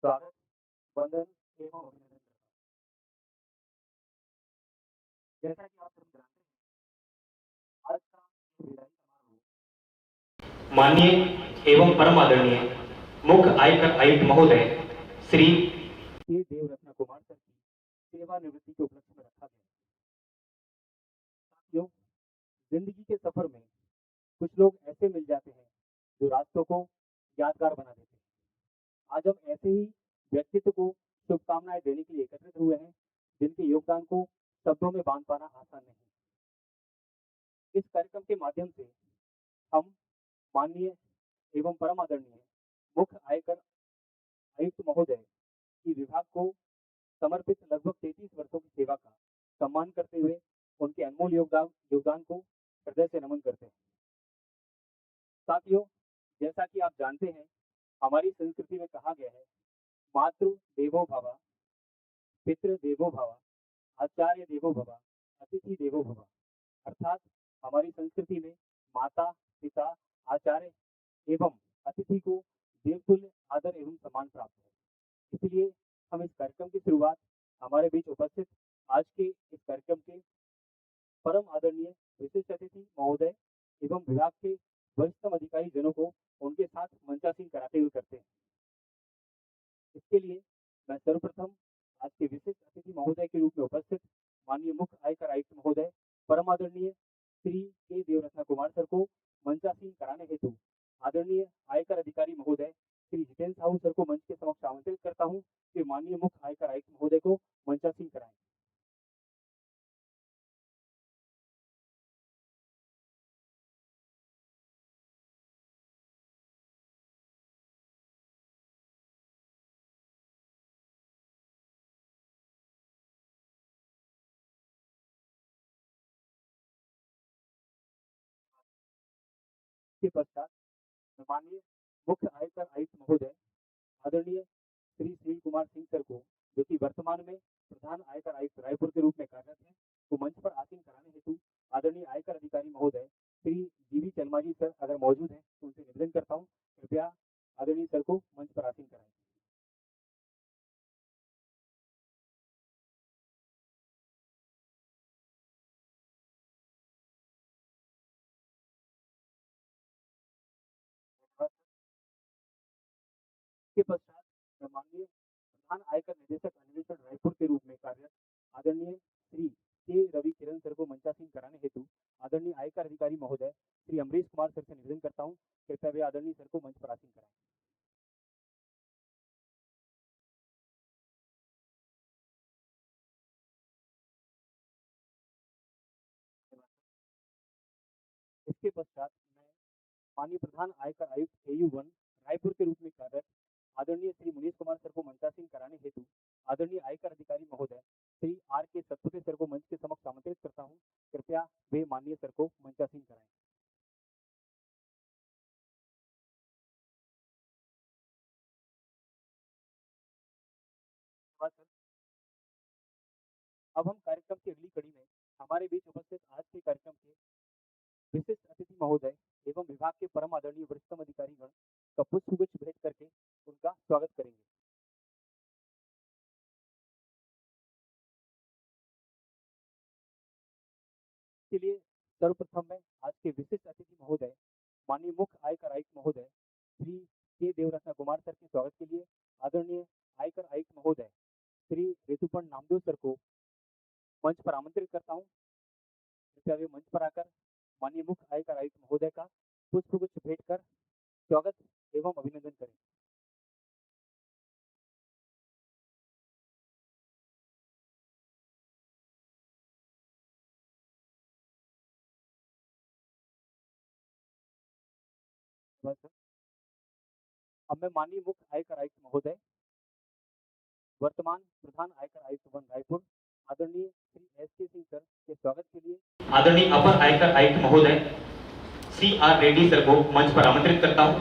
स्वागत, वंदन एवं अभिनंदन करता हूँ। जैसा कि आप सब जानते हैं, आज का ये विदाई समारोह माननीय एवं परम आदरणीय मुख्य आयकर आयुक्त महोदय श्री के देवरत्न कुमार सर की सेवानिवृत्ति के उपलक्ष्य में रखा गया है। साथियों, जिंदगी के सफर में कुछ लोग ऐसे मिल जाते हैं जो रास्तों को यादगार बना देते हैं। आज हम ऐसे ही व्यक्तित्व को शुभकामनाएं देने के लिए एकत्रित हुए हैं जिनके योगदान को शब्दों में बांध पाना आसान नहीं। इस कार्यक्रम के माध्यम से हम माननीय एवं परम आदरणीय मुख्य आयकर आयुक्त महोदय की विभाग को समर्पित लगभग 33 वर्षों की सेवा का सम्मान करते हुए उनके अनमोल योगदान को हृदय से नमन करते हैं। साथियों, जैसा कि आप जानते हैं, हमारी संस्कृति में कहा गया है, मातृ देवो भव, पितृ देवो भव, आचार्य देवो भव, अतिथि देवो भव। अर्थात हमारी संस्कृति में माता, पिता, आचार्य एवं अतिथि को देवतुल्य आदर एवं सम्मान प्राप्त है। इसलिए हम इस कार्यक्रम की शुरुआत हमारे बीच उपस्थित आज के इस कार्यक्रम के परम आदरणीय विशिष्ट अतिथि महोदय एवं विभाग के वरिष्ठतम अधिकारी जनों को उनके साथ मंचासीन कराते हुए करते हैं। इसके लिए मैं सर्वप्रथम आज के विशिष्ट अतिथि महोदय के रूप में उपस्थित माननीय मुख्य आयकर आयुक्त महोदय परम आदरणीय श्री के देवरत्न कुमार सर को मंचासीन कराने हेतु आदरणीय आयकर अधिकारी महोदय श्री जितेंद्र साहू सर को मंच के समक्ष आमंत्रित करता हूं कि माननीय मुख्य आयकर आयुक्त महोदय को मंचासीन कराएं। के पश्चात माननीय मुख्य आयकर आयुक्त महोदय आदरणीय श्री सुनील कुमार सिंह सर को, जो कि वर्तमान में प्रधान आयकर आयुक्त रायपुर के रूप में कार्यरत हैं, को मंच पर आसीन कराने हेतु आदरणीय आयकर अधिकारी महोदय श्री जीवी चलमाजी सर अगर मौजूद हैं तो उनसे निवेदन करता हूं, कृपया आदरणीय सर को मंच पर आसीन कराएं। इसके पश्चात मैं माननीय प्रधान आयकर निदेशक अन्वेषण रायपुर के रूप में कार्यरत आदरणीय श्री के रवि किरण सर को मंचासीन कराने हेतु आदरणीय आयकर अधिकारी महोदय श्री अमरीश कुमार सर से निवेदन करता हूं, कृपया वे आदरणीय सर को मंच पर आसीन कराएं। इसके पश्चात मैं माननीय प्रधान आयकर आयुक्त AU1 रायपुर के रूप में कार्यरत आदरणीय श्री मुनीश कुमार सर को मंचासीन कराने हेतु आदरणीय आयकर अधिकारी महोदय श्री R.K. सतपुते सर को मंच के समक्ष आमंत्रित करता हूं, कृपया वे माननीय सर को मंचासीन कराएं। अब हम कार्यक्रम की अगली कड़ी में हमारे बीच उपस्थित आज के कार्यक्रम के विशिष्ट अतिथि महोदय एवं विभाग के परम आदरणीय वरिष्ठतम अधिकारीगण का पुष्पगुच्छ भेंट करके उनका स्वागत करेंगे। इसके लिए सर्वप्रथम मैं आज के विशिष्ट अतिथि महोदय माननीय मुख्य आयकर आयुक्त महोदय श्री के देवरत्न कुमार सर के स्वागत के लिए आदरणीय आयकर आयुक्त महोदय श्री ऋतुपर्ण नामदेव सर को मंच पर आमंत्रित करता हूं, कृपया वे मंच पर आकर माननीय मुख्य आयकर आयुक्त महोदय का पुष्पगुच्छ भेंट कर स्वागत एवं अभिनंदन करें। अब मैं माननीय मुख्य आयकर आयुक्त महोदय वर्तमान प्रधान आयकर आयुक्त 1 रायपुर आदरणीय श्री S.K. सिंह सर के स्वागत के लिए आदरणीय अपर आयकर आयुक्त महोदय C.R. रेड्डी सर को मंच पर आमंत्रित करता हूं,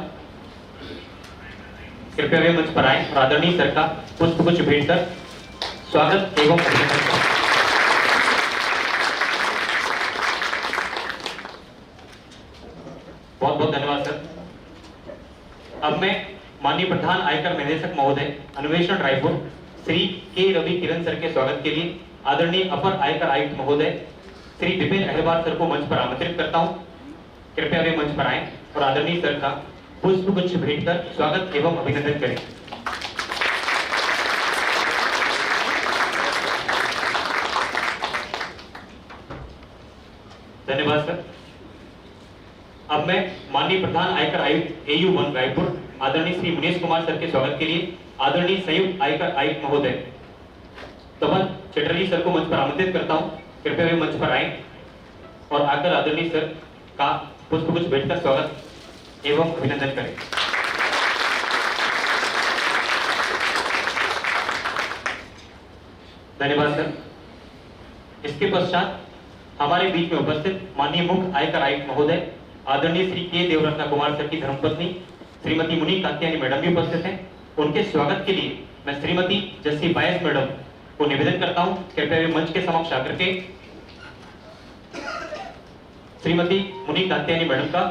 कृपया वे मंच पर आए और आदरणीय सर का पुष्पगुच्छ भेंट कर स्वागत एवं अभिनंदन करें। बहुत बहुत धन्यवाद सर। अब मैं माननीय प्रधान आयकर निदेशक महोदय अन्वेषण रायपुर श्री के रवि किरण सर के स्वागत के लिए आदरणीय अपर आयकर आयुक्त महोदय श्री विपिन अहरवाल सर को मंच पर आमंत्रित करता हूं। कृपया वे मंच पर आएं और आदरणीय सर का पुष्पगुच्छ भेंट कर स्वागत एवं अभिनंदन करें। धन्यवाद सर। अब मैं माननीय प्रधान आयकर आयुक्त AU 1 रायपुर आदरणीय श्री मनीष कुमार सर के स्वागत के लिए आदरणीय संयुक्त आयकर आयुक्त महोदय तपन चटर्जी सर को मंच पर आमंत्रित करता हूं। कृपया वे मंच पर आएं और आकर आदरणीय सर का पुष्पगुच्छ भेंट कर स्वागत एवं अभिनंदन करें। धन्यवाद सर। इसके पश्चात हमारे बीच में उपस्थित माननीय मुख्य आयकर आयुक्त महोदय आदरणीय श्री के देवरत्न कुमार सर की धर्मपत्नी श्रीमती मुनि कात्यायनी मैडम भी उपस्थित हैं। उनके स्वागत के लिए मैं श्रीमती जस्सी बायस मैडम को निवेदन करता हूं, कृपया वे मंच के समक्ष आकर के श्रीमती मुनि कात्यायनी मैडम का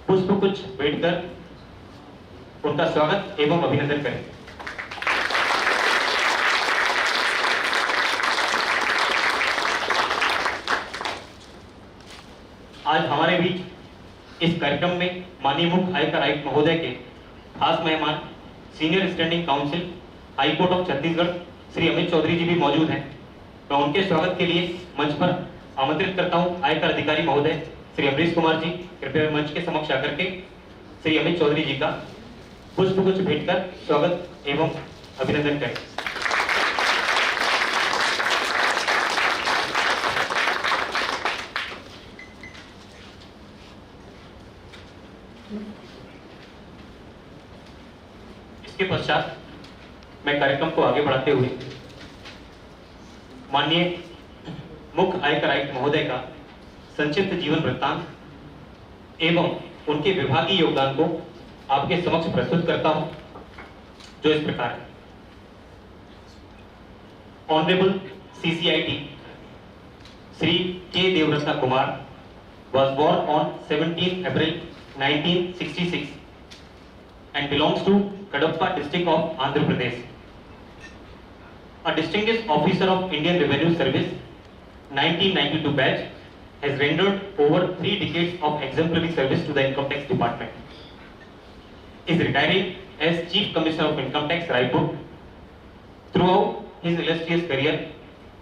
पुष्पगुच्छ भेंट कर उनका स्वागत एवं अभिनंदन करें। आज हमारे बीच इस कार्यक्रम में माननीय मुख्य आयकर आयुक्त महोदय के खास मेहमान senior standing counsel high court of Chhattisgarh Shri Amit Chaudhary ji भी मौजूद हैं। मैं उनके स्वागत के लिए मंच पर आमंत्रित करता हूं आयकर अधिकारी महोदय श्री अमरीश कुमार जी। कृपया मंच के समक्ष आकर के श्री अमित चौधरी जी का पुष्पगुच्छ भेंट कर स्वागत एवं अभिनंदन करें। इसके पश्चात मैं कार्यक्रम को आगे बढ़ाते हुए माननीय मुख्य आयकर आयुक्त महोदय का संक्षिप्त जीवन वृत्तांत एवं उनके विभागीय योगदान को आपके समक्ष प्रस्तुत करता हूं, जो इस प्रकार है। ऑनरेबल CCIT श्री के Devratna Kumar was born on 17 April 1966 and belongs to Kadapa district of Andhra Pradesh. A distinguished officer of Indian Revenue Service 1992 batch, has rendered over 3 decades of exemplary service to the Income Tax Department. Is retiring as Chief Commissioner of Income Tax Raipur. Throughout his illustrious career,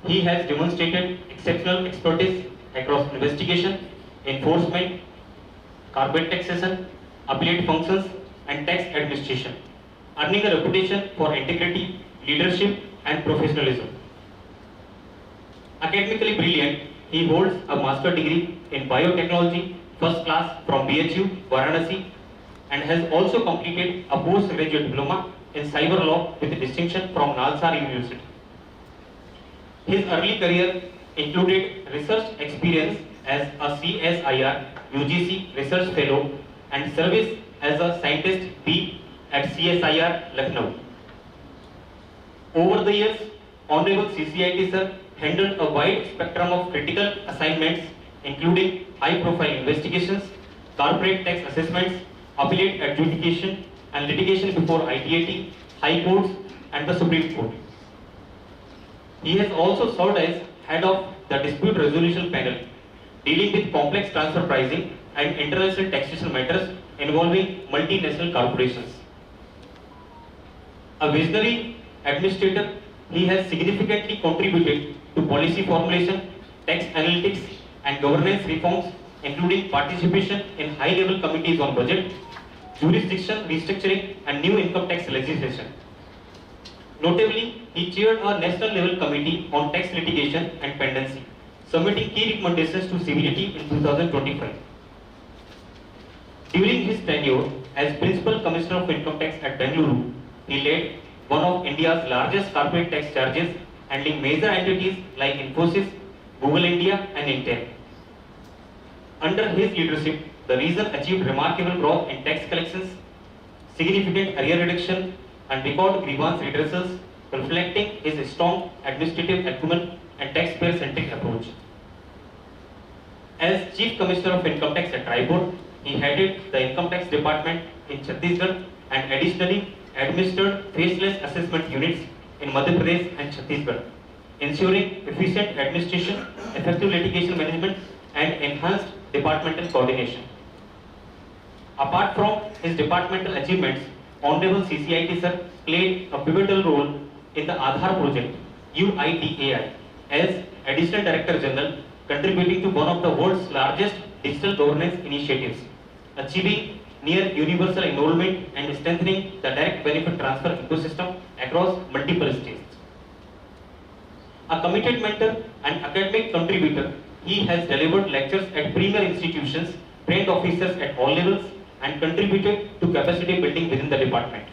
he has demonstrated exceptional expertise across investigation, enforcement, corporate taxation, appellate functions, and tax administration, earning a reputation for integrity, leadership, and professionalism. Academically brilliant, he holds a master's degree in biotechnology, first class from BHU, Varanasi, and has also completed a postgraduate diploma in cyber law with distinction from Nalsar University. His early career included research experience as a CSIR UGC Research Fellow and service as a Scientist B at CSIR Lucknow. Over the years, Honorable CCIT sir handled a wide spectrum of critical assignments including high-profile investigations, corporate tax assessments, appellate adjudication and litigation before ITAT, High Courts and the Supreme Court. He has also served as head of the Dispute Resolution Panel, dealing with complex transfer pricing and international taxation matters involving multinational corporations. A visionary administrator, he has significantly contributed to policy formulation, tax analytics, and governance reforms, including participation in high-level committees on budget, jurisdiction restructuring, and new income tax legislation. Notably, he chaired a national-level committee on tax litigation and pendency, submitting key recommendations to CBDT in 2025. During his tenure as Principal Commissioner of Income Tax at Bengaluru, he led one of India's largest corporate tax charges, handling major entities like Infosys, Google India, and Intel. Under his leadership, the region achieved remarkable growth in tax collections, significant arrear reduction, and record grievance redressals, reflecting his strong administrative acumen and taxpayer-centric approach. As Chief Commissioner of Income Tax at Raipur, he headed the Income Tax Department in Chhattisgarh and additionally administered faceless assessment units in Madhya Pradesh and Chhattisgarh, ensuring efficient administration, effective litigation management, and enhanced departmental coordination. Apart from his departmental achievements, Honorable CCIT sir played a pivotal role in the Aadhaar project, UIDAI, as Additional Director General, contributing to one of the world's largest digital governance initiatives, achieving near universal enrollment and strengthening the direct benefit transfer ecosystem across multiple states. A committed mentor and academic contributor, he has delivered lectures at premier institutions, trained officers at all levels, and contributed to capacity building within the department.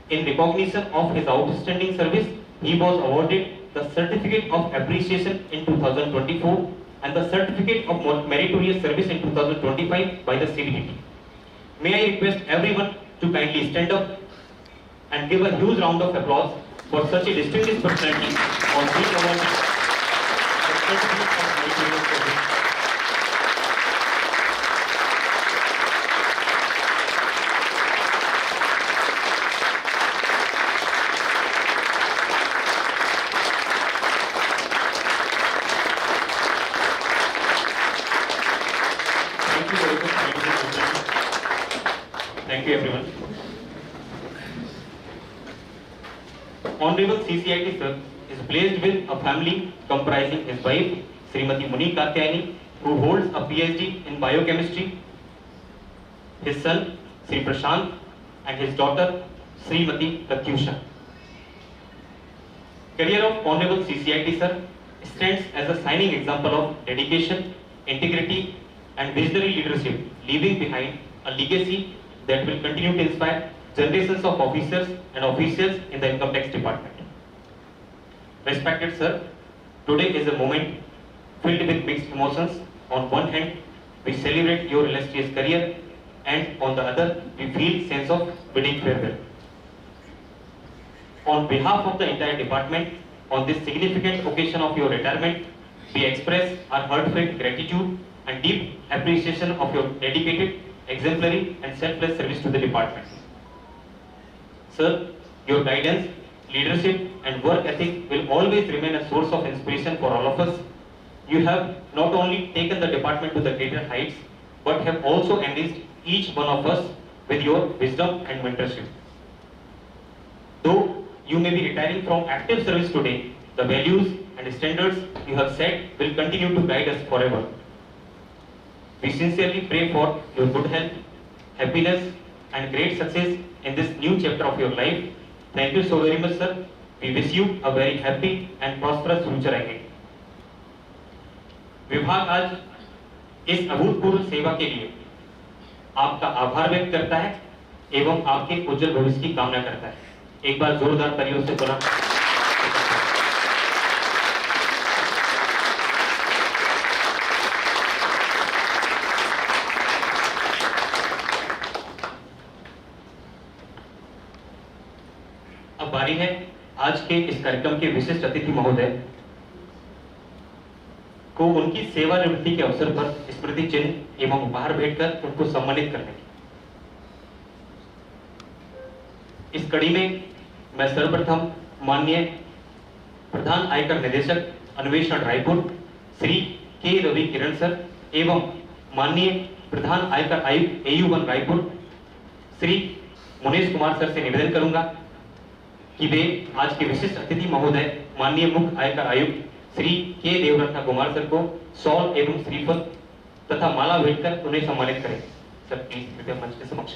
In recognition of his outstanding service, he was awarded the Certificate of Appreciation in 2024 and the Certificate of Meritorious Service in 2025 by the CBDT. May I request everyone to kindly stand up and give a huge round of applause for such a distinguished personality on being awarded the Certificate of Meritorious Service. Thank you very much. Thank you everyone. Honorable CCIT sir is blessed with a family comprising his wife, Srimati Muni Katyayani, who holds a PhD in biochemistry, his son, Sri Prashant, and his daughter, Srimati Pratyusha. Career of Honorable CCIT sir stands as a shining example of dedication, integrity, and visionary leadership, leaving behind a legacy that will continue to inspire generations of officers and officials in the income tax department. Respected sir, today is a moment filled with mixed emotions. On one hand, we celebrate your illustrious career, and on the other, we feel sense of bidding farewell. On behalf of the entire department, on this significant occasion of your retirement, we express our heartfelt gratitude and deep appreciation of your dedicated, exemplary, and selfless service to the department. Sir, your guidance, leadership, and work ethic will always remain a source of inspiration for all of us. You have not only taken the department to the greater heights, but have also enriched each one of us with your wisdom and mentorship. Though you may be retiring from active service today, the values and standards you have set will continue to guide us forever. We sincerely pray for your good health, happiness, and great success in this new chapter of your life. Thank you so very much, sir. We wish you a very happy and prosperous future ahead. विभाग आज इस अभूतपूर्व सेवा के लिए आपका आभार व्यक्त करता है एवं आपके उज्जवल भविष्य की कामना करता है। एक बार जोरदार तालियों से बुला। अब बारी है आज के इस कार्यक्रम के विशिष्ट अतिथि महोदय को उनकी सेवानिवृत्ति के अवसर पर स्मृति चिन्ह एवं उपहार भेंटकर उनको सम्मानित करने की। इस कड़ी में मैं सर्वप्रथम माननीय प्रधान आयकर निदेशक अन्वेषण रायपुर श्री के रवि किरण सर एवं माननीय प्रधान आयकर आयुक्त AU1 रायपुर श्री मुनेश कुमार सर से निवेदन करूंगा कि वे आज के विशिष्ट अतिथि महोदय माननीय मुख्य आयकर आयुक्त श्री के देवरत्न कुमार सर को शॉल एवं श्रीफल तथा माला भेंटकर उन्हें सम्मानित करें। सर प्लीज कृपया मंच के समक्ष।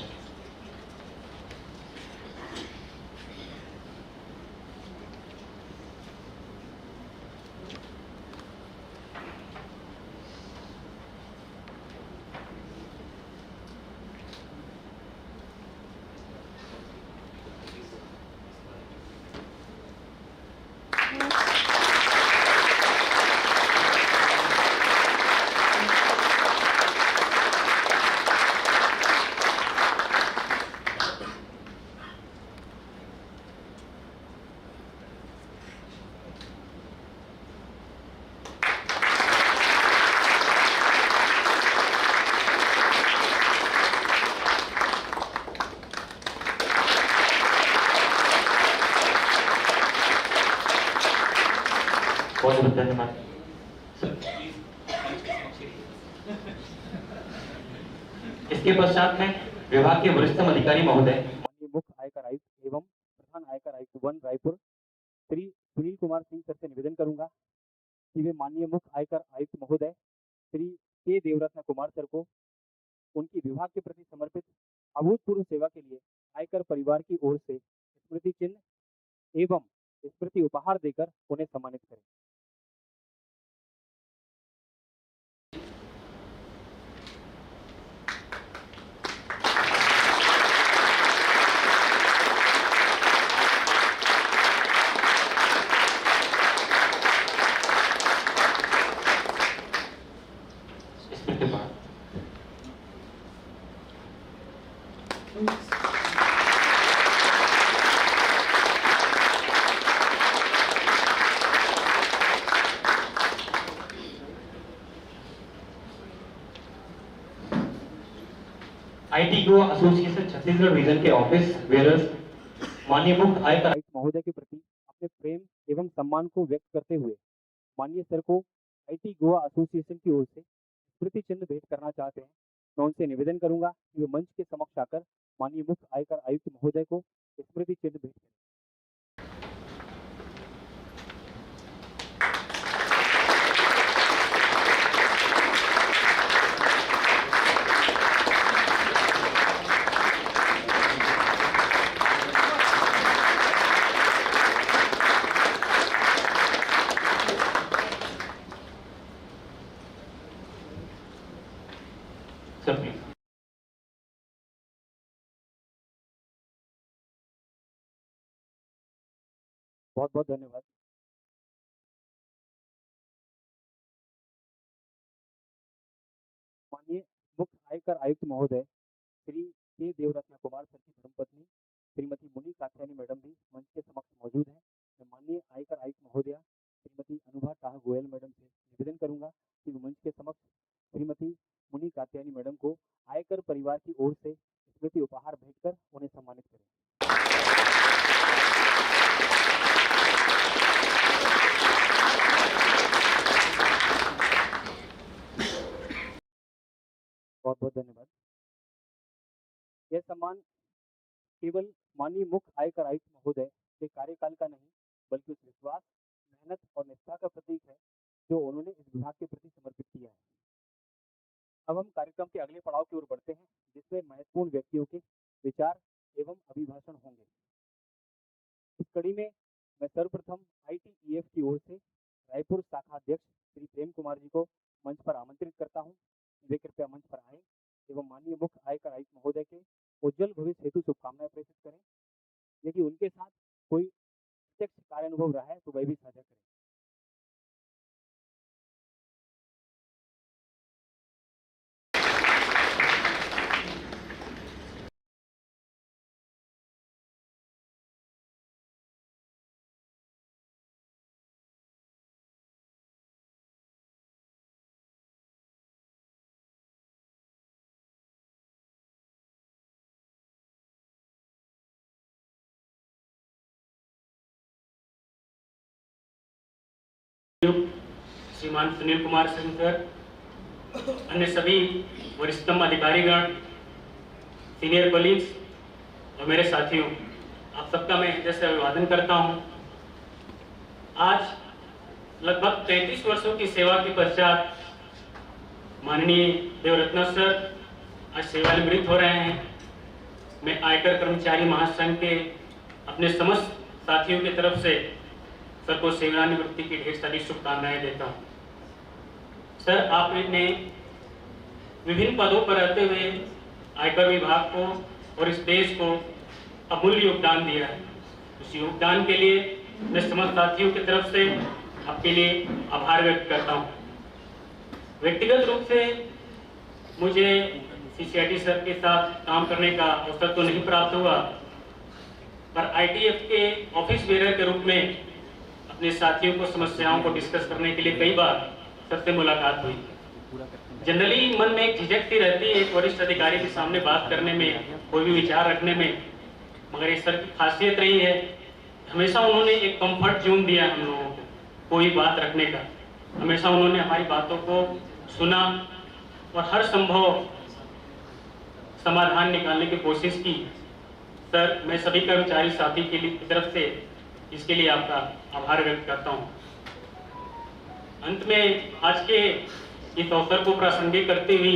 बहुत धन्यवाद सर। इसके पश्चात में विभाग के वरिष्ठतम अधिकारी महोदय माननीय मुख्य आयकर आयुक्त एवं प्रधान आयकर आयुक्त 1 रायपुर श्री सुनील कुमार सिंह सर से निवेदन करूंगा कि वे माननीय मुख्य आयकर आयुक्त महोदय श्री के देवरत्न कुमार सर को उनकी विभाग के प्रति समर्पित अभूतपूर्व सेवा के लिए आयकर परिवार की ओर से स्मृति चिन्ह एवं स्मृति उपहार देकर उन्हें सम्मानित करें। स्मृति उपहार। IT GO association Chhattisgarh region के ऑफिस बेयरर्स माननीय मुख्य आयकर आयुक्त महोदय के प्रति अपने प्रेम एवं सम्मान को व्यक्त करते हुए माननीय सर को आईटी गोवा एसोसिएशन की ओर से स्मृति चिन्ह भेंट करना चाहते हैं। मैं उनसे निवेदन करूंगा कि वे मंच के समक्ष आकर माननीय मुख्य आयकर आयुक्त महोदय को स्मृति चिन्ह भेंट करें। Sir please. बहुत बहुत धन्यवाद। माननीय मुख्य आयकर आयुक्त महोदय श्री के देवरत्न कुमार सर की धर्मपत्नी श्रीमती मुनि कात्यायनी मैडम भी मंच के समक्ष मौजूद हैं। मैं माननीय आयकर आयुक्त महोदया श्रीमती अनुभा टाह गोयल मैडम से निवेदन करूंगा कि वे मंच के समक्ष श्रीमती मुनि कात्यायनी मैडम को आयकर परिवार की ओर से स्मृति उपहार भेंटकर उन्हें सम्मानित करें। बहुत बहुत धन्यवाद। यह सम्मान केवल माननीय मुख्य आयकर आयुक्त महोदय के कार्यकाल का नहीं बल्कि उस विश्वास, मेहनत और निष्ठा का प्रतीक है जो उन्होंने इस विभाग के प्रति समर्पित किया है। अब हम कार्यक्रम के अगले पड़ाव की ओर बढ़ते हैं जिसमें महत्वपूर्ण व्यक्तियों के विचार एवं अभिभाषण होंगे। इस कड़ी में मैं सर्वप्रथम ITEF की ओर से रायपुर शाखा अध्यक्ष श्री प्रेम कुमार जी को मंच पर आमंत्रित करता हूं। वे कृपया मंच पर आए एवं माननीय मुख्य आयकर आयुक्त महोदय के उज्जवल भविष्य हेतु शुभकामनाएं प्रेषित करें। यदि उनके साथ कोई प्रत्यक्ष कार्यानुभव रहा है तो वह भी साझा करें। श्रीमान सुनील कुमार सिंह सर, अन्य सभी वरिष्ठतम अधिकारीगण, सीनियर कलीग्स और मेरे साथियों, आप सबका मैं हृदय से अभिवादन करता हूं। आज लगभग 33 वर्षों की सेवा के पश्चात माननीय देवरत्न सर आज सेवानिवृत्त हो रहे हैं। मैं आयकर कर्मचारी महासंघ के अपने समस्त साथियों की तरफ से सर को सेवानिवृत्ति की ढेर सारी शुभकामनाएं देता हूं। सर, आपने विभिन्न पदों पर रहते हुए आयकर विभाग को और इस देश को अमूल्य योगदान दिया है। उस योगदान के लिए मैं समस्त साथियों की तरफ से आपके लिए आभार व्यक्त करता हूं। व्यक्तिगत रूप से मुझे CCIT सर के साथ काम करने का अवसर तो नहीं प्राप्त हुआ, पर ITF के ऑफिस बेरर के रूप में अपने साथियों को समस्याओं को डिस्कस करने के लिए कई बार सर से मुलाकात हुई। जनरली मन में एक झिझक सी रहती है एक वरिष्ठ अधिकारी के सामने बात करने में, कोई भी विचार रखने में, मगर इस सर की खासियत रही है हमेशा उन्होंने एक कंफर्ट जोन दिया हम लोगों को। कोई बात रखने का। हमेशा उन्होंने हमारी बातों को सुना और हर संभव समाधान निकालने की कोशिश की। सर, मैं सभी कर्मचारी साथी की तरफ से इसके लिए आपका आभार व्यक्त करता हूँ। अंत में आज के इस अवसर को प्रासंगिक करते हुए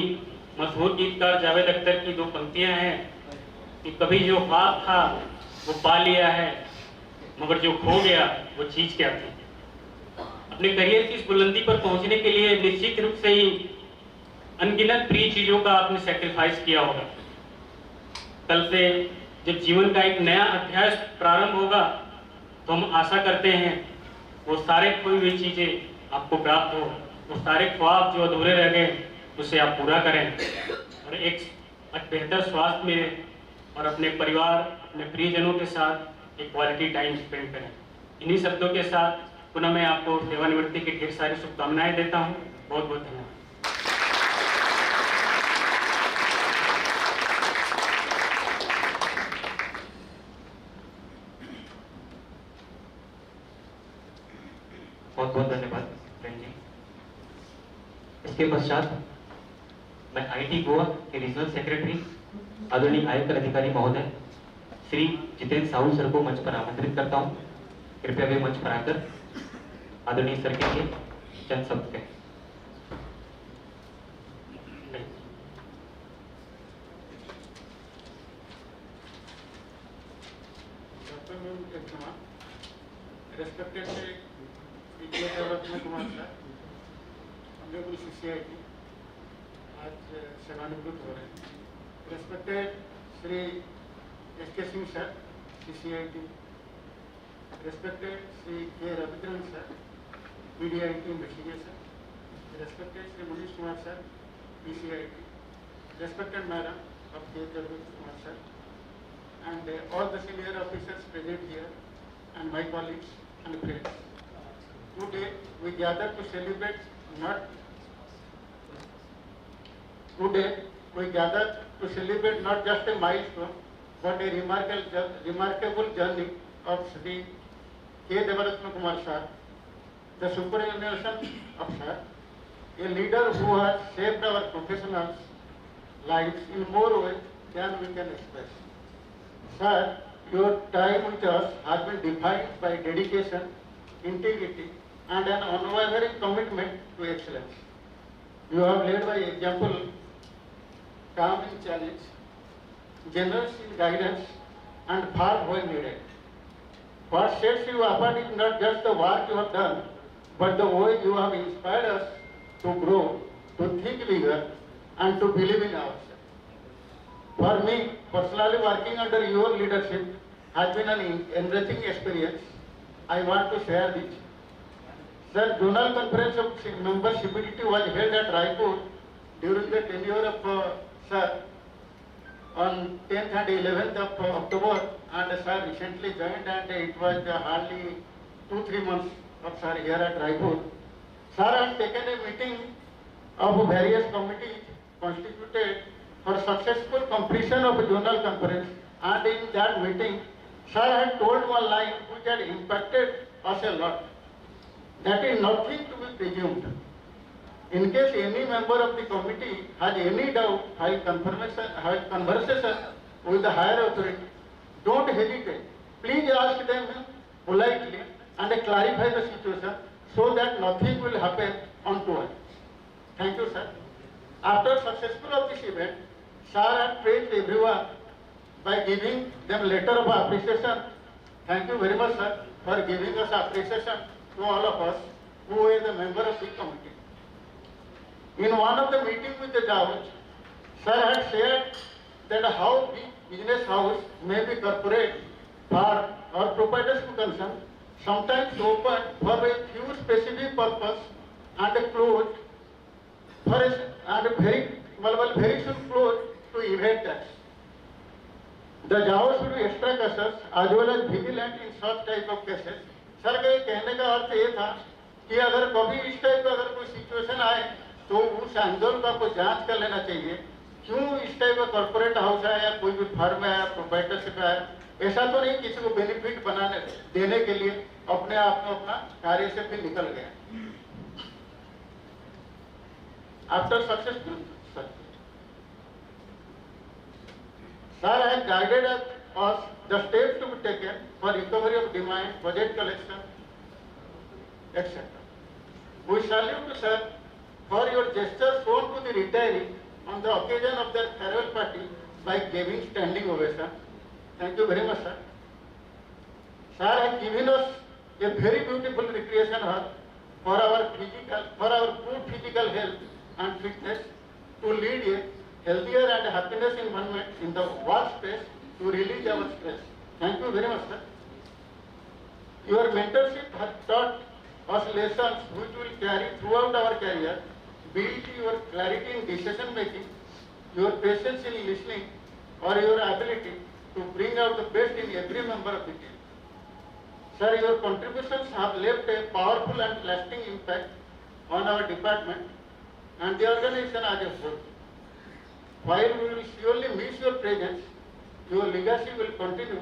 मशहूर गीतकार जावेद अख्तर की दो पंक्तियां हैं कि कभी जो ख्वाब था वो पा लिया है, मगर जो खो गया वो चीज क्या थी। अपने करियर की इस बुलंदी पर पहुंचने के लिए निश्चित रूप से ही अनगिनत प्रिय चीजों का आपने सेक्रीफाइस किया होगा। कल से जब जीवन का एक नया अध्याय प्रारंभ होगा तो हम आशा करते हैं वो सारे खोई हुई चीजें आपको प्राप्त हो, वो सारे ख्वाब जो अधूरे रह गए उसे आप पूरा करें और एक बेहतर स्वास्थ्य में और अपने परिवार, अपने प्रियजनों के साथ एक क्वालिटी टाइम स्पेंड करें। इन्हीं शब्दों के साथ पुनः मैं आपको सेवानिवृत्ति की ढेर सारी शुभकामनाएं देता हूँ। बहुत बहुत धन्यवाद। बहुत बहुत धन्यवाद फ्रेंड जी। इसके पश्चात मैं आईटी गोवा के रीजनल सेक्रेटरी आदरणीय आयकर अधिकारी महोदय श्री जितेंद्र साहू सर को मंच पर आमंत्रित करता हूं। कृपया वे मंच पर आकर आदरणीय सर के लिए चंद शब्द कहें। Respected Kumar sir, honourable CCIT आज सेवानिवृत्त हो रहे हैं। Respected Shri S K. Singh sir, CCIT. Respected Shri K. Ravindran sir, media IT investigation. Respected Shri Manish Kumar sir, PCIT. Respected madam of K. Kumar sir, and all the senior officers present here, and my colleagues and friends. Today we gather to celebrate not just a milestone, but a remarkable journey of Sri K. Kumar sir, the superannuation officer, a leader who has shaped our professionals' lives in more ways than we can express. Sir, your time with us has been defined by dedication, integrity, and an unwavering commitment to excellence. You have led by example, calm in challenge, generous in guidance, and firm when needed. What sets you apart is not just the work you have done, but the way you have inspired us to grow, to think bigger, and to believe in ourselves. For me, personally, working under your leadership has been an enriching experience. I want to share this. Sir, Zonal Conference of Members CPDT was held at Raipur during the tenure of Sir on 10th and 11th of October, and Sir recently joined, and it was hardly 2-3 months of Sir here at Raipur. Sir has taken a meeting of various committees constituted for successful completion of Zonal Conference, and in that meeting, Sir had told one line which had impacted us a lot. That is nothing to be presumed. In case any member of the committee has any doubt, have conversation with the higher authority, don't hesitate. Please ask them politely and clarify the situation so that nothing will happen untoward. Thank you, sir. After successful of this event, Sir had praised everyone by giving them letter of appreciation. Thank you very much, sir, for giving us appreciation to all of us who were the member of the committee. In one of the meetings with the judge, Sir had shared that how big business house may be corporate, farm or proprietors concern, sometimes open for a few specific purpose and closed for very soon closed to evade tax. The judge should be extra cautious as well as vigilant in such type of cases. Sir के कहने का अर्थ ये था कि अगर कभी इस type का अगर कोई सिचुएशन आए तो उस एंगल का कोई जांच कर लेना चाहिए, क्यों इस टाइप का कॉर्पोरेट हाउस है या कोई भी फर्म है, प्रोप्राइटरशिप है, ऐसा तो नहीं किसी को बेनिफिट बनाने देने के लिए अपने आप में अपना कार्य से भी निकल गया। After successful success, sir has guided us the steps to be taken for recovery of demand, budget collection, etc. We salute you, sir, for your gesture shown to the retiree on the occasion of their farewell party by giving standing ovation. Thank you very much, sir. Sir has given us a very beautiful recreation hall for our good physical health and fitness, to lead a healthier and happiness environment in the workspace to release our stress. Thank you very much, sir. Your mentorship has taught us lessons which will carry throughout our career, be it your clarity in decision making, your patience in listening, or your ability to bring out the best in every member of the team. Sir, your contributions have left a powerful and lasting impact on our department and the organization as a whole. While we will surely miss your presence, your legacy will continue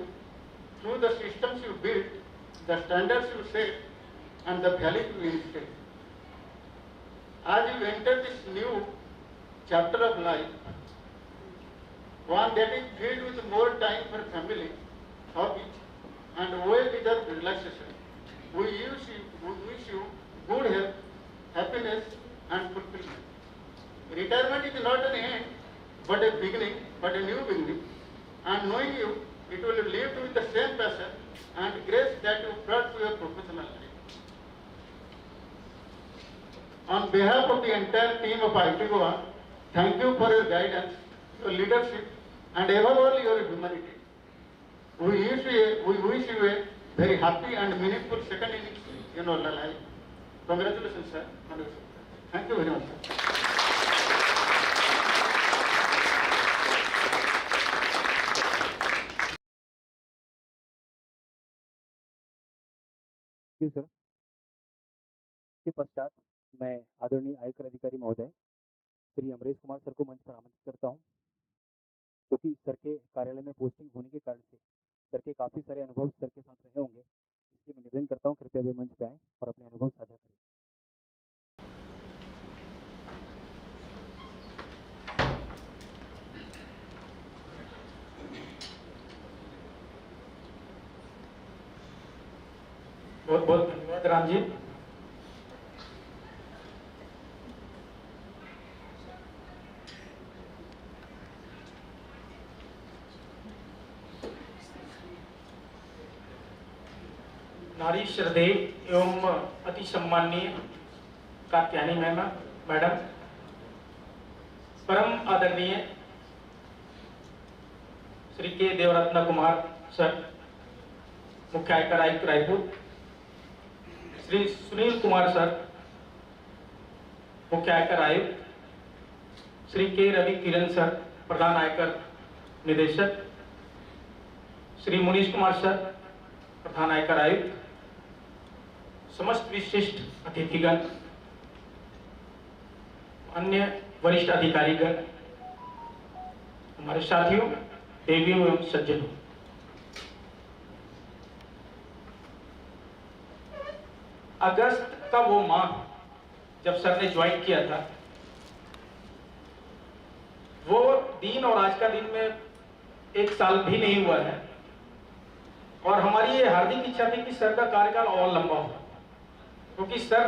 through the systems you built, the standards you set, and the values you instill. As you enter this new chapter of life, one that is filled with more time for family, hobbies, and well-deserved relaxation, we wish you good health, happiness, and fulfillment. Retirement is not an end, but a beginning, but a new beginning. And knowing you, it will leave you with the same passion and grace that you brought to your professional life. On behalf of the entire team of IT Goa, thank you for your guidance, your leadership, and above all your humanity. We wish you a very happy and meaningful second innings in your life. Congratulations, sir. Thank you very much, sir. जी sir. के पश्चात मैं आदरणीय आयकर अधिकारी महोदय Shri Amresh Kumar sir को मंच पर आमंत्रित करता हूं, क्योंकि सर के कार्यालय में पोस्टिंग होने के कारण से सर के काफ़ी सारे अनुभव सर के साथ रहे होंगे, इसलिए मैं निवेदन करता हूं कृपया वे मंच पर आएँ और अपने अनुभव साझा करें। बहुत बहुत धन्यवाद राम जी। नारी श्रद्धेय एवं अति सम्माननीय कात्यायनी मैडम, परम आदरणीय श्री के देवरत्न कुमार सर, मुख्य आयकर आयुक्त रायपुर, श्री सुनील कुमार सर, मुख्य आयकर आयुक्त, श्री के रवि किरण सर, प्रधान आयकर निदेशक, श्री मुनीश कुमार सर, प्रधान आयकर आयुक्त, समस्त विशिष्ट अतिथिगण, अन्य वरिष्ठ अधिकारीगण, हमारे साथियों, देवियों एवं सज्जनों, अगस्त का वो माह जब सर ने ज्वाइन किया था, वो दिन और आज का दिन में एक साल भी नहीं हुआ है, और हमारी ये हार्दिक इच्छा थी कि सर का कार्यकाल और लंबा हो, क्योंकि सर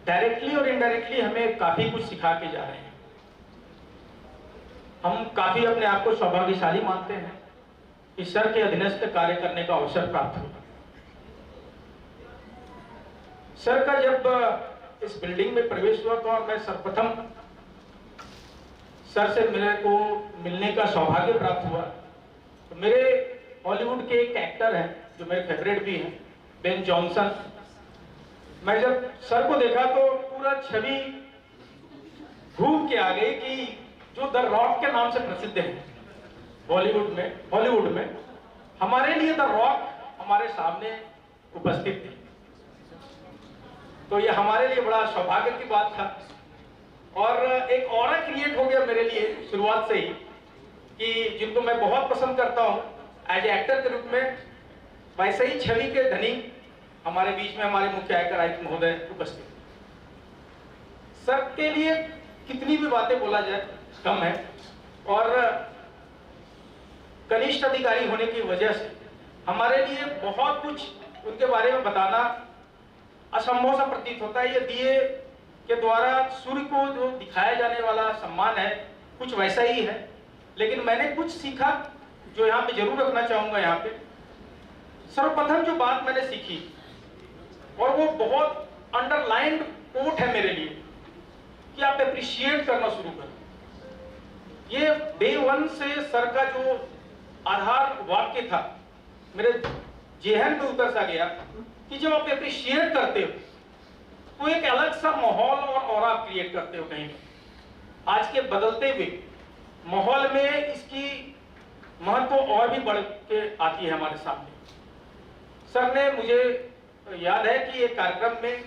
डायरेक्टली और इनडायरेक्टली हमें काफी कुछ सिखा के जा रहे हैं। हम काफी अपने आप को सौभाग्यशाली मानते हैं कि सर के अधीनस्थ कार्य करने का अवसर प्राप्त हुआ। सर का जब इस बिल्डिंग में प्रवेश हुआ तो और मैं सर्वप्रथम सर से मिलने का सौभाग्य प्राप्त हुआ, तो मेरे हॉलीवुड के एक एक्टर हैं जो मेरे फेवरेट भी हैं, बेन जॉनसन। मैं जब सर को देखा तो पूरा छवि घूम के आ गई कि जो द रॉक के नाम से प्रसिद्ध है हॉलीवुड में, हमारे लिए द रॉक हमारे सामने उपस्थित थे। तो ये हमारे लिए बड़ा सौभाग्य की बात था, और एक ऑरा क्रिएट हो गया मेरे लिए शुरुआत से ही कि जिनको मैं बहुत पसंद करता हूँ एज एक्टर के रूप में, वैसे ही छवि के धनी हमारे बीच में हमारे मुख्य आयकर आयुक्त महोदय उपस्थित। सर के लिए कितनी भी बातें बोला जाए कम है, और कनिष्ठ अधिकारी होने की वजह से हमारे लिए बहुत कुछ उनके बारे में बताना असंभव सा प्रतीत होता है। ये दिए के द्वारा सूर्य को जो दिखाया जाने वाला सम्मान है कुछ वैसा ही है, लेकिन मैंने कुछ सीखा जो यहाँ पे जरूर रखना चाहूंगा। यहाँ पे सर्वप्रथम जो बात मैंने सीखी, और वो बहुत अंडरलाइंड कोट है मेरे लिए, कि आप अप्रिशिएट करना शुरू करें। ये डे वन से सर का जो आधार वाक्य था मेरे जेहन में उतर सा गया कि जब आप अप्रिशिएट करते हो तो एक अलग सा माहौल और ऑरा क्रिएट करते हो कहीं पे। आज के बदलते हुए माहौल में इसकी महत्व और भी बढ़ के आती है हमारे सामने। सर ने, मुझे याद है कि एक कार्यक्रम में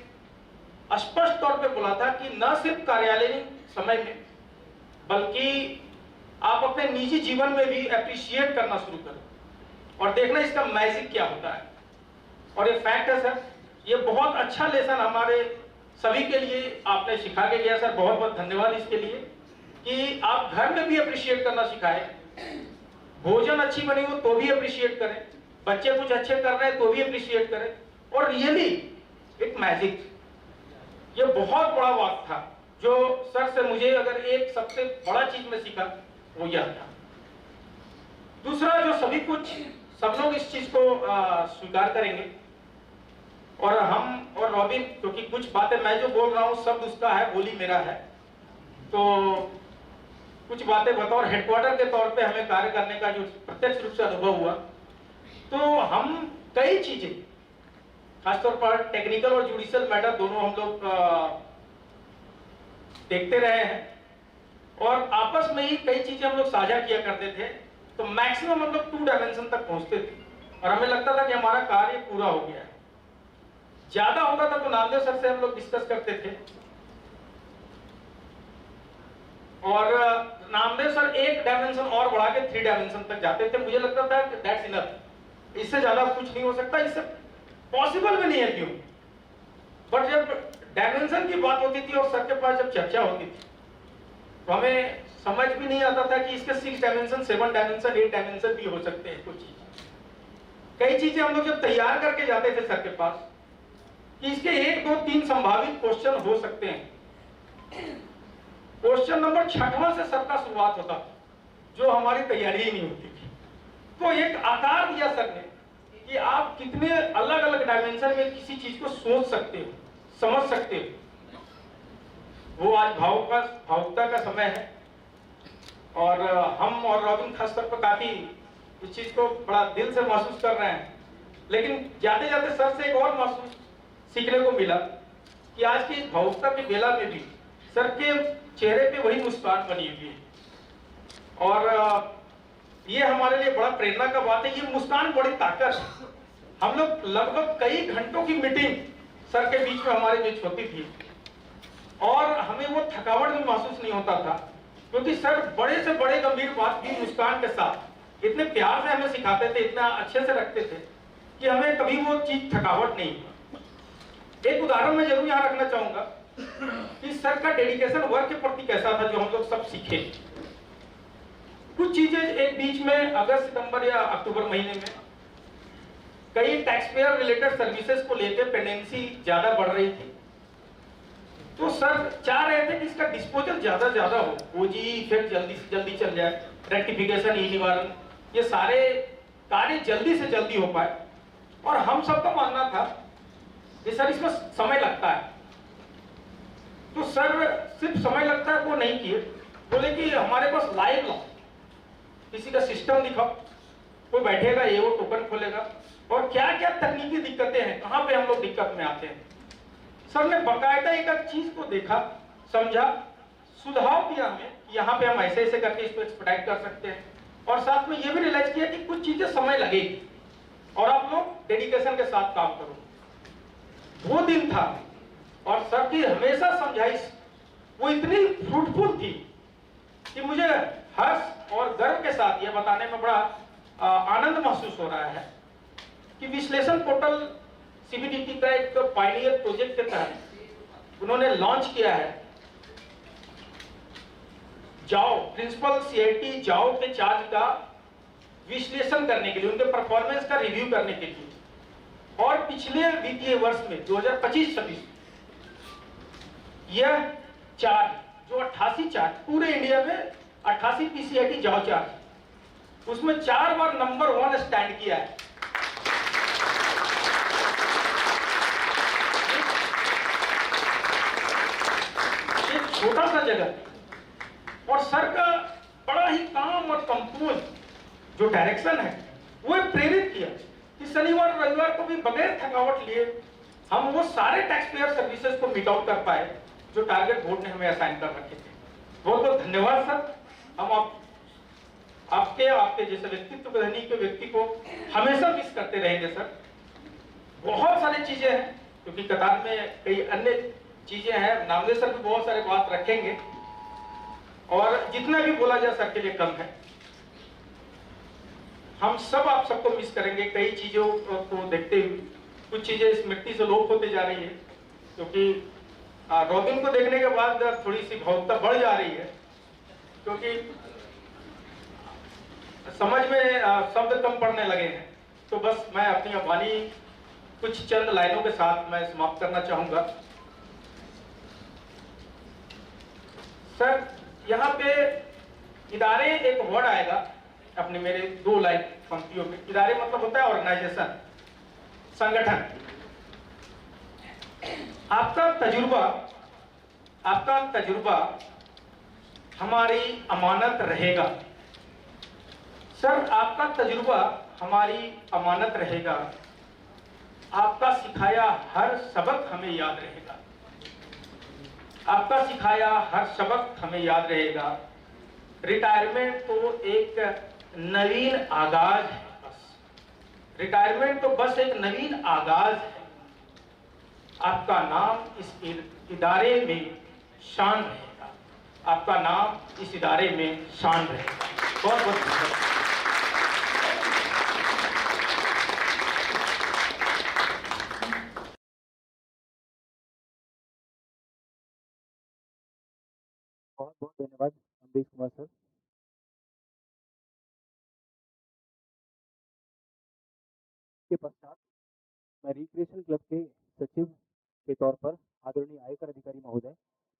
स्पष्ट तौर पे बोला था कि न सिर्फ कार्यालयीन समय में बल्कि आप अपने निजी जीवन में भी अप्रिशिएट करना शुरू करें और देखना इसका मैजिक क्या होता है। और ये फैक्ट है सर, ये बहुत अच्छा लेसन हमारे सभी के लिए आपने सिखा के गया सर, बहुत बहुत धन्यवाद इसके लिए कि आप घर में भी अप्रिशिएट करना सिखाए। भोजन अच्छी बनी हो तो भी अप्रिशिएट करें, बच्चे कुछ अच्छे कर रहे हैं तो भी अप्रिशिएट करें, और रियली इट मैजिक। ये बहुत बड़ा बात था जो सर से मुझे अगर एक सबसे बड़ा चीज में सीखा वो यह था। दूसरा, जो सभी कुछ सब लोग इस चीज को स्वीकार करेंगे, और हम और रॉबिन, क्योंकि कुछ बातें मैं जो बोल रहा हूँ शब्द उसका है, बोली मेरा है, तो कुछ बातें बतौर हेडक्वार्टर के तौर पे हमें कार्य करने का जो प्रत्यक्ष रूप से अनुभव हुआ, तो हम कई चीजें खासतौर पर टेक्निकल और जुडिशियल मैटर दोनों हम लोग देखते रहे हैं, और आपस में ही कई चीजें हम लोग साझा किया करते थे। तो मैक्सिमम हम लोग 2 डायमेंशन तक पहुंचते थे और हमें लगता था कि हमारा कार्य पूरा हो गया है। ज्यादा होता था तो नामदेव सर से हम लोग डिस्कस करते थे, और नामदेव सर 1 डायमेंशन और बढ़ा के 3 डायमेंशन तक जाते थे। मुझे लगता था दैट्स इनफ, इससे ज्यादा कुछ नहीं हो सकता, इससे पॉसिबल भी नहीं है क्यों। बट जब डायमेंशन की बात होती थी और सर के पास जब चर्चा होती थी तो हमें समझ भी नहीं आता था कि इसके 6 डायमेंशन, 7 डायमेंशन, 8 डायमेंशन भी हो सकते हैं। कुछ चीज, कई चीजें हम लोग जब तैयार करके जाते थे सर के पास कि इसके 1, 2, 3 संभावित क्वेश्चन हो सकते हैं। क्वेश्चन नंबर 6वां से सर का शुरुआत होता जो हमारी तैयारी ही नहीं होती थी। तो एक आकार दिया सर ने कि आप कितने अलग अलग डायमेंशन में किसी चीज को सोच सकते हो, समझ सकते हो। वो आज भावुकता का समय है, और हम और रॉबिन खासतौर पर काफी इस चीज को बड़ा दिल से महसूस कर रहे हैं। लेकिन जाते जाते सर से एक और महसूस सीखने को मिला कि आज की भावुकता की बेला में भी सर के चेहरे पे वही मुस्कान बनी हुई है, और ये हमारे लिए बड़ा प्रेरणा का बात है। ये मुस्कान बड़ी ताकत है। हम लोग लगभग कई घंटों की मीटिंग सर के बीच में हमारे बीच होती थी, और हमें वो थकावट भी महसूस नहीं होता था, क्योंकि सर बड़े से बड़े गंभीर बात भी मुस्कान के साथ इतने प्यार से हमें सिखाते थे, इतना अच्छे से रखते थे कि हमें कभी वो चीज थकावट नहीं हुई। एक उदाहरण मैं जरूर यहाँ रखना चाहूंगा कि सर का डेडिकेशन वर्क के प्रति कैसा था, जो हम लोग सब सीखे। कुछ चीजें एक बीच में अगस्त, सितंबर या अक्टूबर महीने में कई टैक्स पेयर रिलेटेड सर्विसेज को लेकर पेंडेंसी ज्यादा बढ़ रही थी, तो सर चाह रहे थे कि इसका डिस्पोजल ज्यादा हो, ओजी इफेक्ट जल्दी से जल्दी चल जाए, रेक्टिफिकेशन, ई निवारण, ये सारे कार्य जल्दी से जल्दी हो पाए। और हम सबका मानना था कि सर इसमें समय लगता है, तो सर सिर्फ समय लगता है वो नहीं किए, बोले कि हमारे पास लाइव लाओ, किसी का सिस्टम दिखाओ, कोई बैठेगा, ये वो टोकन खोलेगा, और क्या क्या तकनीकी दिक्कतें हैं, कहां पे हम लोग दिक्कत में आते हैं। सर ने बकायदा एक चीज को देखा, समझा, सुझाव दिया हमें कि यहाँ पे हम ऐसे ऐसे करके इसको एक्सपेडाइट कर सकते हैं, और साथ में ये भी रियलाइज किया कि कुछ चीजें समय लगेगी और आप लोग डेडिकेशन के साथ काम करो। वो दिन था, और सर की हमेशा समझाइश वो इतनी फ्रूटफुल थी कि मुझे हर्ष और गर्व के साथ ये बताने में बड़ा आनंद महसूस हो रहा है कि विश्लेषण पोर्टल सीबीडीटी का एक पायनियर प्रोजेक्ट के तहत उन्होंने लॉन्च किया है जाओ प्रिंसिपल सीआईटी जाओ के चार्ज का विश्लेषण करने के लिए, उनके परफॉर्मेंस का रिव्यू करने के लिए। और पिछले वित्तीय वर्ष में 2025-26 यह चार्ज जो 88 चार्ज पूरे इंडिया में 88 पीसीआईटी जाओ चार्ज, उसमें 4 बार नंबर 1 स्टैंड किया है। एक छोटा सा जगह और सर का बड़ा ही काम और कंपोज जो डायरेक्शन है वो प्रेरित किया कि शनिवार रविवार को भी बगैर थकावट लिए हम वो सारे टैक्स पेयर सर्विसेज को मीट आउट कर पाए जो टारगेट बोर्ड ने हमें असाइन कर रखे थे। बहुत बहुत धन्यवाद सर। हम आपके जैसे व्यक्तित्व धनी के व्यक्ति को हमेशा मिस करते रहेंगे सर। बहुत सारी चीजें हैं क्योंकि कतार में कई अन्य चीजें हैं, नामदेव सर भी बहुत सारे बात रखेंगे और जितना भी बोला जाए सर के लिए कम है। हम सब आप सबको मिस करेंगे। कई चीजों को देखते हुए कुछ चीजें स्मृति से लोप होते जा रही है क्योंकि रॉबिन को देखने के बाद थोड़ी सी भावुकता बढ़ जा रही है क्योंकि समझ में शब्द कम पड़ने लगे हैं। तो बस मैं अपनी वाणी कुछ चंद लाइनों के साथ मैं समाप्त करना चाहूंगा। सर यहाँ पे इदारे एक वर्ड आएगा अपने मेरे 2 लाइन पंक्तियों में। इदारे मतलब होता है ऑर्गेनाइजेशन, संगठन। आपका तजुर्बा हमारी अमानत रहेगा। सर आपका तजुर्बा हमारी अमानत रहेगा। आपका सिखाया हर सबक हमें याद रहेगा। आपका सिखाया हर सबक हमें याद रहेगा। रिटायरमेंट तो एक नवीन आगाज है। बस रिटायरमेंट तो बस एक नवीन आगाज है। आपका नाम इस इदारे में शान रहेगा। आपका नाम इस इदारे में शान रहेगा। बहुत बहुत धन्यवाद। बहुत बहुत धन्यवाद अमरीश कुमार सर। के पश्चात मैं रिक्रिएशन क्लब के सचिव के तौर पर आदरणीय आयकर अधिकारी महोदय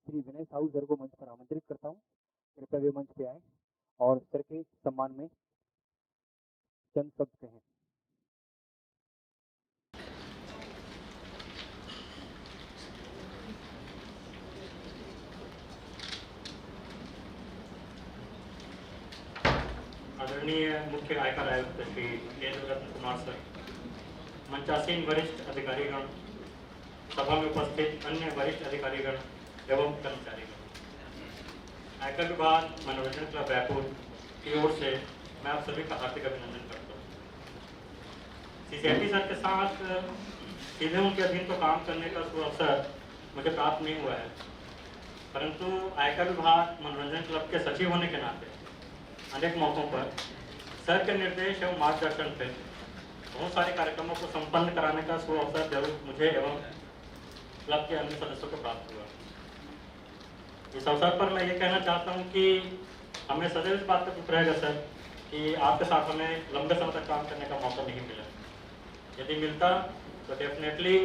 श्री विनय साहू सर को मंच पर आमंत्रित करता हूं। कृपया वे मंच पे आए और सर के सम्मान में चंद शब्द कहें। आदरणीय मुख्य आयकर आयुक्त श्री के देवरत्न कुमार सर, मंचासीन वरिष्ठ अधिकारीगण, सभा में उपस्थित अन्य वरिष्ठ अधिकारीगण एवं कर्मचारीगण, आयकर विभाग मनोरंजन क्लब रायपुर की ओर से मैं आप सभी का हार्दिक अभिनंदन करता हूँ। सीसीआईटी सर के साथ सीधे उनके अधीन तो काम करने का अवसर मुझे प्राप्त नहीं हुआ है, परंतु आयकर विभाग मनोरंजन क्लब के सचिव होने के नाते अनेक मौकों पर सर के निर्देश एवं मार्गदर्शन पे बहुत सारे कार्यक्रमों को संपन्न कराने का अवसर जरूर मुझे एवं क्लब के अन्य सदस्यों को प्राप्त हुआ। इस अवसर पर मैं ये कहना चाहता हूँ कि हमें सदैव इस बात का दुख रहेगा सर कि आपके साथ हमें लंबे समय तक काम करने का मौका नहीं मिला। यदि मिलता तो डेफिनेटली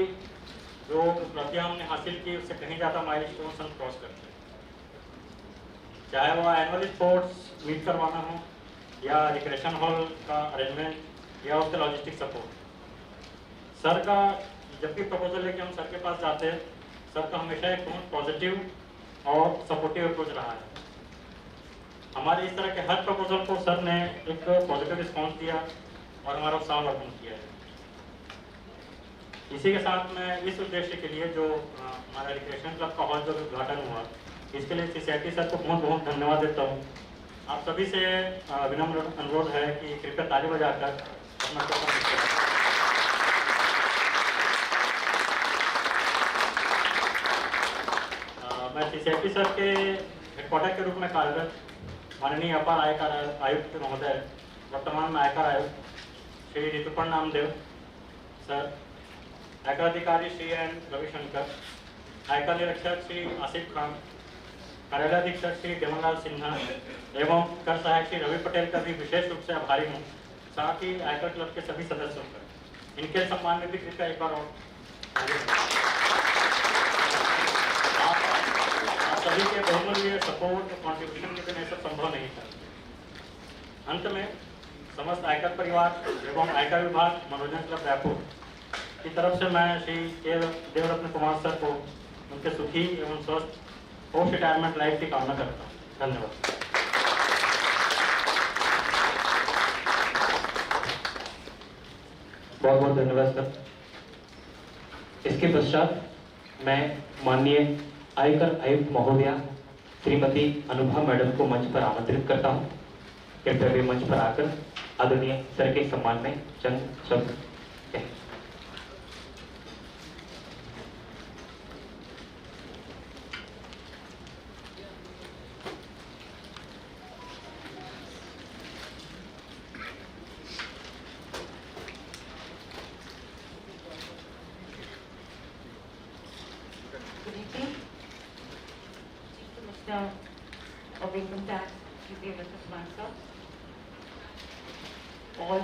जो उपलब्धियाँ हमने हासिल की उससे कहीं ज़्यादा माइलस्टोन्स हम क्रॉस करते हैं, चाहे वो एनुअल स्पोर्ट्स मीट करवाना हो या रिक्रिएशन हॉल का अरेंजमेंट या उसके लॉजिस्टिक सपोर्ट। सर का जब भी प्रपोजल लेके हम सर के पास जाते हैं, सर का हमेशा एक बहुत पॉजिटिव और सपोर्टिव अप्रोच रहा है। हमारे इस तरह के हर प्रपोजल को सर ने एक पॉजिटिव रिस्पॉन्स दिया और हमारा उत्साह वर्धन किया है। इसी के साथ मैं इस उद्देश्य के लिए जो हमारा रिक्रिएशन क्लब का हॉल जो उद्घाटन हुआ, इसके लिए सीसीआईटी सर को बहुत बहुत धन्यवाद देता हूँ। आप सभी से विनम्र अनुरोध है कि कृपया ताली बजाकर अपना मैं सीसीआईटी सर के हेडक्वार्टर के रूप में कार्यरत माननीय अपर आयकर आयुक्त महोदय, वर्तमान में आयकर आयुक्त श्री ऋतुपर्ण नामदेव सर, आयकर अधिकारी श्री एन रविशंकर, आयकर निरीक्षक श्री आसिफ खान, कार्यालय अधीक्षक श्री देवनलाल सिन्हा एवं कर सहायक श्री रवि पटेल का भी विशेष रूप से आभारी हूँ, साथ ही आयकर क्लब के सभी सदस्यों का। इनके सम्मान में भी कृपया एक बार और आप सभी के बहुमूल्य सपोर्ट और कॉन्ट्रीब्यूशन के बिना ये सब संभव नहीं था। अंत में समस्त आयकर परिवार एवं आयकर विभाग मनोरंजन क्लब रायपुर की तरफ से मैं श्री के देवरत्न कुमार सर को उनके सुखी एवं स्वस्थ पोस्ट रिटायरमेंट लाइफ की कामना करता हूँ। धन्यवाद। बहुत बहुत धन्यवाद सर। इसके पश्चात मैं माननीय आयकर आयुक्त महोदया श्रीमती अनुभा मैडम को मंच पर आमंत्रित करता हूं। कृपया वे मंच पर आकर आदरणीय सर के सम्मान में चंद शब्द कहें। Good evening, Chief Commissioner of Income Tax, Shri Mr. all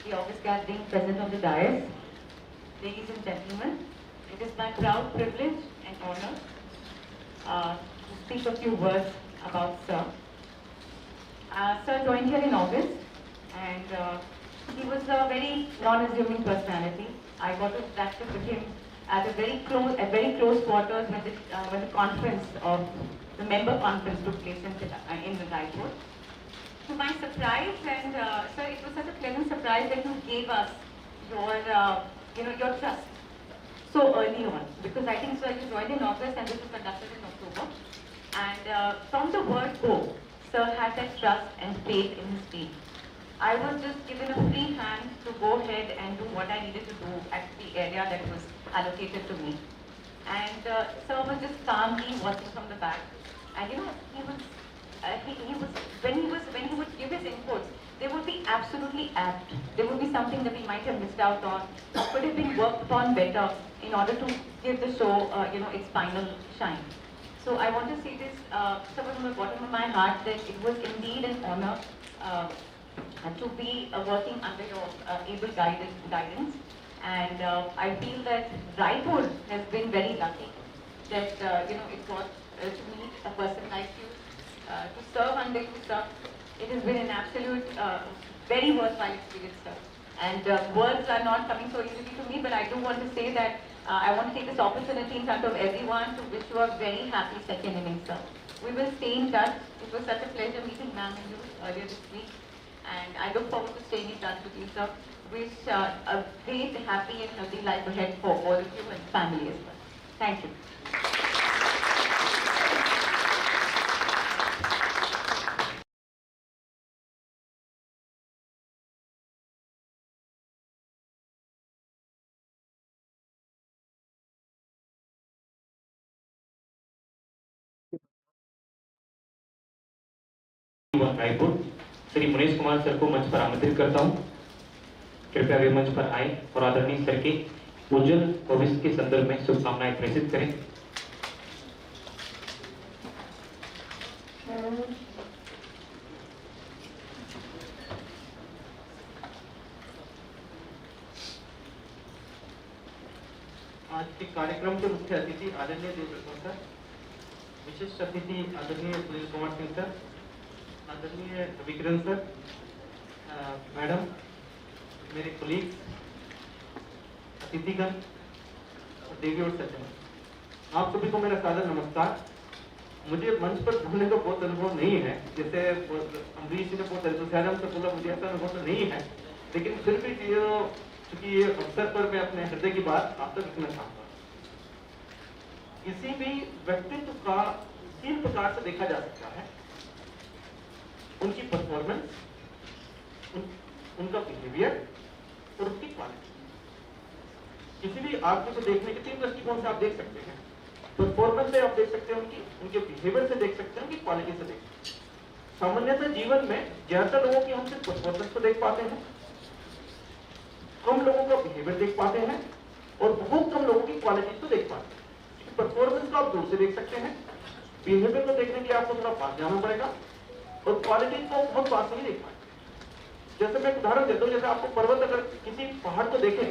the office gathering present on the dais, ladies and gentlemen, it is my proud privilege and honor to speak a few words about Sir. Sir joined here in August, and he was a very non-assuming personality. I got to practice with him at very close quarters when the conference of the member conference took place in the Raipur. To my surprise, and sir, it was such a pleasant surprise that you gave us your trust so early on, because I think, sir, you joined in August and this was conducted in October. And from the word go, sir had that trust and faith in his team. I was just given a free hand to go ahead and do what I needed to do at the area that was allocated to me. And sir was just calmly watching from the back. And when he would give his inputs, they would be absolutely apt. There would be something that we might have missed out on, or could have been worked upon better in order to give the show, its final shine. So I want to say this, from the bottom of my heart, that it was indeed an honor to be working under your able guidance. And I feel that Raipur has been very lucky that it got to meet a person like you, to serve under you, sir. It has been an absolute, very worthwhile experience, sir. And words are not coming so easily to me, but I do want to say that I want to take this opportunity in front of everyone to wish you a very happy second innings, sir. We will stay in touch. It was such a pleasure meeting ma'am and you earlier this week. And I look forward to staying in touch with you, sir. Wish a great, happy and healthy life ahead for all of you and family as well. Thank you. Raipur Shri Manish Kumar sir को मंच पर आमंत्रित करता हूं। कृपया वे मंच पर आए और आदरणीय सर के उज्जवल भविष्य के संदर्भ में शुभकामनाएं प्रेषित करें। आज के कार्यक्रम के मुख्य अतिथि आदरणीय देवव्रत सर, विशिष्ट अतिथि आदरणीय सुनील कुमार सिंह सर, आदरणीय विक्रम सर, मैडम, मेरे कोलीग, अतिथिगण, देवी और सज्जन, आप सभी को मेरा सादर नमस्कार। मुझे मंच पर बोलने का बहुत अनुभव नहीं है, जैसे अमरीश जी ने बहुत एंथुसियाज्म से बोला, मुझे ऐसा अनुभव तो नहीं है, लेकिन फिर भी चूंकि ये अवसर पर मैं अपने हृदय की बात आप तक रखना चाहता हूँ। किसी भी व्यक्तित्व का 3 प्रकार से देखा जा सकता है: उनकी परफॉर्मेंस, उनका बिहेवियर और उसकी क्वालिटी। किसी भी आदमी को देखने के 3 दृष्टिकोण से आप देख सकते हैं। परफॉर्मेंस से आप देख सकते हैं उनके बिहेवियर से देख सकते हैं, उनकी क्वालिटी से देख सकते हैं। सामान्यतः जीवन में ज्यादातर लोगों की हम सिर्फ परफॉर्मेंस को देख पाते हैं, कम लोगों का बिहेवियर देख पाते हैं और बहुत कम लोगों की क्वालिटी को देख पाते हैं। परफॉर्मेंस को आप दूर से देख सकते हैं, बिहेवियर को देखने के लिए आपको थोड़ा पास जाना पड़ेगा और क्वालिटी को बहुत पास नहीं देख पाएंगे। जैसे मैं एक उदाहरण देता हूँ, जैसे आपको पर्वत अगर किसी पहाड़ को देखें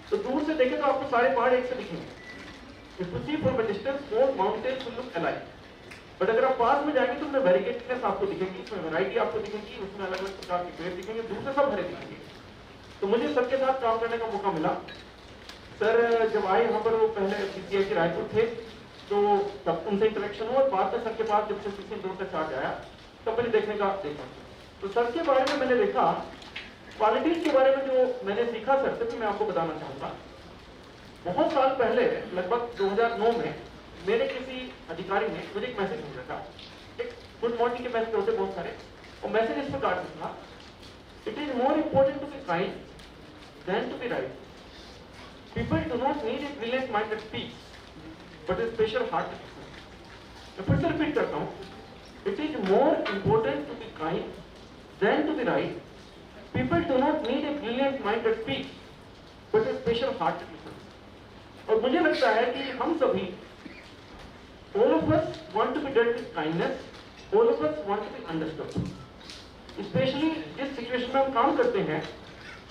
तो दूर से देखें तो आपको सारे पहाड़ एक से दिखेंगे। If you see from a distance, all mountains will look alike. But अगर आप पास में जाएंगे तो उसमें वेरिएटेडनेस आपको दिखेगी, उसमें वैरायटी आपको दिखेगी, उसमें अलग अलग प्रकार के पेड़ दिखेंगे, दूर से सब हरे दिखेंगे। तो मुझे सबके साथ काम करने का मौका मिला। सर जब आए यहाँ पर, वो पहले CCIT रायपुर थे, तो तब उनसे इंटरेक्शन हुआ और बाद में सर के पास जब से CCIT 2 से चार्ज आया तब मैंने देखने का देखा। तो सर के बारे में मैंने देखा, क्वालिटीज के बारे में जो मैंने सीखा सर से, मैं आपको बताना चाहूँगा। बहुत साल पहले, लगभग 2009 में, मेरे किसी अधिकारी ने मुझे एक मैसेज भेजा था। एक गुड मॉर्निंग के मैसेज होते बहुत सारे, और मैसेज इस प्रकार से था, it is more important to be kind than to be right. People do not need a brilliant mind that speaks, but a special heart. मैं फिर से रिपीट करता हूँ, it is more important to be kind than to be right. People do not need a brilliant mind that speaks, but a special heart. और मुझे लगता है कि हम सभी, all of us want to be dealt with kindness, all of us want to be understood. Especially जिस situation में हम काम करते हैं,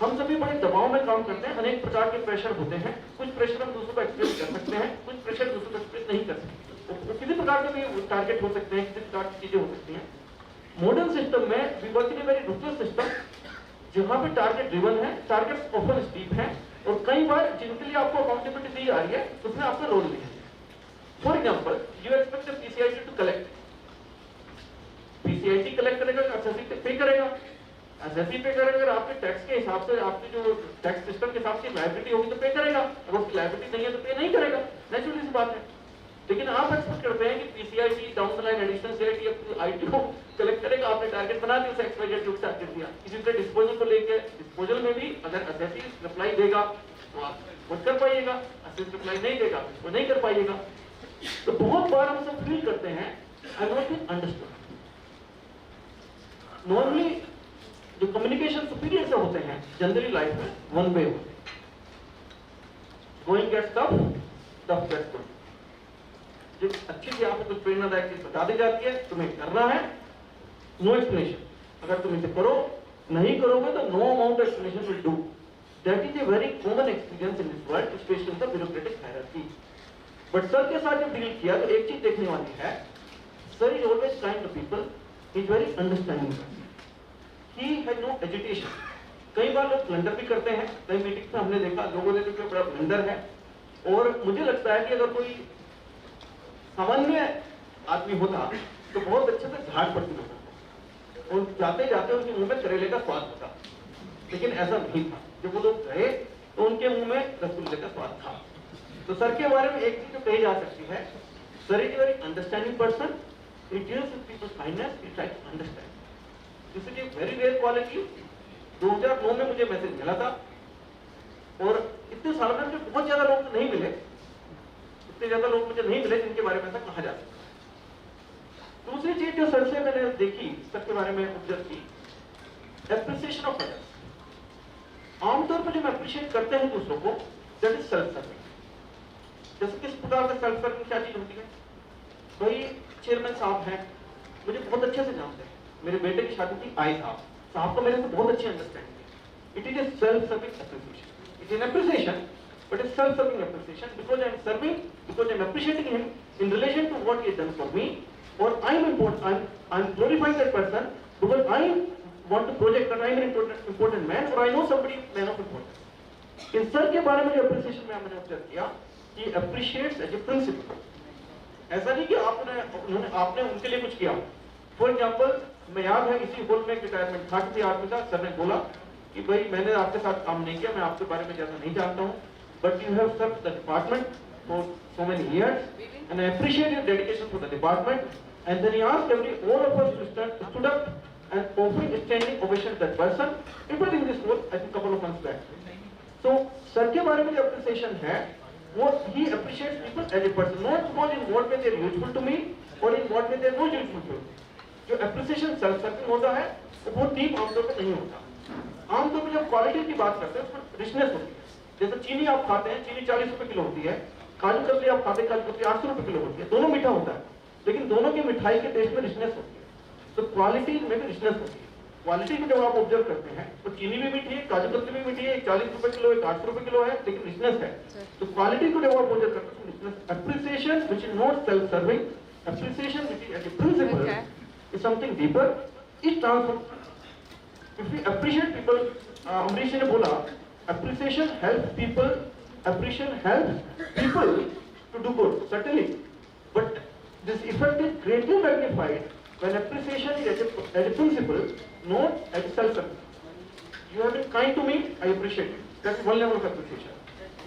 हम सभी बड़े दबाव में काम करते हैं, अनेक प्रकार के प्रेशर होते हैं। कुछ प्रेशर हम दूसरों को एक्सप्रेस कर सकते हैं, कुछ प्रेशर दूसरों को एक्सप्रेस नहीं कर सकते। वो किसी प्रकार के भी टारगेट हो सकते हैं, किसी प्रकार की चीजें हो सकती हैं। मॉडर्न सिस्टम में we work in a very ruthless system, जहाँ पे टारगेट ड्रिवन है, टारगेट ऑफर स्टीप है, और कई बार जिनके लिए आपको अकाउंटेबिलिटी दी जा रही है उसमें आपका रोल भी है। For example, you expect PCIT to collect, PCIT collect करेगा, SSC पे करेगा, SSC पे करेगा। अगर आपके टैक्स के हिसाब से, आपके जो टैक्स सिस्टम के हिसाब से लायबिलिटी होगी तो पे करेगा, अगर उसकी लायबिलिटी नहीं है तो पे नहीं करेगा। नेचुरली सी बात है। लेकिन आप एक्सपेक्ट करते हैं कि PCIT down the line additional CIT ITO collect करेगा, आपने टारगेट बना दिया, उसे एक्सपेक्टेड जो टारगेट दिया। इसी तरह डिस्पोजल को लेके, डिस्पोजल में भी अगर SSC रिप्लाई देगा तो आप कुछ कर पाइएगा, SSC रिप्लाई नहीं देगा वो नहीं कर पाइएगा। तो बहुत बार हम सब फील करते हैं I not been understood. Normally जो कम्युनिकेशन सुपीरियर से होते हैं जनरली लाइफ में वन वे होते हैं, going gets tough, tough gets good. जो अच्छी सी आपको कुछ प्रेरणादायक चीज बता दी जाती है, तुम्हें करना है, नो एक्सप्लेनेशन। अगर तुम इसे करो, नहीं करोगे तो no amount explanation will do. That is a very common experience in this world, specially in the bureaucratic hierarchy. But sir के साथ जब डील किया तो एक चीज देखने वाली है, sir is always kind to people, is very understanding, he has no agitation. कई बार लोग ब्लंडर भी करते हैं, कई मीटिंग में हमने देखा लोगों ने देखा बड़ा ब्लंडर है, और मुझे लगता है कि अगर कोई सामान्य आदमी होता तो बहुत अच्छे से झाड़ पड़ती होता और जाते जाते उनके मुंह में करेले का स्वाद होता, लेकिन ऐसा नहीं था। जब वो लोग गए तो उनके मुंह में रसगुल्ले का स्वाद था। तो सर के बारे में एक चीज जो कही जा सकती है, sir is very understanding person, he deals with peoples kindness, he try to understand. This is a very rare quality. 2009 में मुझे मैसेज मिला था, और इतने साल में मुझे बहुत ज्यादा लोग नहीं मिले, इतने ज्यादा लोग मुझे नहीं मिले जिनके बारे में ऐसा कहा जा सकता। दूसरी चीज जो सर से मैंने देखी, सर के बारे में ऑब्जर्व की, एप्रिसिएशन ऑफ अदर्स। आमतौर पर जब अप्रिशिएट करते हैं दूसरों को, दैट इज सेल्फ सर्विंग। जैसे किस प्रकार का सेल्फ सर्विंग क्या चीज होती है? भाई चेयरमैन साहब हैं, मुझे बहुत अच्छे से जानते हैं, मेरे बेटे की शादी थी, आई साहब को मेरे से बहुत अच्छी अंडरस्टैंडिंग है। It is A self serving appreciation, it is an appreciation, but a self-serving appreciation, because I am serving, because I am appreciating him in relation to what he has done for me, or I am important, I am glorifying that person because I want to project that I am an important man, or I know somebody man of importance. In sir के बारे में जो appreciation में मैंने observe किया कि appreciates as a principle। ऐसा नहीं कि आपने उनके लिए कुछ किया। फॉर एग्जाम्पल, मैं याद है इसी हॉल में रिटायरमेंट था, किसी आदमी का, सर ने बोला कि भाई मैंने आपके साथ काम नहीं किया, मैं आपके बारे में ज्यादा नहीं जानता हूँ, but you have served the department for so many years, and I appreciate your dedication for the department. And then he asked all of us to stood up and offering a standing ovation to that person. It was in this role, I think, couple of months back. So, sir के बारे में जो appreciation है, वो he appreciates people as a person, not in what way they are useful to me, or in what way they are not useful to me. जो appreciation self-serving होता है, वो बहुत deep आमतौर पर नहीं होता। आमतौर पर जब क्वालिटी की बात करते हैं उसमें रिचनेस होती है। जैसे चीनी आप खाते हैं, चीनी 40 रुपए किलो होती है, काजू कतली आप खाते हैं, काजू कतली 800 रुपए किलो होती है, दोनों मीठा होता है, लेकिन दोनों की मिठाई के टेस्ट में रिचनेस होती है। तो क्वालिटी में भी रिचनेस होती है। क्वालिटी को जब आप ऑब्जर्व करते हैं तो चीनी भी मीठी है, काजू कतली भी मीठी है, 40 रुपए किलो है, 800 रुपए किलो है, लेकिन रिचनेस है। तो क्वालिटी को जब आप ऑब्जर्व करते हैं richness, appreciation which is not self serving, appreciation which is as a principle is something deeper, is transform. If we appreciate people, Amrish ने बोला, appreciation helps people, appreciation helps people to do good, certainly. But this effect is greatly magnified when appreciation is as a principle, not as a self-service. You have been kind to me, I appreciate it. That's one level of appreciation.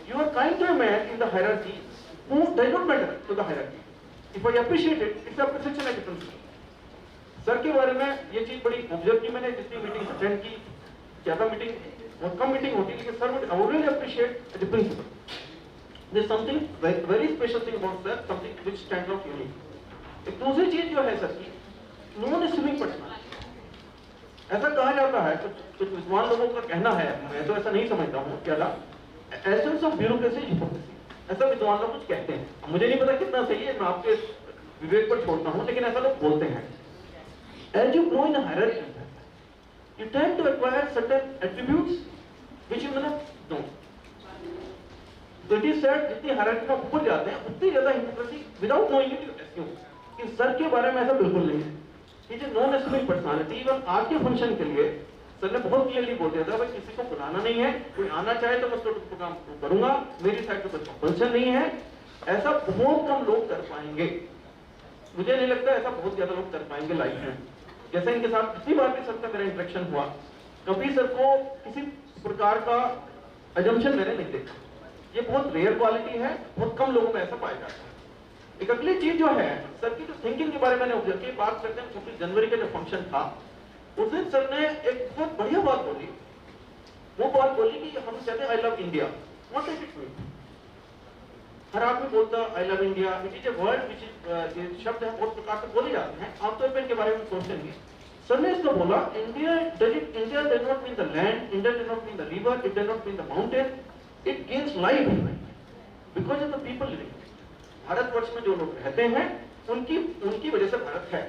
You are kind to a man in the hierarchy who does not matter to the hierarchy. If I appreciate it, it's appreciation as a principle. Sir के बारे में ये चीज बड़ी observe की मैंने, जितनी meeting attend की, ज्यादा मीटिंग बहुत कम मीटिंग होती है, लेकिन सर मुझे I really appreciate the principle. There something very special thing about sir, something which stands out unique. एक दूसरी चीज जो है सर की, नॉन स्विमिंग पर्सनालिटी। ऐसा कहा जाता है, कुछ विद्वान लोगों का कहना है, मैं तो ऐसा नहीं समझता हूँ, क्या एसेंस ऑफ ब्यूरोक्रेसी हिपोक्रेसी, ऐसा विद्वान लोग कुछ कहते हैं। मुझे नहीं पता कितना सही है, मैं आपके विवेक पर छोड़ता हूँ, लेकिन ऐसा लोग बोलते हैं। As you grow in a hierarchy, you tend to acquire certain attributes which you may not know. So it is said, जितनी hierarchy में ऊपर जाते हैं, उतनी ज़्यादा hypocrisy without knowing it you assume. कि सर के बारे में ऐसा बिल्कुल नहीं है। ये जो नॉन एस्यूमिंग पर्सनालिटी, इवन आज के फंक्शन के लिए सर ने बहुत क्लियरली बोल दिया था, भाई किसी को बुलाना नहीं है, कोई आना चाहे तो मैं उसको प्रोग्राम करूंगा, मेरी साइड से कोई कंपल्सन नहीं है। ऐसा बहुत कम लोग कर पाएंगे, मुझे नहीं लगता ऐसा बहुत ज्यादा लोग कर पाएंगे लाइफ में। जैसे इनके साथ किसी बार भी सर का मेरा इंटरेक्शन हुआ, कभी सर को किसी प्रकार का अजम्पशन मैंने नहीं देखा। ये बहुत रेयर क्वालिटी है, बहुत कम लोगों में ऐसा पाया जाता है। एक अगली चीज जो है सर की, जो थिंकिंग के बारे में मैंने ऑब्जर्व की, बात करते हैं 25 जनवरी का जो फंक्शन था, उस दिन सर ने एक बहुत बढ़िया बात बोली। वो बात बोली कि हम कहते हैं I love India, what does it mean? हर आदमी बोलता I love India, it is a word which is, ये शब्द है बहुत प्रकार से बोले जाते हैं, आमतौर पर इनके बारे में सोचेंगे। सर ने इसको बोला, India does not mean the land, India does not mean the river, it does not mean the mountain, it gains life because of the people living. Bharatvarsh में जो लोग रहते हैं उनकी वजह से भारत है।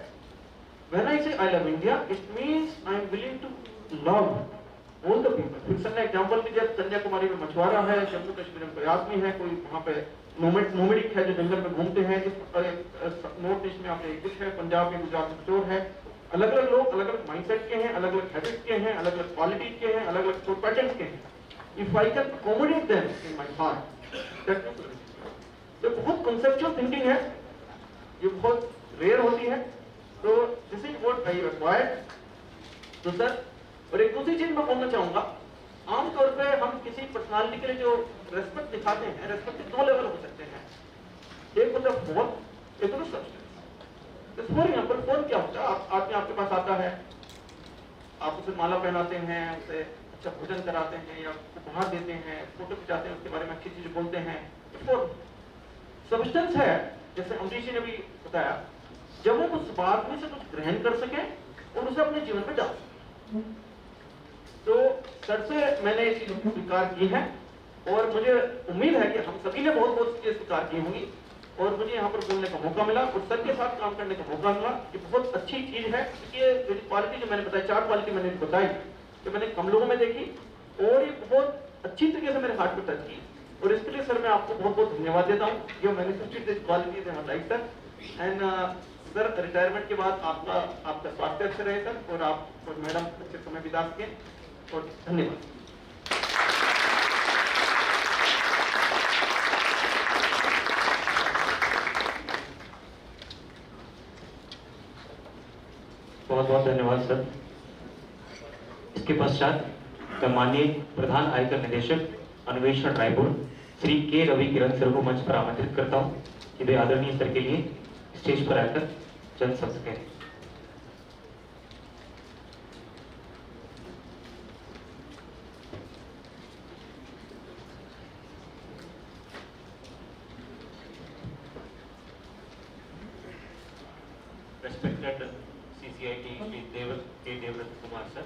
When I say I love India, it means I am willing to love all the people. फिर सर ने एग्जाम्पल दिया, कन्याकुमारी में मछुआरा है, जम्मू कश्मीर में कोई आदमी है, कोई वहाँ पे नोमेडिक है जो जंगल में घूमते हैं, नॉर्थ ईस्ट में आपने कुछ है, पंजाब में, गुजरात में चोर है। अलग अलग लोग अलग अलग माइंडसेट के हैं, अलग अलग हैबिट्स के हैं, अलग अलग क्वालिटीज के हैं, अलग अलग थॉट पैटर्न्स के हैं। If I can accommodate them in my heart, that means ये बहुत conceptual thinking है, ये बहुत रेयर होती है। तो this is what I required. तो सर, और एक दूसरी चीज मैं बोलना चाहूंगा, आमतौर पे हम किसी पर्सनालिटी के लिए जो रेस्पेक्ट दिखाते हैं, रेस्पेक्ट के दो लेवल हो सकते हैं। एक होता है फॉर्म, एक होता है सब्सटेंस। फॉर एग्जाम्पल, फॉर्म क्या होता है? आदमी आपके पास आता है, आप उसे माला पहनाते हैं, उसे अच्छा भोजन कराते हैं या उपहार देते हैं, फोटो खिंचाते हैं, उसके बारे में अच्छी चीज बोलते हैं। सब्सटेंस है, जैसे अमरीश जी ने भी बताया, जब वो उस बात में से कुछ ग्रहण कर सके और उसे अपने जीवन में डाल सके। तो सर से मैंने ये चीज स्वीकार की है और मुझे उम्मीद है कि हम सभी ने बहुत बहुत चीजें स्वीकार की होंगी और मुझे यहाँ पर बोलने का मौका मिला और सर के साथ काम करने का मौका मिला। ये बहुत अच्छी चीज है। ये क्वालिटी जो मैंने बताई, 4 क्वालिटी मैंने बताई, जो मैंने कम लोगों में देखी और ये बहुत अच्छी तरीके से मेरे हार्ट पे टच की, और इसके लिए सर मैं आपको बहुत बहुत धन्यवाद देता हूँ। ये manifested qualities in life sir. And sir, retirement के बाद आपका स्वास्थ्य अच्छा रहे सर, और आप और मैडम अच्छे समय बिता सकें, और धन्यवाद। बहुत बहुत धन्यवाद सर। इसके पश्चात मैं माननीय प्रधान आयकर निदेशक अन्वेषण रायपुर श्री के रवि किरण सर को मंच पर आमंत्रित करता हूँ कि वे आदरणीय सर के लिए स्टेज पर आकर चंद शब्द कहें। Respected CCIT Shri K. Devrata Kumar sir,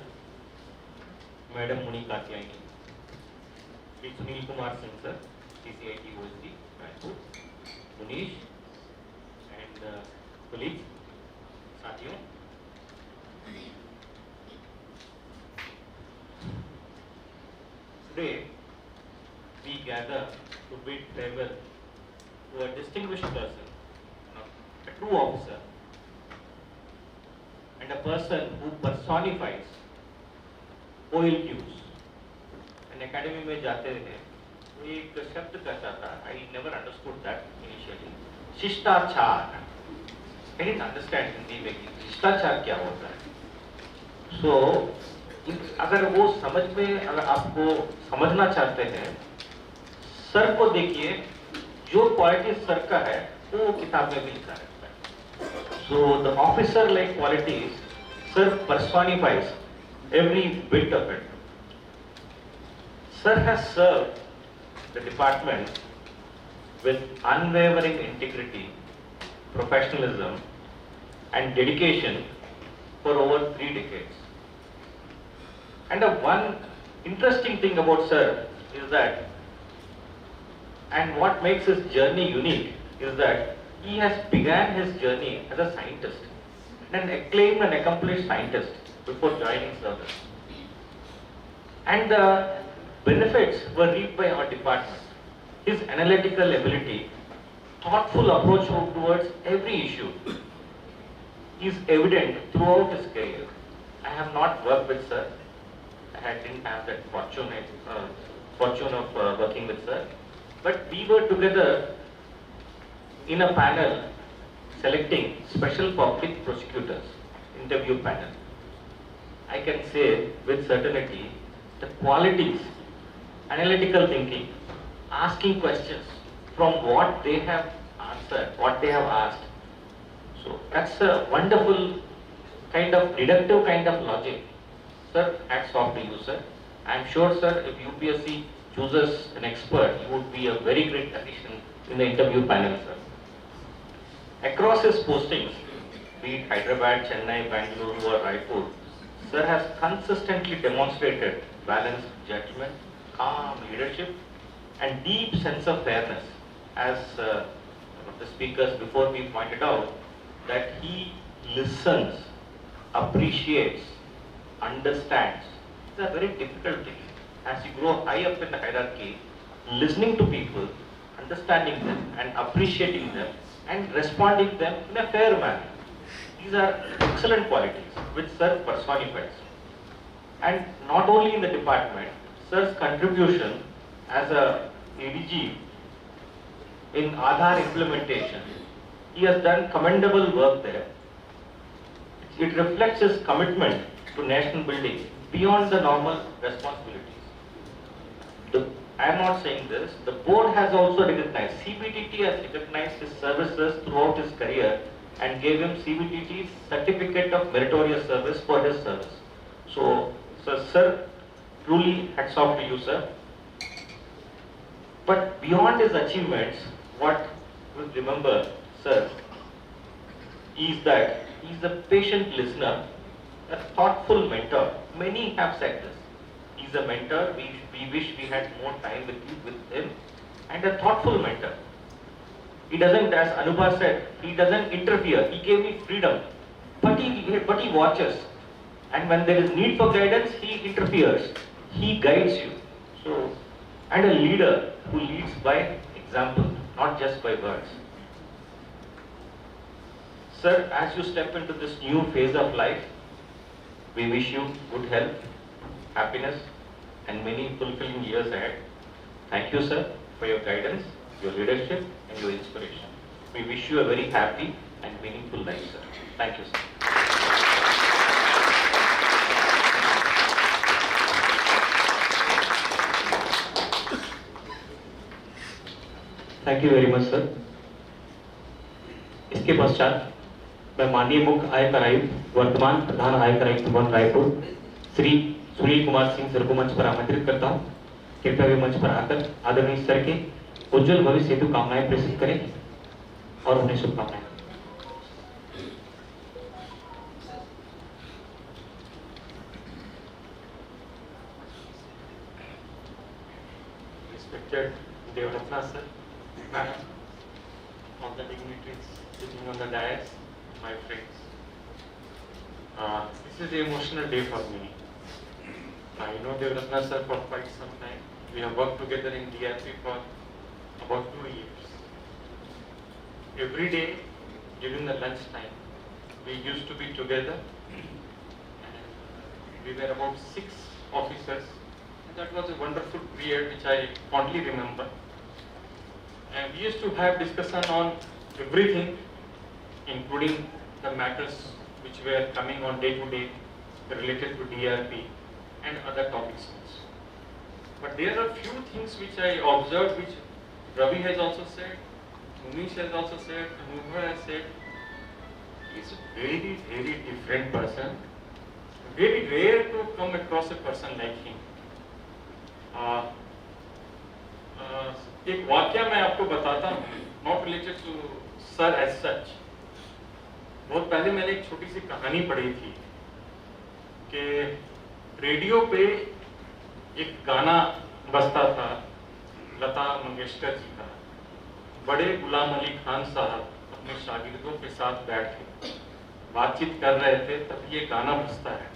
Madam Monica Katyayani, Shri Sunil Kumar Singh sir, CCIT OSD, Raipur, Munish and colleagues, साथियों, today we gather to bid farewell to a distinguished person, a true officer, and a person who personifies OLQs. An academy में जाते हैं तो एक शब्द कहता था, I never understood that initially, शिष्टाचार. I didn't understand हिंदी में कि शिष्टाचार क्या होता है. So अगर वो समझ में, अगर आपको समझना चाहते हैं, सर को देखिए, जो क्वालिटी सर का है वो किताब में भी लिखा रहता है. So the officer like qualities, sir personifies every bit of it. Sir has served the department with unwavering integrity, professionalism and dedication for over 3 decades. And one interesting thing about sir is that, and what makes his journey unique is that he has began his journey as a scientist, an acclaimed and accomplished scientist before joining service. And the benefits were reaped by our department. His analytical ability, thoughtful approach towards every issue is evident throughout his career. I have not worked with sir. I didn't have that fortune of working with sir. But we were together in a panel selecting special public prosecutors, interview panel. I can say with certainty the qualities, analytical thinking, asking questions from what they have answered, what they have asked. So that's a wonderful kind of deductive kind of logic. Sir, hats off to you, sir. I am sure, sir, if UPSC chooses an expert, you would be a very great addition in the interview panel, sir. Across his postings, be it Hyderabad, Chennai, Bangalore or Raipur, sir has consistently demonstrated balanced judgment, calm leadership and deep sense of fairness. As the speakers before me pointed out, that he listens, appreciates, understands. It's a very difficult thing. As you grow high up in the hierarchy, listening to people, understanding them and appreciating them and responding them in a fair manner. These are excellent qualities which sir personifies. And not only in the department, sir's contribution as a ADG in Aadhaar implementation, he has done commendable work there. It reflects his commitment to national building beyond the normal responsibilities. I am not saying this, the board has also recognized, CBTT has recognized his services throughout his career and gave him CBTT's Certificate of Meritorious Service for his service. So, sir, truly hats off to you, sir. But beyond his achievements, what we remember, sir, is that he is a patient listener, a thoughtful mentor. Many have said this. He is a mentor. We wish we had more time with him, and a thoughtful mentor. He doesn't, as Anubha said, he doesn't interfere. He gave me freedom, but he watches. And when there is need for guidance, he interferes. He guides you. So, and a leader who leads by example, not just by words. Sir, as you step into this new phase of life, we wish you good health, happiness, and many fulfilling years ahead. Thank you, sir, for your guidance, your leadership, and your inspiration. We wish you a very happy and meaningful life, sir. Thank you, sir. Thank you very much sir. इसके पश्चात मैं माननीय मुख्य आयकर आयुक्त वर्तमान प्रधान आयकर आयुक्त वन रायपुर श्री सुनील कुमार सिंह सर को मंच पर आमंत्रित करता हूं. कृपया वे मंच पर आकर आदरणीय सर के उज्जवल भविष्य हेतु कामनाएं प्रेषित करें और उन्हें शुभकामनाएं. respected Devratna sir, madam, all the dignitaries sitting on the dais, my friends. This is an emotional day for me. I know Devratna sir for quite some time. We have worked together in DRP for about 2 years. Every day during the lunch time, we used to be together. And we were about 6 officers. And that was a wonderful period which I fondly remember. And we used to have discussion on everything, including the matters which were coming on day to day related to DRP and other topics also. But there are few things which I observed, which Ravi has also said, Munish has also said, Anubha has said. He is a very, very different person. Very rare to come across a person like him. एक वाक्य मैं आपको बताता हूँ, not related to sir as such. बहुत पहले मैंने एक छोटी सी कहानी पढ़ी थी कि रेडियो पे एक गाना बजता था लता मंगेशकर जी का। बड़े गुलाम अली खान साहब अपने शागिर्दों के साथ बैठ के बातचीत कर रहे थे, तब ये गाना बजता है।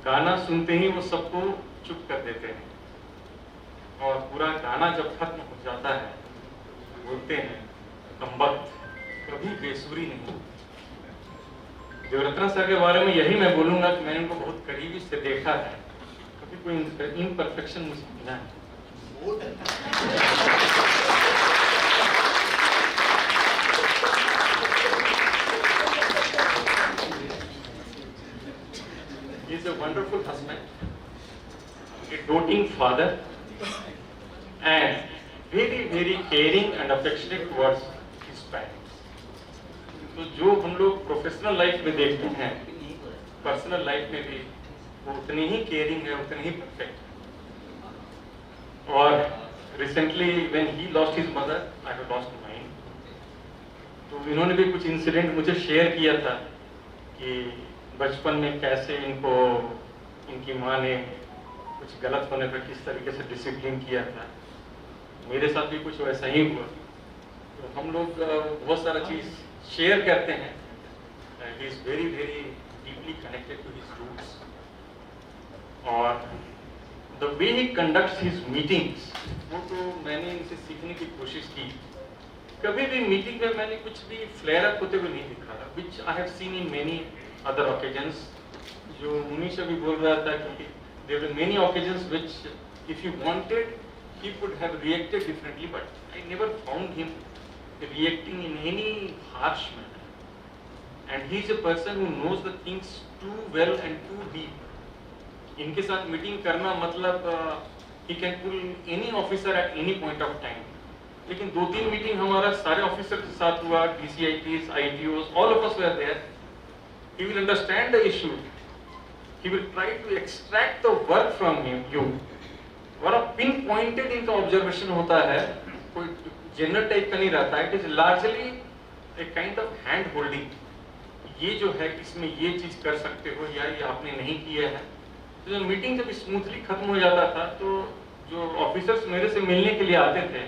गाना सुनते ही वो सबको चुप कर देते हैं और पूरा गाना जब खत्म हो जाता है बोलते हैं कमबख्त, कभी बेसुरी नहीं। देवरत्ना सर के बारे में यही मैं बोलूंगा कि मैंने उनको बहुत करीबी से देखा है, कभी कोई इम्परफेक्शन मुझे मिला है। He is a wonderful husband, a doting father, and very, very caring and affectionate towards his parents. तो जो हम लोग प्रोफेशनल लाइफ में देखते हैं, पर्सनल लाइफ में भी वो उतनी ही केयरिंग है, उतनी ही परफेक्ट है। और recently when he lost his mother, I have lost mine. तो इन्होंने भी कुछ इंसिडेंट मुझे शेयर किया था कि बचपन में कैसे इनको इनकी माँ ने कुछ गलत होने पर किस तरीके से डिसिप्लिन किया था। मेरे साथ भी कुछ वैसा ही हुआ। तो हम लोग बहुत सारा चीज़ शेयर करते हैं। He is very very deeply connected to his roots और the way he conducts his meetings, वो तो मैंने इनसे सीखने की कोशिश की। कभी भी मीटिंग में मैंने कुछ भी फ्लेयर अप होते हुए नहीं दिखा, which I have seen in many other occasions. जो मुनीश अभी बोल रहा था कि there were many occasions which if you wanted he could have reacted differently, but I never found him reacting in any harsh manner. And he is a person who knows the things too well and too deep. इनके साथ meeting करना मतलब he can pull any officer at any point of time. लेकिन 2-3 meeting हमारा सारे officer के साथ हुआ, DCITs, ITOs, all of us were there. He will understand the issue. He will try to extract the work from you. बड़ा pin pointed इनका observation होता है, कोई जनरल टाइप का नहीं रहता है। It is largely a kind of hand holding. ये जो है इसमें ये चीज कर सकते हो या ये आपने नहीं किया है। तो जब मीटिंग जब स्मूथली खत्म हो जाता था तो जो ऑफिसर्स मेरे से मिलने के लिए आते थे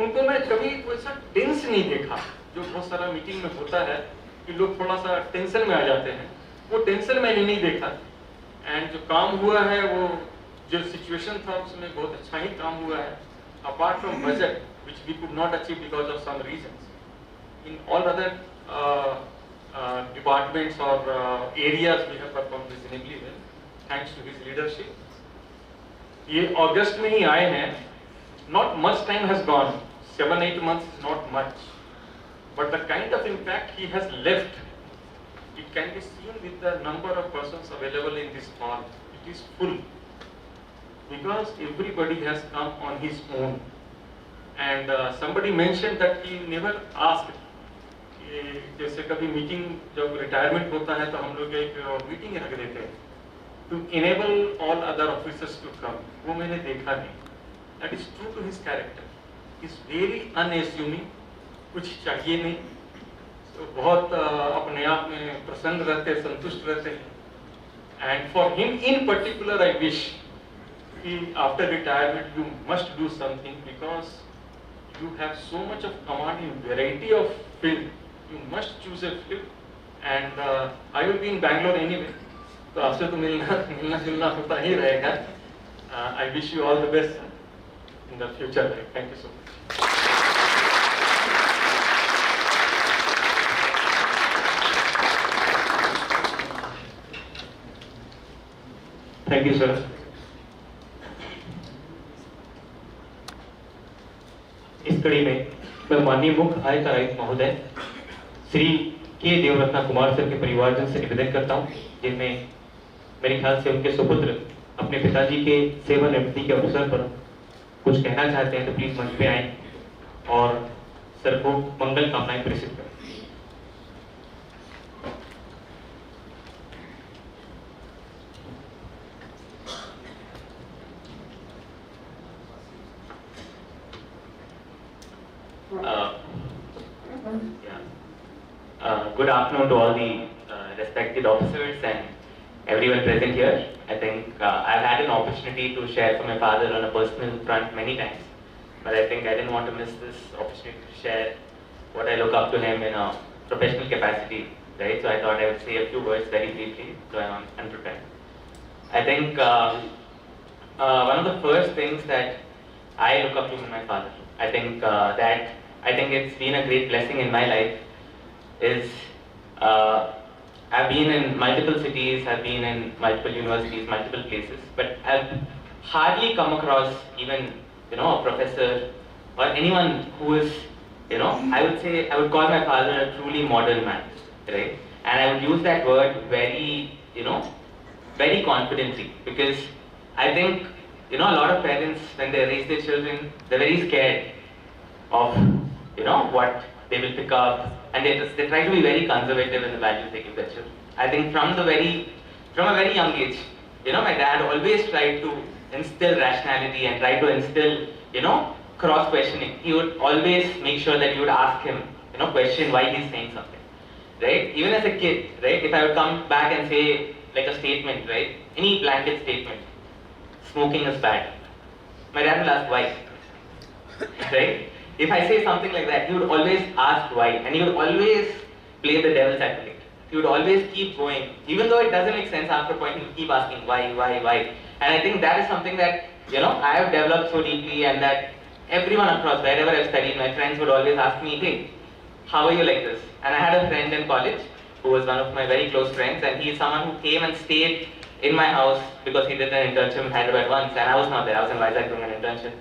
उनको मैं कभी कोई सा टेंस नहीं देखा, जो बहुत सारा मीटिंग में होता है कि लोग थोड़ा सा टेंशन में आ जाते हैं। वो टेंशन मैंने नहीं देखा एंड जो काम हुआ है वो जो सिचुएशन था उसमें बहुत अच्छा ही काम हुआ है। Apart from budget which we could not achieve because of some reasons, in all other departments or areas we have performed reasonably well thanks to his leadership। ये अगस्त में ही आए हैं, not much time has gone, 7-8 months is not much, but the kind of impact he has left, it can be seen with the number of persons available in this hall. It is full because everybody has come on his own. And somebody mentioned that he never asked कि जैसे कभी meeting जब retirement होता है तो हम लोग एक मीटिंग रख देते हैं to enable all other officers to come। वो मैंने देखा नहीं। That is true to his character. He is very unassuming, कुछ चाहिए नहीं, तो बहुत अपने आप में प्रसन्न रहते, संतुष्ट रहते हैं। And for him in particular I wish after retirement you must do something because you have so much of commanding variety of film. You must choose a film, and I will be in Bangalore anyway. तो आपसे तो मिलना जुलना होता ही रहेगा. I wish you all the best in the future life. Thank you so much. Thank you, sir. इस कड़ी में मैं माननीय मुख्य आयकर आयुक्त महोदय श्री के देवरत्ना कुमार सर के परिवारजन से निवेदन करता हूं, जिनमें मेरे ख्याल से उनके सुपुत्र अपने पिताजी के सेवानिवृत्ति के अवसर पर कुछ कहना चाहते हैं, तो प्लीज मंच पे आए और सर को मंगल कामनाएं प्रेषित करें. Good afternoon to all the respected officers and everyone present here. I think I've had an opportunity to share from my father on a personal front many times, but I think I didn't want to miss this opportunity to share what I look up to him in a professional capacity, right? So I thought I would say a few words very briefly, so I'm unprepared. I think one of the first things that I look up to in my father, I think it's been a great blessing in my life, is I've been in multiple cities, I've been in multiple universities, multiple places, but I've hardly come across even, a professor or anyone who is, I would call my father a truly model man, right? And I would use that word very, very confidently, because I think, a lot of parents, when they raise their children, they're very scared of, what they will pick up, and they try to be very conservative in the values they give their children. I think from a very young age, my dad always tried to instill rationality and try to instill, cross-questioning. He would always make sure that you would ask him, question why he's saying something, right? Even as a kid, right? If I would come back and say like a statement, right? Any blanket statement, smoking is bad. My dad will ask why, right? If I say something like that, he would always ask why, and he would always play the devil's advocate. He would always keep going, even though it doesn't make sense after a point, he would keep asking why. And I think that is something that, I have developed so deeply, and that everyone across, wherever I've studied, my friends would always ask me, hey, how are you like this? And I had a friend in college who was one of my very close friends, and he is someone who came and stayed in my house because he did an internship in Hyderabad once, and I was not there. I was in Vizag doing an internship.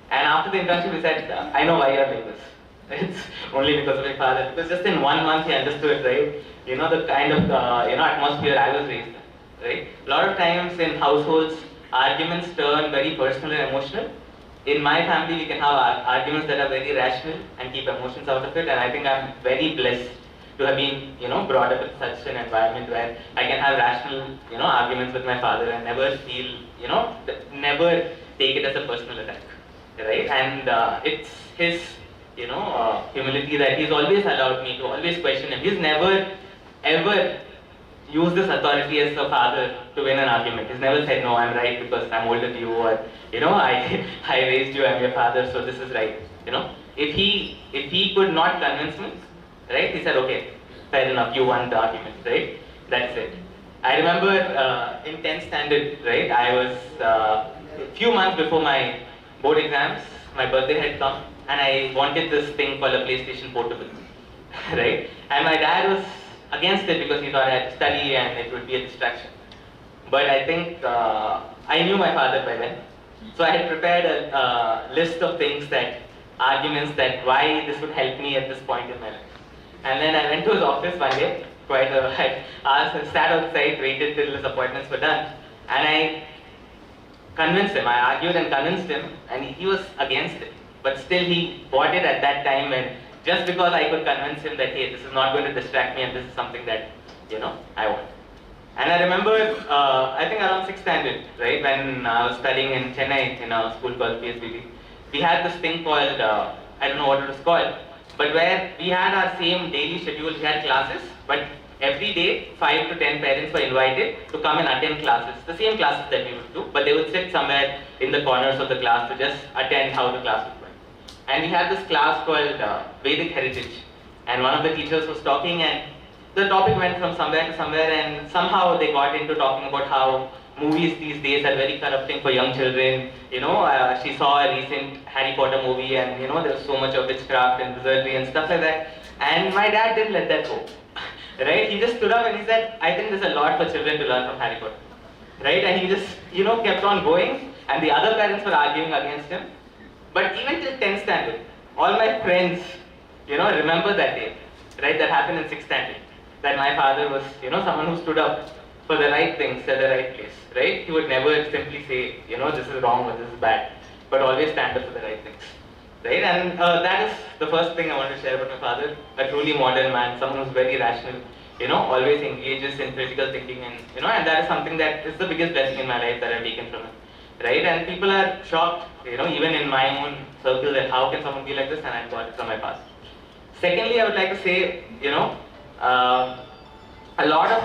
And after the internship, he said, I know why you're like this. It's only because of my father. Because just in 1 month, he understood, right? The kind of, atmosphere I was raised in, right? A lot of times in households, arguments turn very personal and emotional. In my family, we can have arguments that are very rational and keep emotions out of it. And I think I'm very blessed to have been, brought up in such an environment where I can have rational, arguments with my father and never feel, never take it as a personal attack. Right? And it's his, humility that he's always allowed me to always question him. He's never, ever used this authority as a father to win an argument. He's never said, no, I'm right because I'm older than you, or, I raised you, I'm your father, so this is right. If he could not convince me, right, he said, okay, fair enough, you won the argument, right? That's it. I remember in 10th standard, right, I was a few months before my board exams, my birthday had come, and I wanted this thing called a PlayStation Portable, right? And my dad was against it because he thought I had to study and it would be a distraction. But I think I knew my father by then, so I had prepared a list of things arguments that why this would help me at this point in my life. And then I went to his office one day, I asked and sat outside, waited till his appointments were done, and I convinced him. I argued and convinced him, and he was against it. But still, he bought it at that time, and just because I could convince him that, hey, this is not going to distract me, and this is something that, I want. And I remember, I think around 6th standard, right, when I was studying in Chennai in a school called PSBB, we had this thing called, I don't know what it was called, but where we had our same daily schedule, we had classes, but every day 5 to 10 parents were invited to come and attend classes, the same classes that we would do, but they would sit somewhere in the corners of the class to just attend how the class was going. And we had this class called Vedic Heritage, and one of the teachers was talking, and the topic went from somewhere to somewhere, and somehow they got into talking about how movies these days are very corrupting for young children. She saw a recent Harry Potter movie, and there was so much of witchcraft and wizardry and stuff like that. And my dad didn't let that go. Right? He just stood up and he said, I think there's a lot for children to learn from Harry Potter. Right? And he just, kept on going, and the other parents were arguing against him. But even till 10th standard, all my friends, remember that day, right? That happened in 6th standard. That my father was, someone who stood up for the right things at the right place, right? He would never simply say, this is wrong or this is bad, but always stand up for the right things, right? And that is the first thing I want to share about my father, a truly modern man, someone who's very rational, always engages in critical thinking, and, and that is something that is the biggest blessing in my life that I've taken from him, right? And people are shocked, even in my own circle, that how can someone be like this, and I've got it from my past. Secondly, I would like to say, a lot of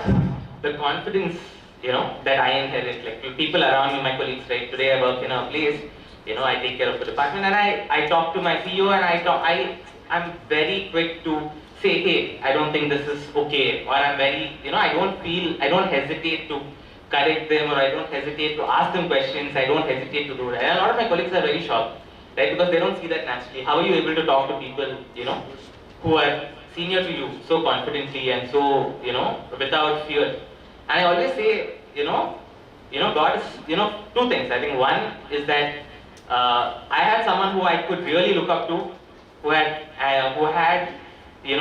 the confidence, that I inherit, like people around me, my colleagues, right? Today I work in a place, I take care of the department, and I talk to my CEO, and I'm very quick to say, hey, I don't think this is okay, or I'm very, I don't hesitate to correct them, or I don't hesitate to ask them questions, I don't hesitate to do that. And a lot of my colleagues are very shocked, right? Because they don't see that naturally. How are you able to talk to people, who are senior to you so confidently and so, without fear? And I always say, God is, two things. I think one is that I had someone who I could really look up to, who had, who had a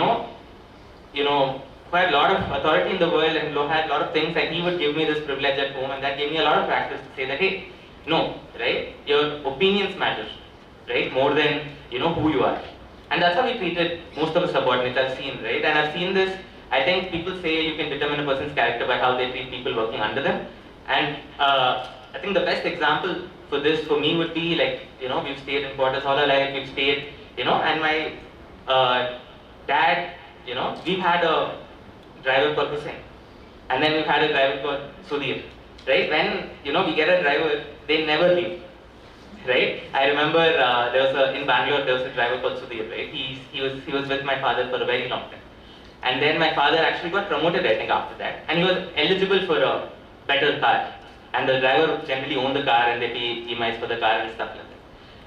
lot of authority in the world, and who had a lot of things, and he would give me this privilege at home, and that gave me a lot of practice to say that, hey, no, right? Your opinions matter, right? More than, who you are. And that's how we treated most of the subordinates I've seen, right? And I've seen this, I think people say you can determine a person's character by how they treat people working under them. And I think the best example for this for me would be like, we've stayed in quarters all our life, we've stayed, and my dad, we've had a driver called Hussein. And then we've had a driver called Sudhir, right? When, we get a driver, they never leave. Right? I remember in Bangalore there was a driver called Sudhir, right? He was with my father for a very long time. And then my father actually got promoted, I think, after that. And he was eligible for a better car. And the driver generally owned the car, and they pay EMIs for the car and stuff like that.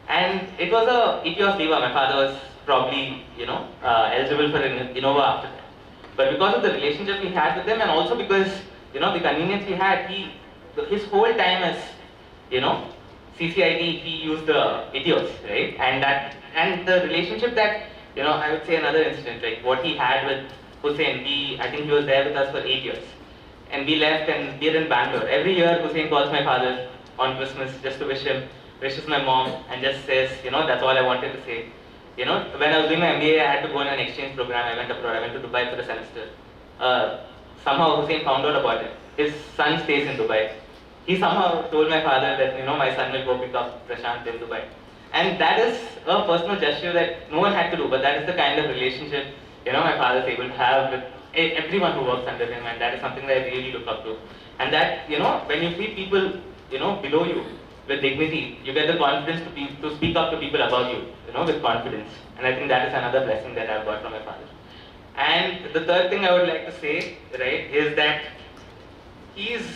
And it was a Etios Viva. My father was probably, eligible for an Innova after that. But because of the relationship he had with them, and also because, the convenience he had, his whole time as, CCIT, he used the Etios, right? And the relationship that, I would say another incident, like what he had with Hussein, I think he was there with us for 8 years. And we left, and we're in Bangalore. Every year, Hussein calls my father on Christmas just to wish him, wishes my mom, and just says, that's all I wanted to say. When I was doing my MBA, I had to go on an exchange program. I went abroad, I went to Dubai for a semester. Somehow Hussein found out about it. His son stays in Dubai. He somehow told my father that, my son will go pick up Prashant in Dubai. And that is a personal gesture that no one had to do, but that is the kind of relationship, my father is able to have with everyone who works under him, and that is something that I really look up to. And that, when you treat people, below you with dignity, you get the confidence to speak up to people above you, with confidence. And I think that is another blessing that I've got from my father. And the third thing I would like to say, right, is that he's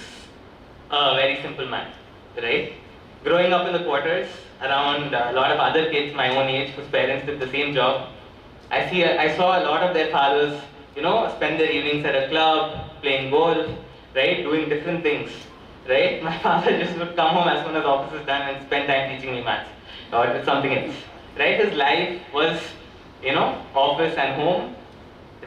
a very simple man, right? Growing up in the quarters around a lot of other kids my own age whose parents did the same job, I saw a lot of their fathers, spend their evenings at a club, playing golf, right, doing different things, right? My father just would come home as soon as office is done and spend time teaching me maths or something else, right? His life was, office and home,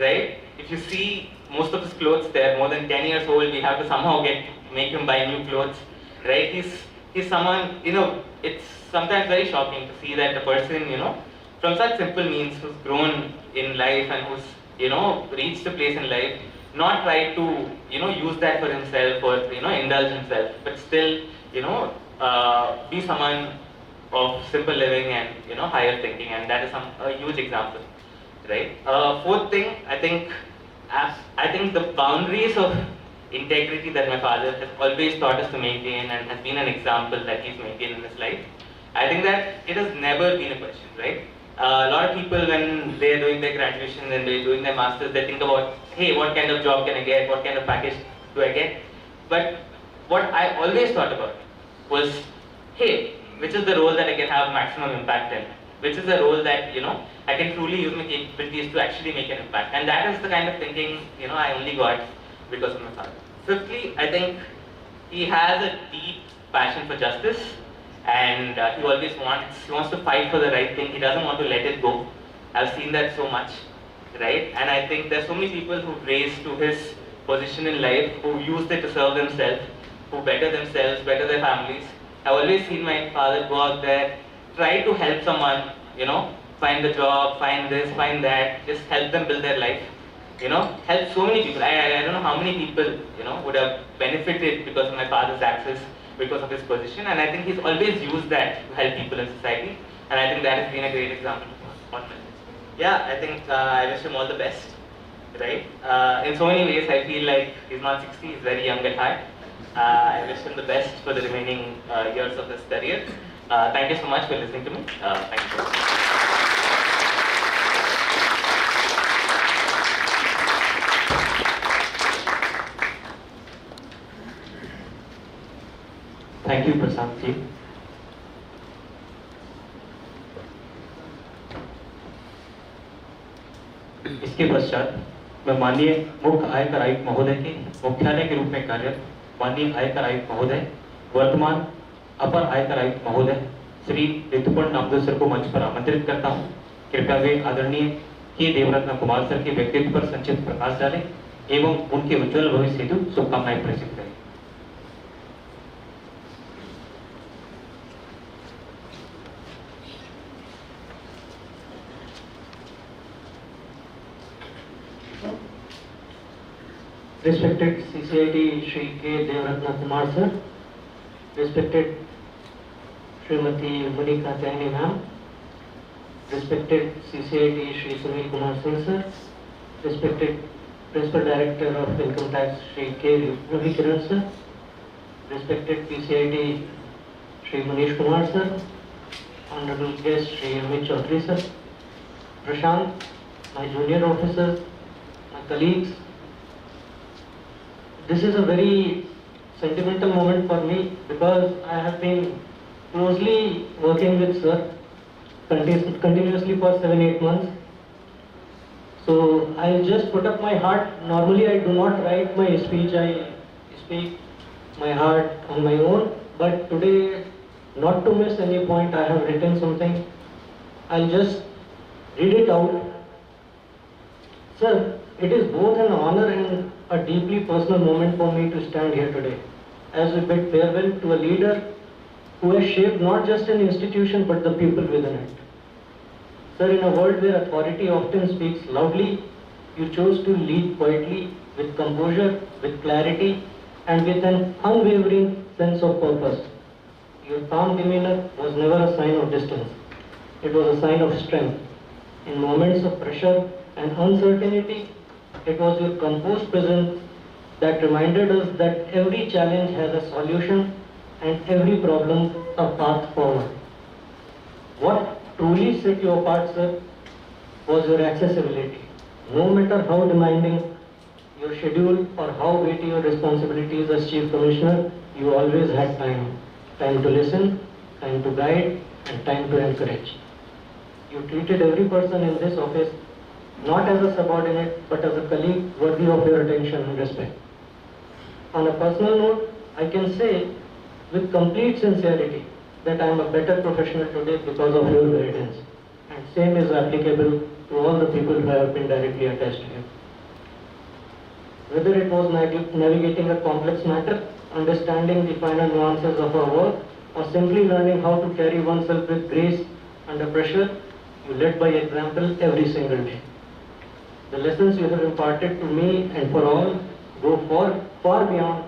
right? If you see most of his clothes, they're more than 10 years old, we have to somehow make him buy new clothes, right? He's someone, it's sometimes very shocking to see that a person, from such simple means, who's grown in life and who's, reached a place in life, not try to, use that for himself or, indulge himself, but still, be someone of simple living and, higher thinking, and that is a huge example, right? Fourth thing, I think, I think the boundaries of integrity that my father has always taught us to maintain and has been an example that he's maintained in his life, I think that it has never been a question, right? A lot of people, when they're doing their graduation and they're doing their masters, they think about, hey, what kind of job can I get? What kind of package do I get? But what I always thought about was, hey, which is the role that I can have maximum impact in? Which is the role that, I can truly use my capabilities to actually make an impact? And that is the kind of thinking, I only got because of my father. Fifthly, I think he has a deep passion for justice, and he always wants to fight for the right thing. He doesn't want to let it go. I've seen that so much, right? And I think there's so many people who've raised to his position in life, who used it to serve themselves, who better themselves, better their families. I've always seen my father go out there, try to help someone, find a job, find this, find that, just help them build their life. Help so many people. I don't know how many people, would have benefited because of my father's access, because of his position, and I think he's always used that to help people in society, and I think that has been a great example for him. Yeah, I think I wish him all the best, right? In so many ways, I feel like he's not 60, he's very young at heart. I wish him the best for the remaining years of his career. Thank you so much for listening to me. Thank you. Thank you Prashant ji. इसके पश्चात मैं माननीय मुख्य आयकर आयुक्त महोदय के मुख्यालय के रूप में कार्यरत माननीय आयकर आयुक्त महोदय, वर्तमान अपर आयकर आयुक्त महोदय श्री ऋतुपर्ण नामदेव सर को मंच पर आमंत्रित करता हूं। कृपया वे आदरणीय के देवरत्न कुमार सर के व्यक्तित्व पर संक्षिप्त प्रकाश डालें एवं उनके उज्जवल भविष्य हेतु शुभकामनाएं प्रेषित करें। Respected CCID Shri K. Devratna Kumar sir, respected Srimati Monika Chayani ma'am, respected CCID Shri Sunil Kumar Singh sir, respected Principal Director of Income Tax Shri K. Ravi Kiran sir, respected PCID Shri Manish Kumar sir, Honorable guest Shri Amit Chaudhary sir, Prashant, my junior officers, my colleagues. This is a very sentimental moment for me because I have been closely working with sir continuously for 7-8 months. So I'll just put up my heart. Normally I do not write my speech, I speak my heart on my own. But today, not to miss any point, I have written something. I'll just read it out. Sir, it is both an honor and a deeply personal moment for me to stand here today as we bid farewell to a leader who has shaped not just an institution but the people within it. Sir, in a world where authority often speaks loudly, you chose to lead quietly, with composure, with clarity, and with an unwavering sense of purpose. Your calm demeanor was never a sign of distance. It was a sign of strength. In moments of pressure and uncertainty, it was your composed presence that reminded us that every challenge has a solution and every problem a path forward. What truly set you apart, sir, was your accessibility. No matter how demanding your schedule or how weighty your responsibilities as Chief Commissioner, you always had time. Time to listen, time to guide, and time to encourage. You treated every person in this office not as a subordinate, but as a colleague worthy of your attention and respect. On a personal note, I can say with complete sincerity that I am a better professional today because of your guidance. And same is applicable to all the people who have been directly attached to you. Whether it was navigating a complex matter, understanding the finer nuances of our work, or simply learning how to carry oneself with grace under pressure, you led by example every single day. The lessons you have imparted to me and for all go far beyond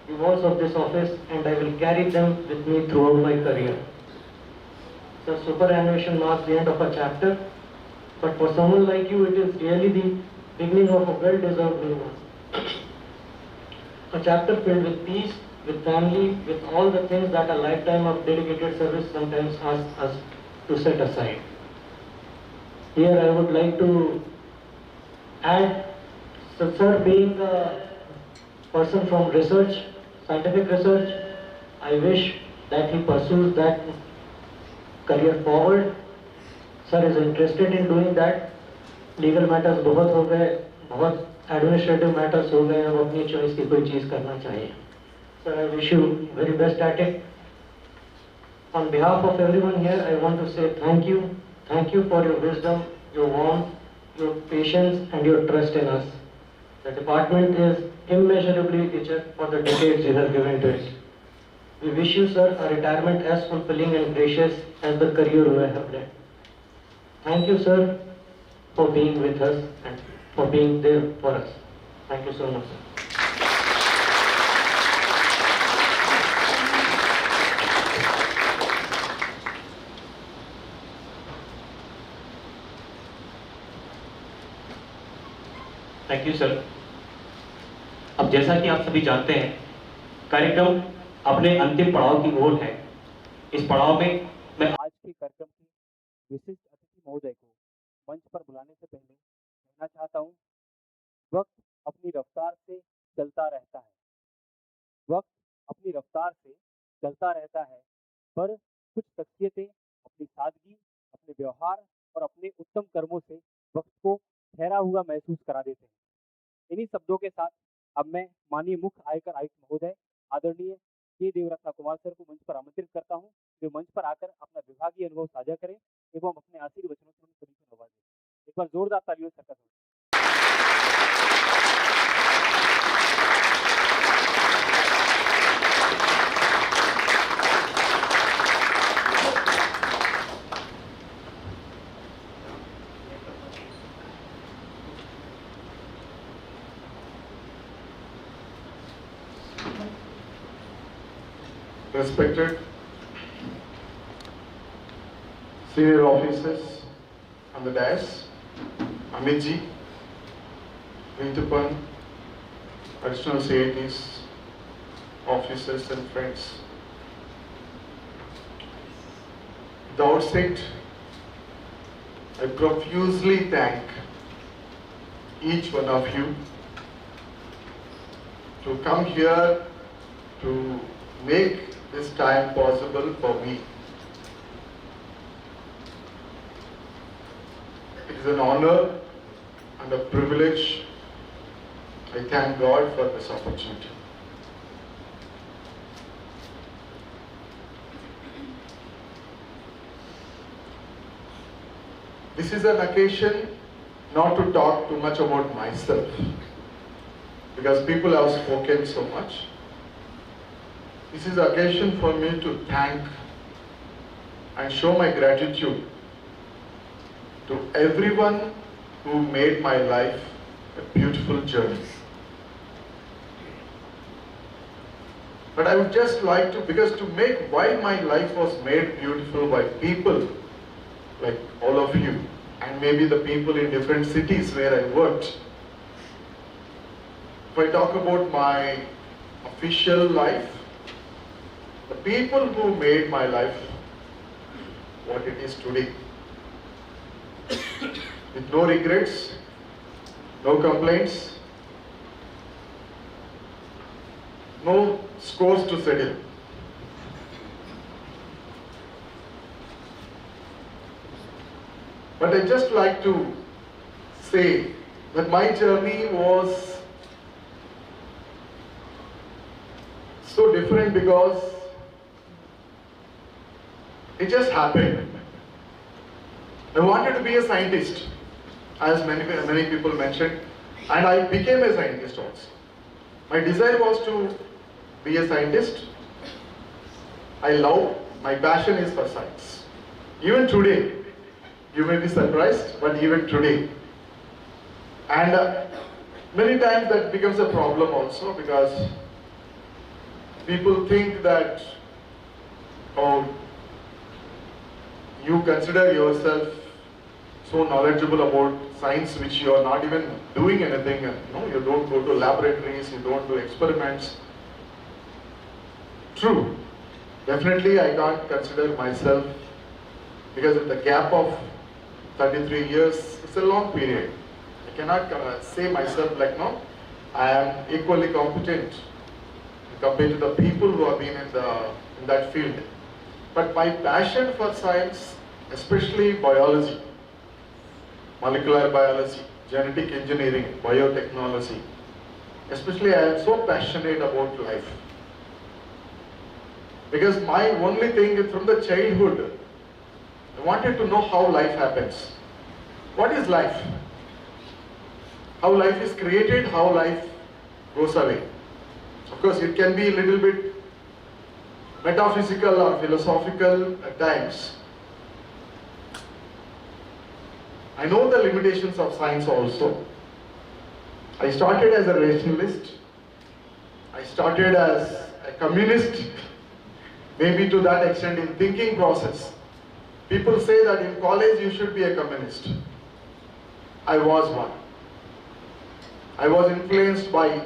the walls of this office, and I will carry them with me throughout my career. So superannuation marks the end of a chapter, but for someone like you, it is really the beginning of a well-deserved new one. A chapter filled with peace, with family, with all the things that a lifetime of dedicated service sometimes asks us to set aside. Here I would like to add, so sir being a person from research, scientific research, I wish that he pursues that career forward. Sir is interested in doing that. Legal matters बहुत हो गए, बहुत administrative matters हो गए, अब अपनी choice की कोई चीज़ करना चाहिए. Sir I wish you very best at it. On behalf of everyone here, I want to say thank you. Thank you for your wisdom, your warmth, your patience and your trust in us. The department is immeasurably richer for the decades you have given to it. We wish you, sir, a retirement as fulfilling and gracious as the career you have led. Thank you, sir, for being with us and for being there for us. Thank you so much, sir. Thank you sir. अब जैसा कि आप सभी जानते हैं, कार्यक्रम अपने अंतिम पड़ाव की ओर है. इस पड़ाव में मैं आज के कार्यक्रम के विशिष्ट अतिथि महोदय को मंच पर बुलाने से पहले कहना चाहता हूँ, वक्त अपनी रफ्तार से चलता रहता है. वक्त अपनी रफ्तार से चलता रहता है, पर कुछ शख्सियतें अपनी सादगी, अपने व्यवहार और अपने उत्तम कर्मों से वक्त को ठहरा हुआ महसूस करा देते हैं. इन्हीं शब्दों के साथ अब मैं माननीय मुख्य आयकर आयुक्त महोदय आदरणीय के देवरत्न कुमार सर को मंच पर आमंत्रित करता हूं. वे मंच पर आकर अपना विभागीय अनुभव साझा करें एवं अपने आशीर्वचनों से उन सभी को नवाजें. एक बार जोरदार तालियों से स्वागत करें. Respected senior officers on the dais, Amit ji, Vintupan, additional CITs, officers and friends. At the outset, I profusely thank each one of you to come here to make this time possible for me. It is an honor and a privilege. I thank God for this opportunity. This is an occasion not to talk too much about myself, because people have spoken so much. This is an occasion for me to thank and show my gratitude to everyone who made my life a beautiful journey. But I would just like to, because to make why my life was made beautiful by people like all of you, and maybe the people in different cities where I worked. If I talk about my official life, the people who made my life what it is today, with no regrets, no complaints, no scores to settle. But I just like to say that my journey was so different because it just happened. I wanted to be a scientist, as many people mentioned, and I became a scientist also. My desire was to be a scientist. I love, my passion is for science. Even today, you may be surprised, but even today. And many times that becomes a problem also, because people think that, oh, you consider yourself so knowledgeable about science which you are not even doing anything, and you don't go to laboratories, you don't do experiments. True, definitely I can't consider myself, because in the gap of 33 years, it's a long period. I cannot say myself like, no, I am equally competent compared to the people who have been in that field. But my passion for science, especially biology, molecular biology, genetic engineering, biotechnology, especially I am so passionate about life. Because my only thing is from the childhood, I wanted to know how life happens. What is life? How life is created, how life goes away. Of course, it can be a little bit metaphysical or philosophical at times. I know the limitations of science also. I started as a rationalist. I started as a communist, maybe to that extent in thinking process. People say that in college you should be a communist. I was one. I was influenced by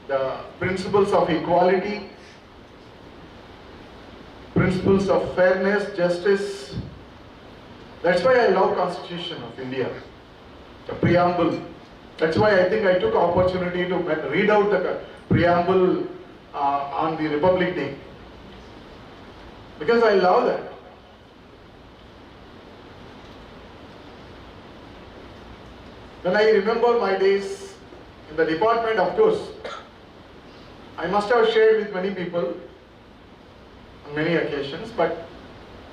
the principles of equality, principles of fairness, justice. That's why I love Constitution of India, the preamble. That's why I think I took opportunity to read out the preamble on the Republic Day. Because I love that. When I remember my days in the department, of course, I must have shared with many people on many occasions, but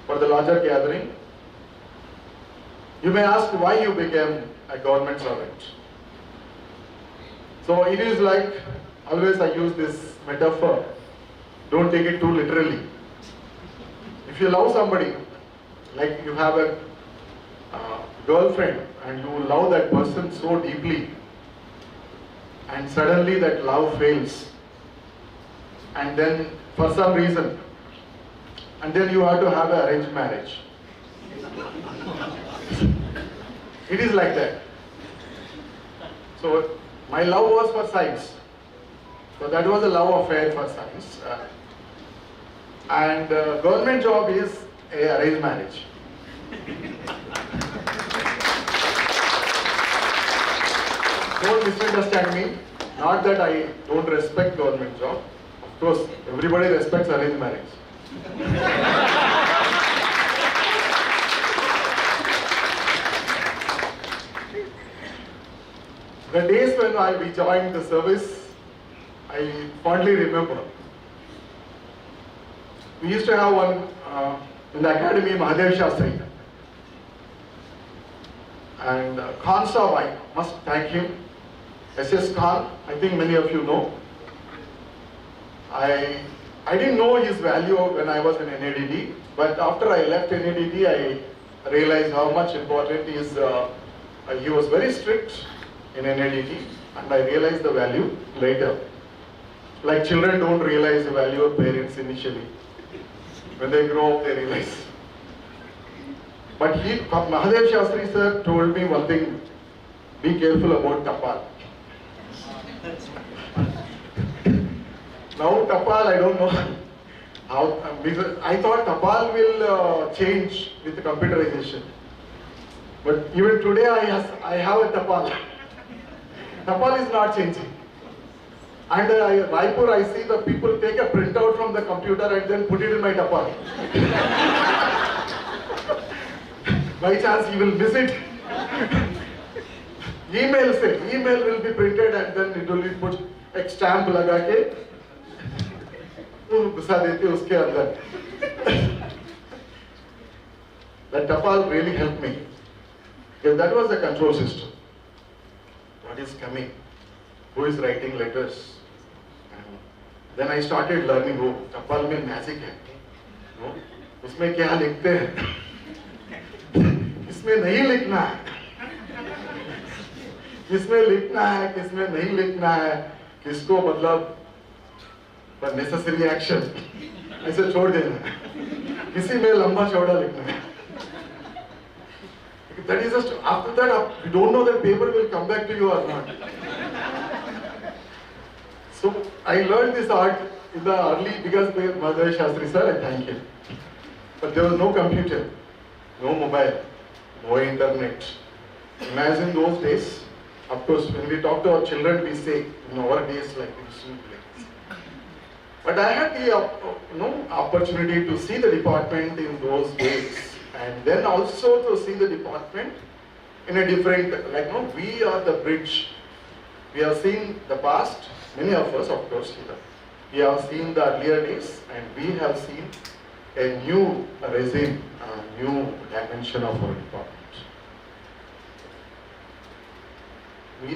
for the larger gathering, you may ask why you became a government servant. So it is like, always I use this metaphor, don't take it too literally. If you love somebody, like you have a girlfriend and you love that person so deeply, and suddenly that love fails, and then for some reason, and then you have to have an arranged marriage. It is like that. So my love was for science. So that was a love affair for science. And government job is a arranged marriage. Don't misunderstand me. Not that I don't respect government job. Of course, everybody respects arranged marriage. The days when we joined the service, I fondly remember. We used to have one in the academy, Mahadev Shastri. And Khan Sahab, I must thank him. S.S. Khan, I think many of you know. I didn't know his value when I was in NADD, but after I left NADD, I realized how much important he is. He was very strict in NADD, and I realized the value later. Like children don't realize the value of parents initially. When they grow up, they realize. But Mahadev Shastri sir told me one thing, be careful about Tapal. Now Tapal, I don't know how, because I thought Tapal will change with the computerization. But even today I have a Tapal. Tapal is not changing. And Raipur, I see the people take a printout from the computer and then put it in my Tapal. By chance he will miss it. Email will be printed and then it will be put एक stamp लगा के घुसा देते उसके अंदर. That Tapal really helped me, because that was the control system. What is coming? Who is writing letters? And then I started learning. Oh, Tapal में magic है. No? उसमें क्या लिखते हैं? इसमें नहीं लिखना है. किसमें लिखना है, किसमें नहीं लिखना है, किसको मतलब पर नेसेसरी एक्शन ऐसे छोड़ देना है, किसी में लंबा चौड़ा लिखना है. That is just, after that, you don't know that paper will come back to you or not. So I learned this art in the early, because my mother Shastri sir, I thank him. But there was no computer, no mobile, no internet. Imagine those days. Of course, when we talk to our children, we say, in our days like this. But I had the opportunity to see the department in those days, and then also to see the department in a different, we are the bridge. We have seen the past, many of us, of course, we have seen the earlier days, and we have seen a new regime, a new dimension of our department.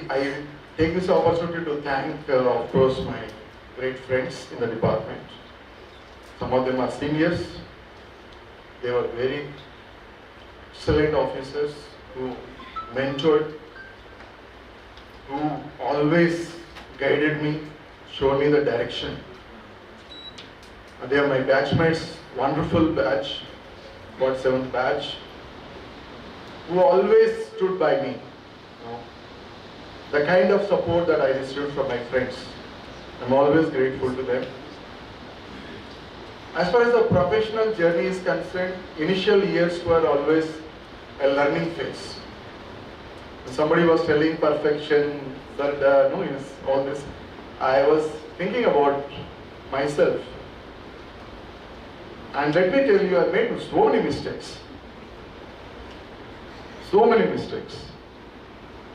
I take this opportunity to thank, of course, my great friends in the department. Some of them are seniors. They were very excellent officers who mentored, who always guided me, showed me the direction. They are my batchmates, wonderful batch, 47th batch, who always stood by me. The kind of support that I received from my friends, I'm always grateful to them. As far as the professional journey is concerned, initial years were always a learning phase. Somebody was telling perfection, that all this. I was thinking about myself. And let me tell you, I made so many mistakes. So many mistakes.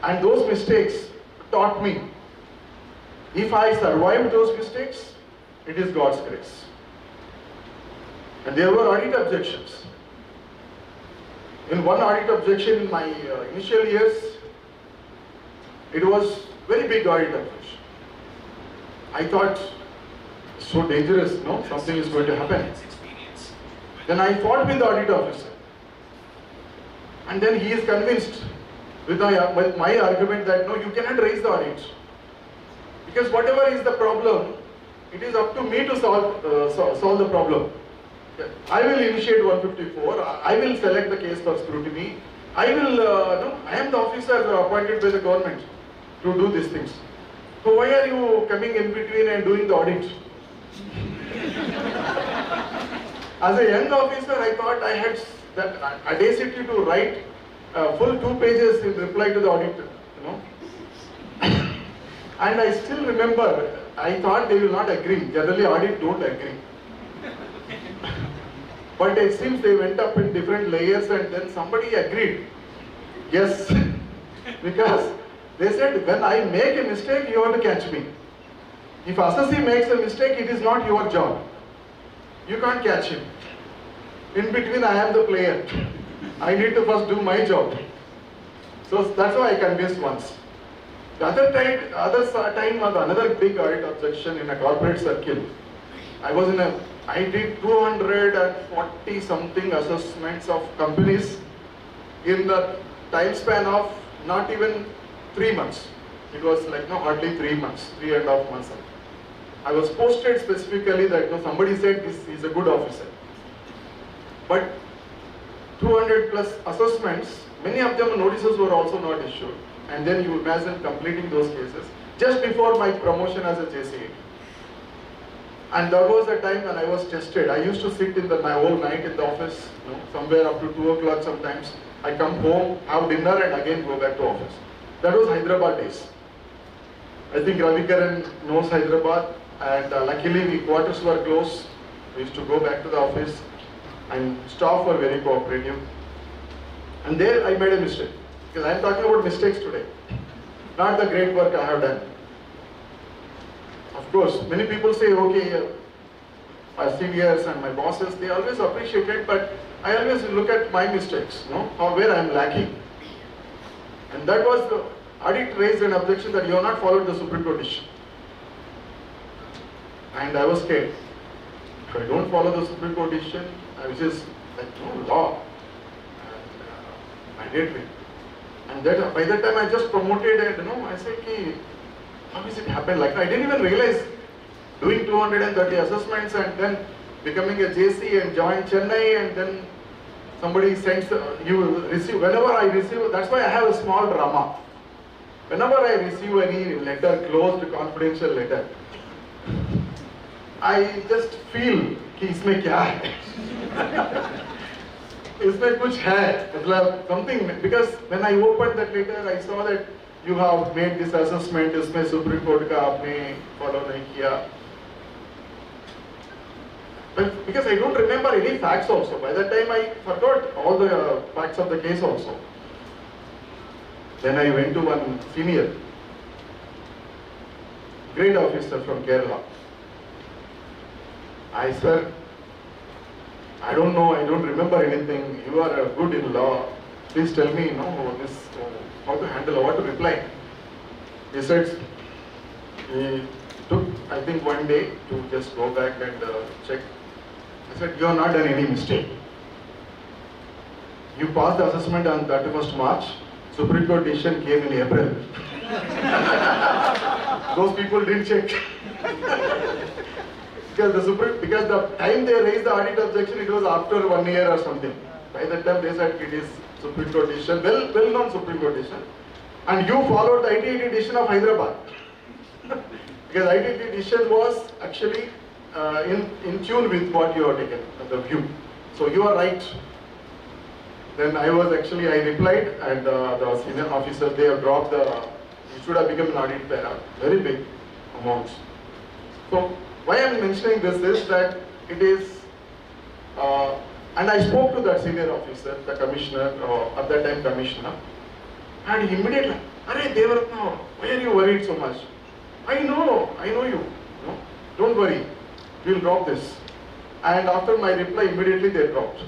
And those mistakes taught me. If I survived those mistakes, it is God's grace. And there were audit objections. In one audit objection in my initial years, it was very big audit objection. I thought, so dangerous, something is going to happen. Then I fought with the audit officer. And then he is convinced with my argument that no, you cannot raise the audit. Because whatever is the problem, it is up to me to solve the problem. I will initiate 154, I will select the case for scrutiny, I am the officer appointed by the government to do these things. So why are you coming in between and doing the audit? As a young officer, I thought I had that audacity to write full 2 pages in reply to the auditor, And I still remember, I thought they will not agree. Generally, audit don't agree. But it seems they went up in different layers, and then somebody agreed. Yes, because they said, when I make a mistake, you have to catch me. If assessee makes a mistake, it is not your job. You can't catch him. In between, I am the player. I need to first do my job. So that's why I convinced once. The other time was another big audit objection in a corporate circle. I did 240 something assessments of companies in the time span of not even 3 months. It was hardly 3 months, 3.5 months. I was posted specifically that somebody said this is a good officer. But 200 plus assessments, many of them notices were also not issued. And then you imagine completing those cases just before my promotion as a JCA. And there was a time when I was tested. I used to sit in my whole night in the office, somewhere up to 2 o'clock sometimes. I come home, have dinner, and again go back to office. That was Hyderabad days. I think Ravi Karan knows Hyderabad, and luckily the quarters were close. We used to go back to the office, and staff were very cooperative. And there I made a mistake, because I am talking about mistakes today, not the great work I have done. Of course, many people say, okay, my seniors and my bosses, they always appreciate it, but I always look at my mistakes, where I am lacking. And that was the audit raised an objection that you have not followed the Supreme Court decision. And I was scared. If I don't follow the Supreme Court decision, which is law, mandatory. And that, by that time I just promoted and I said, how does it happen like that? I didn't even realize doing 230 assessments and then becoming a JC and join Chennai and then somebody sends, you receive, whenever I receive, that's why I have a small drama. Whenever I receive any letter, closed confidential letter, I just feel कि इसमें क्या है? इसमें कुछ है, मतलब something, because when I opened that letter, I saw that you have made this assessment, इसमें Supreme Court का आपने follow नहीं किया. But because I don't remember any facts also, by that time I forgot all the facts of the case also. Then I went to one senior, great officer from Kerala. I said, I don't know, I don't remember anything. You are good in law. Please tell me, how to handle, what to reply. He said, he took, I think, one day to just go back and check. I said, you have not done any mistake. You passed the assessment on 31st March. Supreme Court decision came in April. Those people didn't check. Because the time they raised the audit objection, it was after 1 year or something. By that time they said it is Supreme Court decision, well known Supreme Court decision. And you followed the ITT decision of Hyderabad. Because ITT decision was actually in tune with what you have taken, the view. So you are right. Then I replied, and the senior officer, they have dropped it should have become an audit para, very big amounts. So why I am mentioning this is that it is, and I spoke to that senior officer, the commissioner, at that time commissioner, and immediately, Arey Devaratna, why are you worried so much? I know you, no? Don't worry, we will drop this. And after my reply, immediately they dropped.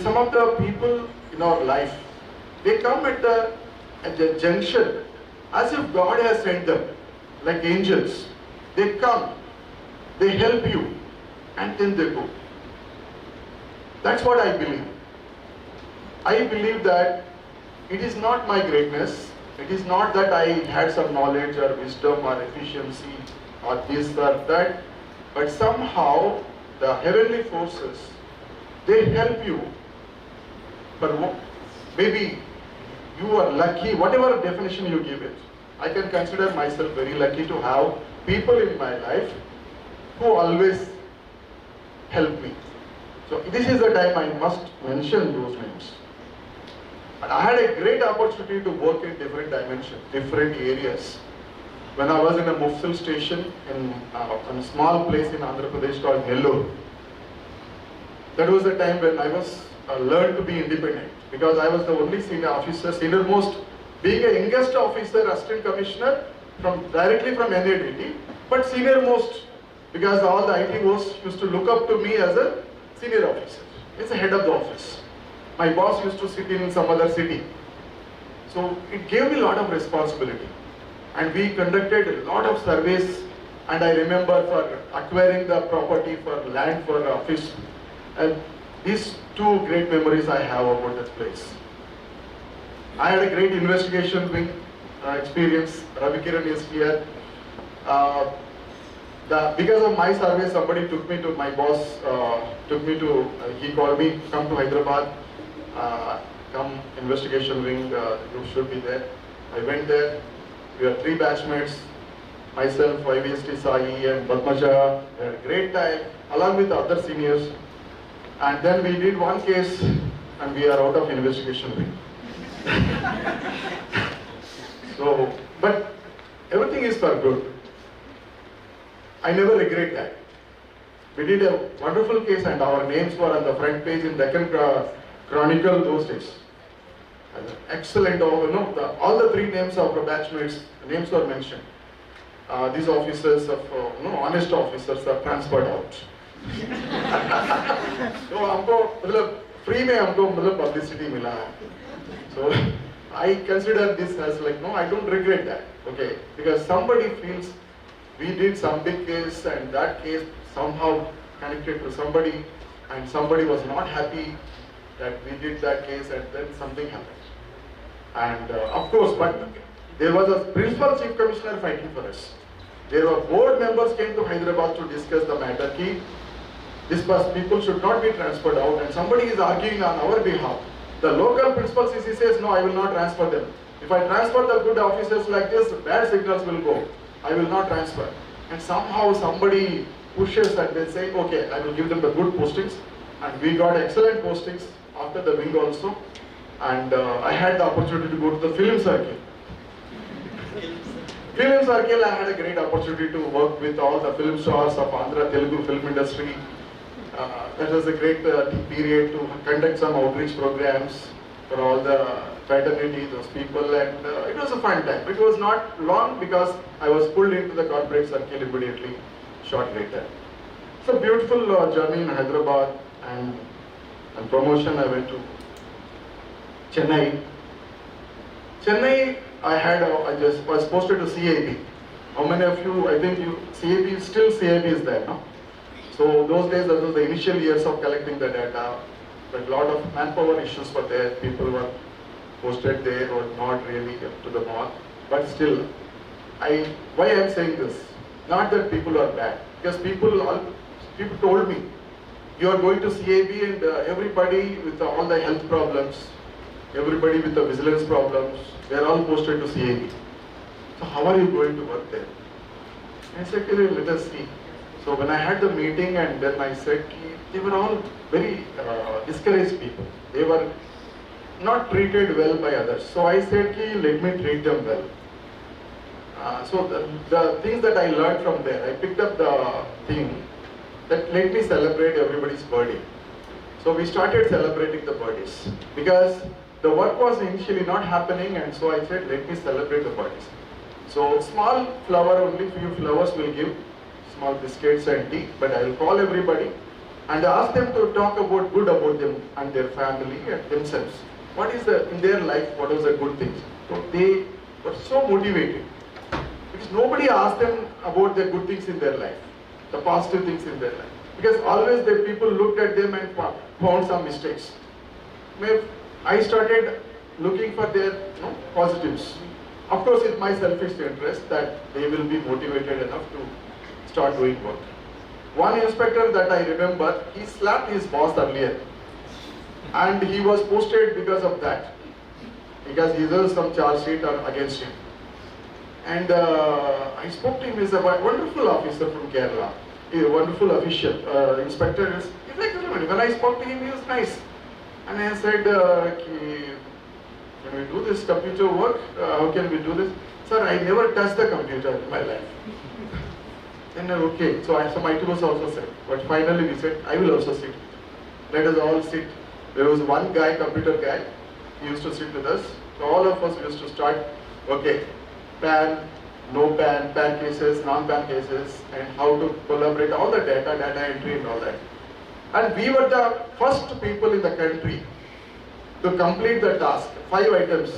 Some of the people in our life, they come at the junction as if God has sent them, like angels. They come, they help you, and then they go. That's what I believe. I believe that it is not my greatness, it is not that I had some knowledge or wisdom or efficiency or this or that, but somehow the heavenly forces, they help you. But maybe you are lucky, whatever definition you give it. I can consider myself very lucky to have people in my life who always help me. So this is the time I must mention those names. And I had a great opportunity to work in different dimensions, different areas. When I was in a Mufsil station in a small place in Andhra Pradesh called Nellore, that was the time when I was learned to be independent, because I was the only senior officer, senior most, being a youngest officer, assistant commissioner, directly from NADT, but senior most, because all the ITOs used to look up to me as a senior officer, as the head of the office. My boss used to sit in some other city. So it gave me a lot of responsibility. And we conducted a lot of surveys, and I remember for acquiring the property for land for the office. And these two great memories I have about that place. I had a great investigation wing experience. Ravi Kiran is here. Because of my survey, somebody took me to, my boss he called me, come to Hyderabad, come investigation wing, you should be there. I went there. We were 3 batchmates, myself, YVST Sai and Padmaja. We had a great time, along with the other seniors. And then we did one case, and we are out of investigation wing. So, but everything is for good. I never regret that. We did a wonderful case, and our names were on the front page in Deccan Chronicle those days. Excellent, all the 3 names of the batchmates, names were mentioned. These officers of, honest officers are transferred out. So हमको free में हमको publicity मिला है. So I consider this as like, no, I don't regret that. Okay, because somebody feels we did some big case, and that case somehow connected to somebody, and somebody was not happy that we did that case, and then something happened. And of course, but there was a principal chief commissioner fighting for us. There were board members came to Hyderabad to discuss the matter. Ki people should not be transferred out, and somebody is arguing on our behalf. The local principal CC says, no, I will not transfer them. If I transfer the good officers like this, bad signals will go. I will not transfer. And somehow somebody pushes and they say, okay, I will give them the good postings. And we got excellent postings after the wing also. And I had the opportunity to go to the film circle. Film circle, I had a great opportunity to work with all the film stars of Andhra Telugu film industry. That was a great period to conduct some outreach programs for all the fraternity, those people, and it was a fun time. It was not long because I was pulled into the corporate circle immediately, short later. It's a beautiful journey in Hyderabad, and promotion I went to Chennai. Chennai, I just was posted to CAB. How many of you, I think CAB, still CAB is there, no? So those days, that was the initial years of collecting the data, but a lot of manpower issues were there. People were posted there or not really up to the mark. But still, why I am saying this? Not that people are bad, because people told me, you are going to CAB and everybody with all the health problems, everybody with the vigilance problems, they are all posted to CAB. So how are you going to work there? I said, let us see. So when I had the meeting, and then I said, they were all very discouraged people. They were not treated well by others. So I said, let me treat them well. So the things that I learned from there, I picked up the thing that let me celebrate everybody's birthday. So we started celebrating the birthdays because the work was initially not happening, and so I said, let me celebrate the birthdays. So small flower, only few flowers will give, small biscuits and tea, but I will call everybody and ask them to talk about good about them and their family and themselves. What is in their life, what was the good things? So they were so motivated because nobody asked them about the good things in their life, the positive things in their life. Because always the people looked at them and found some mistakes. I started looking for their positives. Of course, it's my selfish interest that they will be motivated enough to start doing work. One inspector that I remember, he slapped his boss earlier, and he was posted because of that, because he has some charge sheet against him. And I spoke to him. He's a wonderful officer from Kerala, a wonderful official, inspector. He's like, when I spoke to him, he was nice. And I said, can we do this computer work? How can we do this? Sir, I never touched the computer in my life. Then okay, so my two was also said. But finally we said, I will also sit. Let us all sit. There was one guy, computer guy, he used to sit with us. So all of us used to start, okay, PAN, no PAN, PAN cases, non-PAN cases, and how to collaborate, all the data entry and all that. And we were the first people in the country to complete the task, 5 items,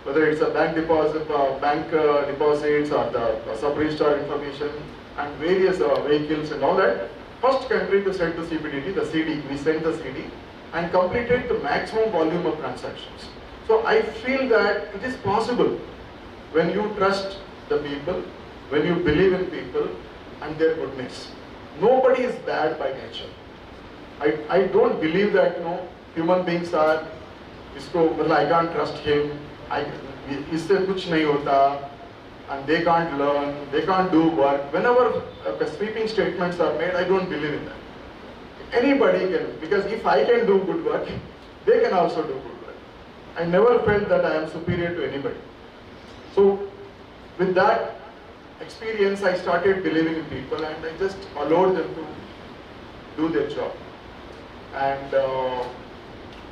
whether it's a bank deposit, deposits or the sub-registrar information and various vehicles and all that. First country to send to CBDT, the CD, we sent the CD and completed the maximum volume of transactions. So I feel that it is possible when you trust the people, when you believe in people and their goodness. Nobody is bad by nature. I don't believe that human beings are, I can't trust him, इससे कुछ नहीं होता, and they can't learn, they can't do work. Whenever sweeping statements are made, I don't believe in that. Anybody can, because if I can do good work, they can also do good work. I never felt that I am superior to anybody. So with that experience, I started believing in people and I just allowed them to do their job. And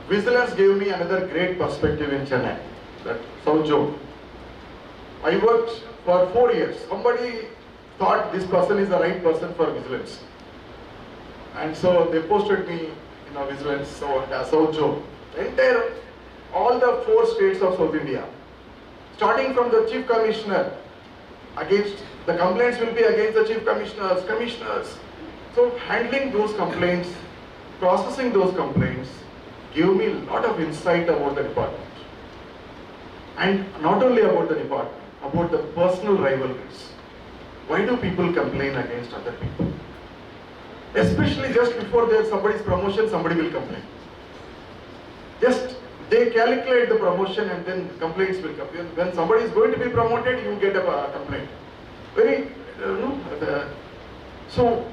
vigilance gave me another great perspective in Chennai, that South Zone. I worked for 4 years. Somebody thought this person is the right person for vigilance. And so they posted me in vigilance, South Zone. All the 4 states of South India. Starting from the Chief Commissioner, against the complaints will be against the Chief Commissioners. So handling those complaints, processing those complaints, give me a lot of insight about the department. And not only about the department, about the personal rivalries. Why do people complain against other people? Especially just before somebody's promotion, somebody will complain. Just they calculate the promotion and then complaints will come. When somebody is going to be promoted, you get a complaint. Very, so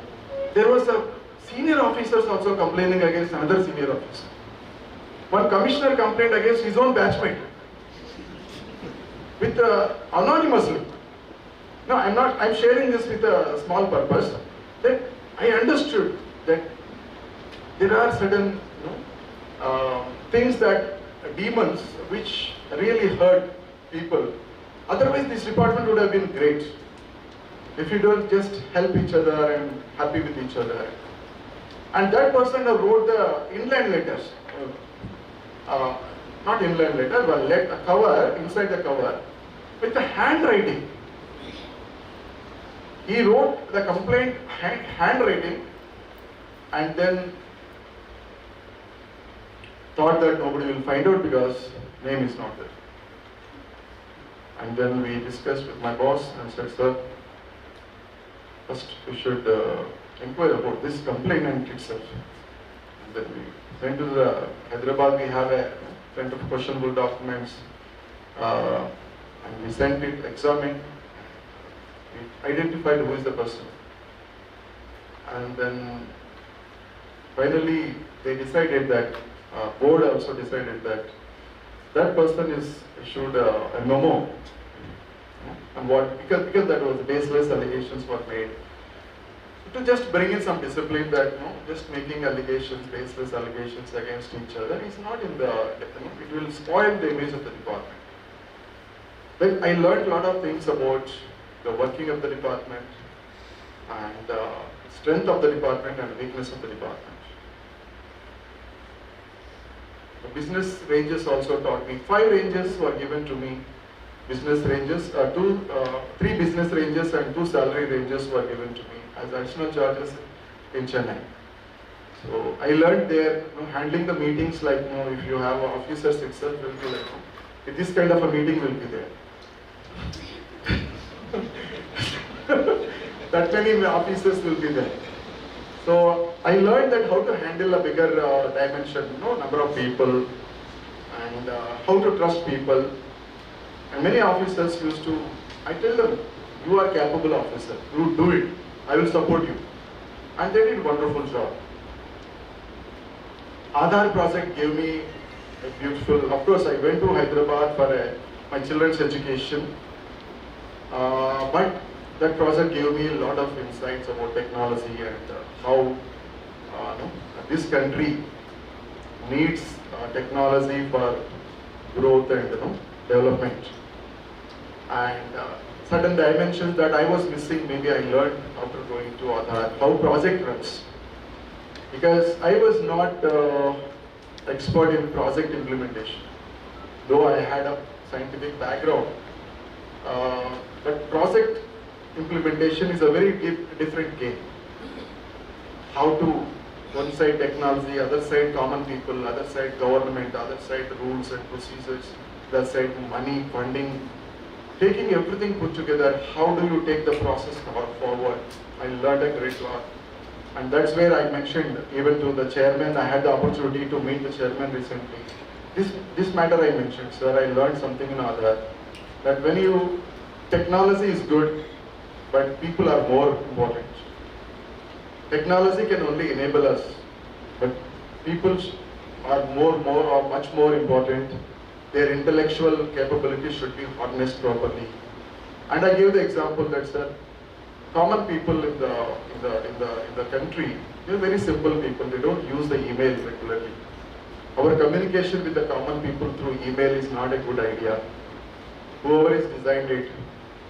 there was a senior officers also complaining against another senior officer. One commissioner complained against his own batchmate with anonymously. No, I'm sharing this with a small purpose that I understood that there are certain things that demons which really hurt people. Otherwise, this department would have been great if you don't just help each other and happy with each other. And that person wrote the inland letters, not inland letter, but a cover, inside the cover, with the handwriting. He wrote the complaint handwriting and then thought that nobody will find out because name is not there. And then we discussed with my boss and said, sir, first we should inquire about this complainant itself. And then we went to the Hyderabad, we have a kind of questionable documents and we sent it, examined, we identified who is the person. And then finally they decided that, board also decided that that person is issued a memo. And because that was baseless allegations were made. To just bring in some discipline that just making allegations, baseless allegations against each other is not in the, it will spoil the image of the department. Then I learned a lot of things about the working of the department and strength of the department and weakness of the department. The business ranges also taught me. 5 ranges were given to me. Business ranges, 3 business ranges and 2 salary ranges were given to me as additional charges in Chennai. So I learned there, handling the meetings like, if you have officers itself will be like, if this kind of a meeting will be there. That many officers will be there. So I learned that how to handle a bigger dimension, number of people, and how to trust people. And many officers used to, I tell them, you are capable officer, you do it, I will support you. And they did a wonderful job. Aadhaar project gave me a beautiful, of course I went to Hyderabad for my children's education, but that project gave me a lot of insights about technology and how this country needs technology for growth and development. And certain dimensions that I was missing, maybe I learned after going to Aadhaar, how project runs. Because I was not expert in project implementation, though I had a scientific background. But project implementation is a very different game. How to, one side technology, other side common people, other side government, other side rules and procedures, other side money, funding, taking everything put together, how do you take the process forward? I learned a great lot. And that's where I mentioned, even to the chairman, I had the opportunity to meet the chairman recently. This matter I mentioned, sir, I learned something in Aadhaar, that when you, technology is good, but people are more important. Technology can only enable us, but people are much more important. Their intellectual capabilities should be harnessed properly. And I gave the example that, sir, common people in the country, they're very simple people. They don't use the email regularly. Our communication with the common people through email is not a good idea. Whoever has designed it.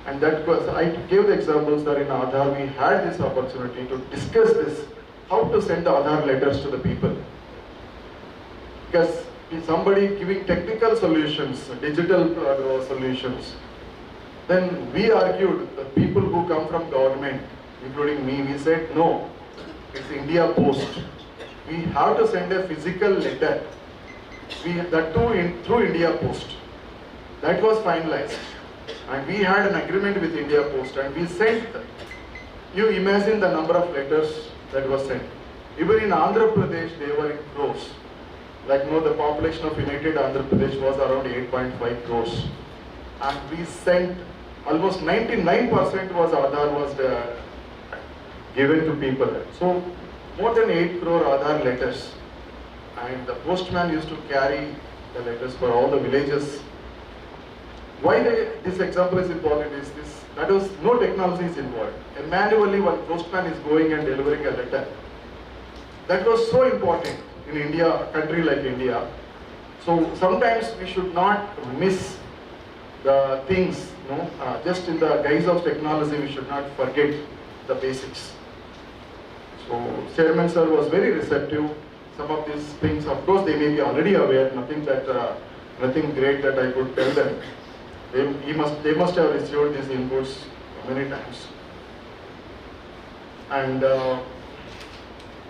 And that was, I gave the examples that in Aadhaar we had this opportunity to discuss this, how to send the Aadhaar letters to the people. Because somebody giving technical solutions, digital solutions, then we argued, the people who come from government, including me, we said no, it's India Post. We have to send a physical letter, through India Post. That was finalized. And we had an agreement with India Post and we sent, you imagine the number of letters that was sent. Even in Andhra Pradesh, they were in crores. Like, the population of United Andhra Pradesh was around 8.5 crores. And we sent almost 99% was Aadhaar was given to people. So more than 8 crore Aadhaar letters. And the postman used to carry the letters for all the villages. Why this example is important is this, that was no technology is involved. And manually one postman is going and delivering a letter. That was so important in India, a country like India. So sometimes we should not miss the things, just in the guise of technology, we should not forget the basics. So Chairman sir was very receptive. Some of these things, of course, they may be already aware. Nothing great that I could tell them. They must have received these inputs many times. And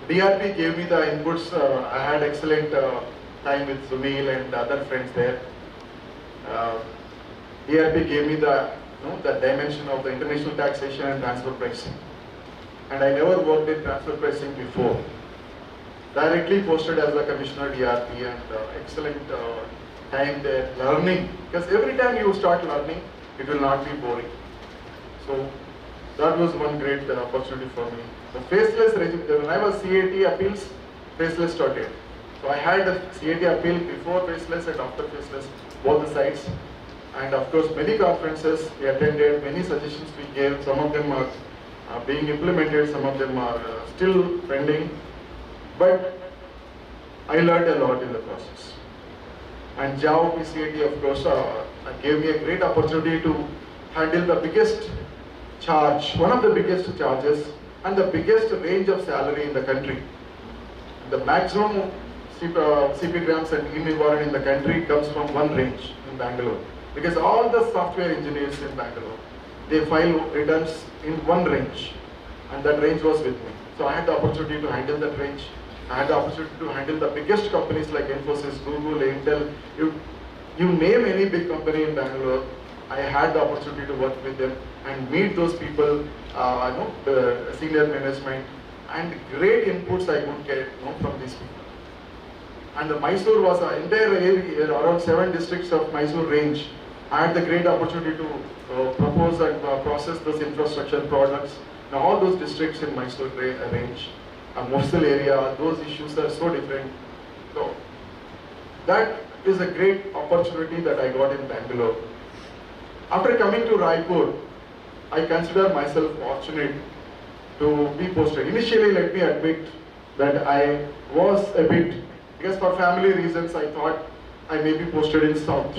DRP gave me the inputs. I had excellent time with Sunil and other friends there. DRP gave me the dimension of the international taxation and transfer pricing. And I never worked in transfer pricing before. Directly posted as a commissioner DRP, and excellent time there learning. Because every time you start learning, it will not be boring. So that was one great opportunity for me. The faceless regime, when I was CAT appeals, faceless started. So I had the CAT appeal before faceless and after faceless, both the sides. And of course, many conferences we attended, many suggestions we gave. Some of them are being implemented, some of them are still pending. But I learned a lot in the process. And JAO PCAT, of course, gave me a great opportunity to handle the biggest charge, one of the biggest charges, and the biggest range of salary in the country. The maximum CP grams and e-Nivaran in the country comes from one range in Bangalore. Because all the software engineers in Bangalore, they file returns in one range. And that range was with me. So I had the opportunity to handle that range. I had the opportunity to handle the biggest companies like Infosys, Google, Intel. You name any big company in Bangalore, I had the opportunity to work with them and meet those people, the senior management, and great inputs I could get from these people. And the Mysore was an entire area, around 7 districts of Mysore range. I had the great opportunity to propose and process those infrastructure products. Now all those districts in Mysore range, Morsal area, those issues are so different. So that is a great opportunity that I got in Bangalore. After coming to Raipur, I consider myself fortunate to be posted. Initially, let me admit that I was a bit, because for family reasons, I thought I may be posted in South.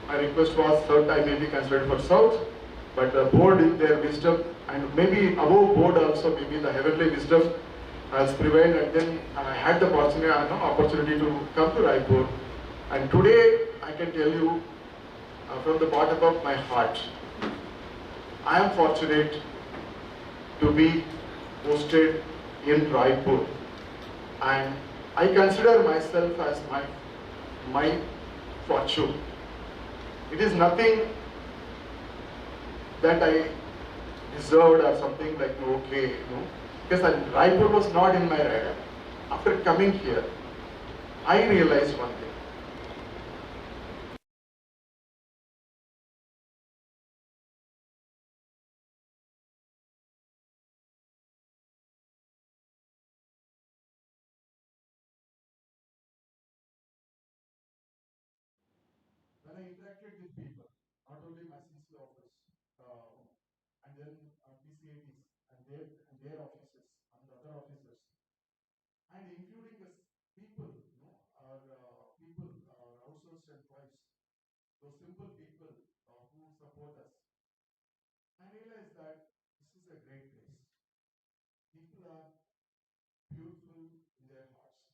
My request was South, I may be considered for South, but the board in their wisdom, and maybe above board also, maybe the heavenly wisdom has prevailed, and then I had the opportunity to come to Raipur. And today, I can tell you from the bottom of my heart, I am fortunate to be posted in Raipur, and I consider myself as my fortune. It is nothing that I deserved or something like, okay, because Raipur was not in my radar. After coming here, I realized one thing. When I interacted with people, not only my CC office, and then PCATs and their offices and the other officers, and including the people, outsourced employees, those simple people who support us, I realized that this is a great place. People are beautiful in their hearts,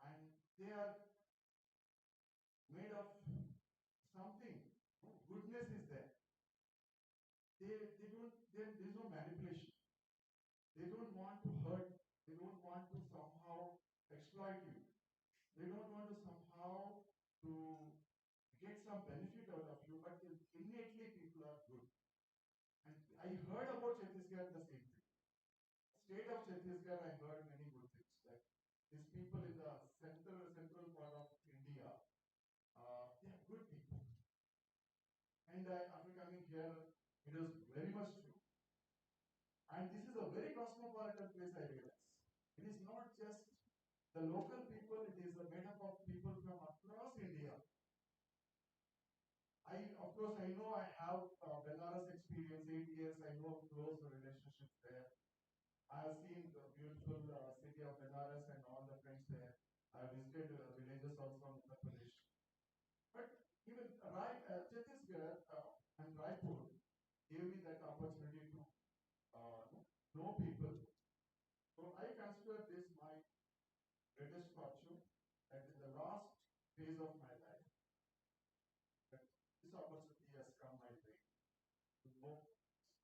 and they are made of something. Goodness is there. There is no manipulation. They don't want to hurt. They don't want to somehow exploit you. They don't want to somehow to get some benefit out of you, but innately people are good. And I heard about Chhattisgarh the same thing. state of Chhattisgarh, I heard many good things. Like these people in the central part of India, they are good people. And after coming here, it was very much true. And this is a very cosmopolitan place, I realize. It is not just the local people, it is made up of people from across India. Of course, I know I have Benares experience, 8 years, I know close relationships there. I have seen the beautiful city of Benares and all the friends there. I have visited villages also in Uttar Pradesh. But even Chhattisgarh and Raipur gave me that opportunity to know people. So I consider this my greatest fortune that in the last phase of my life, that this opportunity has come my way to know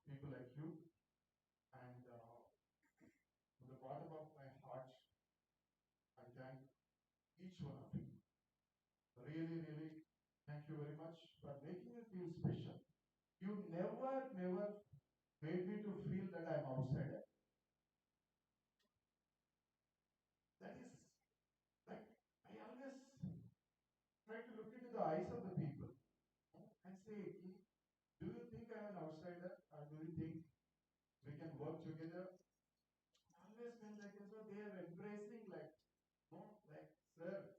people like you. And from the bottom of my heart, I thank each one of you. Really, really, thank you very much for making me feel special. You never made me to feel that I'm outsider. That is, like, I always try to look into the eyes of the people and say, do you think I'm an outsider or do you think we can work together? Always felt like so they are embracing like, no, like, sir.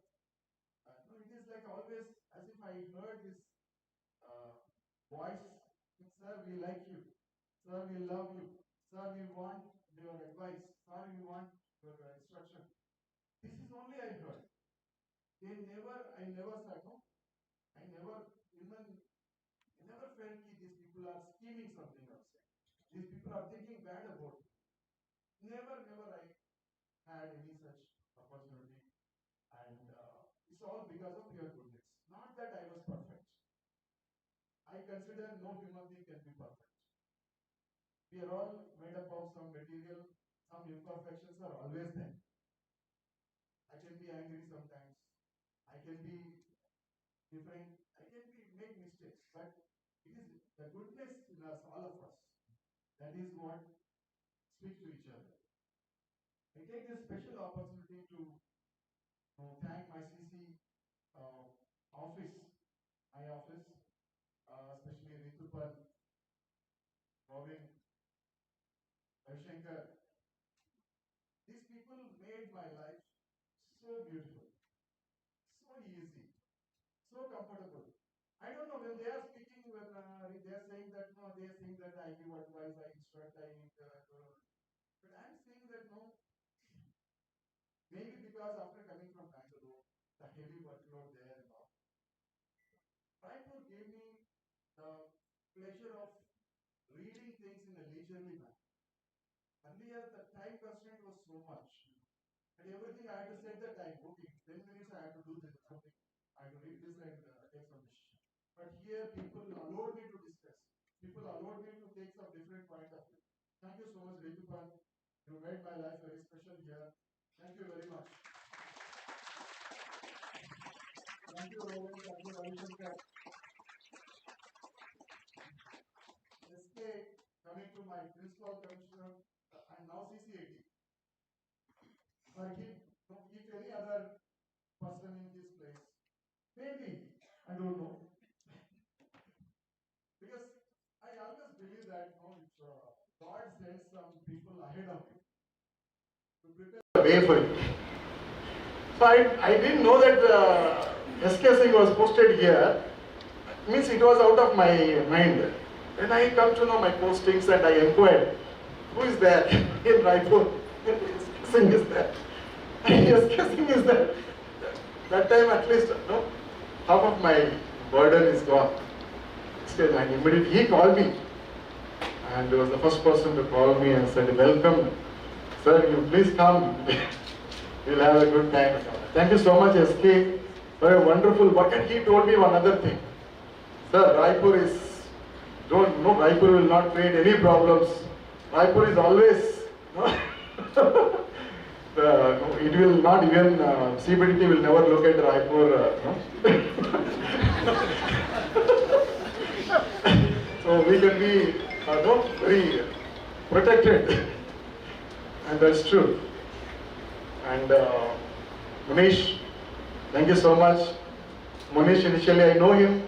No, it is like always as if I heard this voice, sir, we like you. Sir, we love you. Sir, we want your advice. Sir, we want your instruction. This is only I heard. I never said no. I never felt that these people are scheming something outside. These people are thinking bad about me. Never I had any such opportunity. And it's all because of your goodness. Not that I was perfect. I consider no human being can be perfect. We are all made up of some material, some imperfections are always there. I can be angry sometimes. I can be different. I can make mistakes. But it is the goodness in us, all of us. That is what speaks to each other. I take this special opportunity to thank my CC office, my office, especially Ritupan, Robin, Ravishankar. These people made my life so beautiful, so easy, so comfortable. I don't know when they are speaking, when they are saying that no, they are saying that I give advice, I instruct, but I am saying that no. Maybe because after coming from Bangalore, the heavy workload there and all, Raipur gave me the pleasure of reading things in a leisurely manner. Earlier, the time constraint was so much. And everything I had to set the time. Okay, 10 minutes I had to do this something. I had to read this and take some decision. But here, people allowed me to discuss. People allowed me to take some different point of view. Thank you so much, Ritupan. You made my life very special here. Thank you very much. Thank you, Rohan. Thank you, Ravishankar. SK, coming to my principal commissioner and now CC80. For him, if any other person in this place, maybe, I don't know. Because I always believe that God sends some people ahead of you to prepare the way for you. So I didn't know that SK Singh was posted here. Means it was out of my mind. When I come to know my postings and I inquired, who is there in Raipur? SK Singh is there. SK Singh is there. That time at least, no, half of my burden is gone. And immediately he called me and he was the first person to call me and said, welcome, sir, you please come. We'll have a good time. Thank you so much, SK, for a wonderful work. And he told me one other thing. Sir, Raipur will not create any problems. Raipur is always, it will not even, CBDT will never look at Raipur. So we can be very protected. and that's true. And Munish, thank you so much. Munish, initially I know him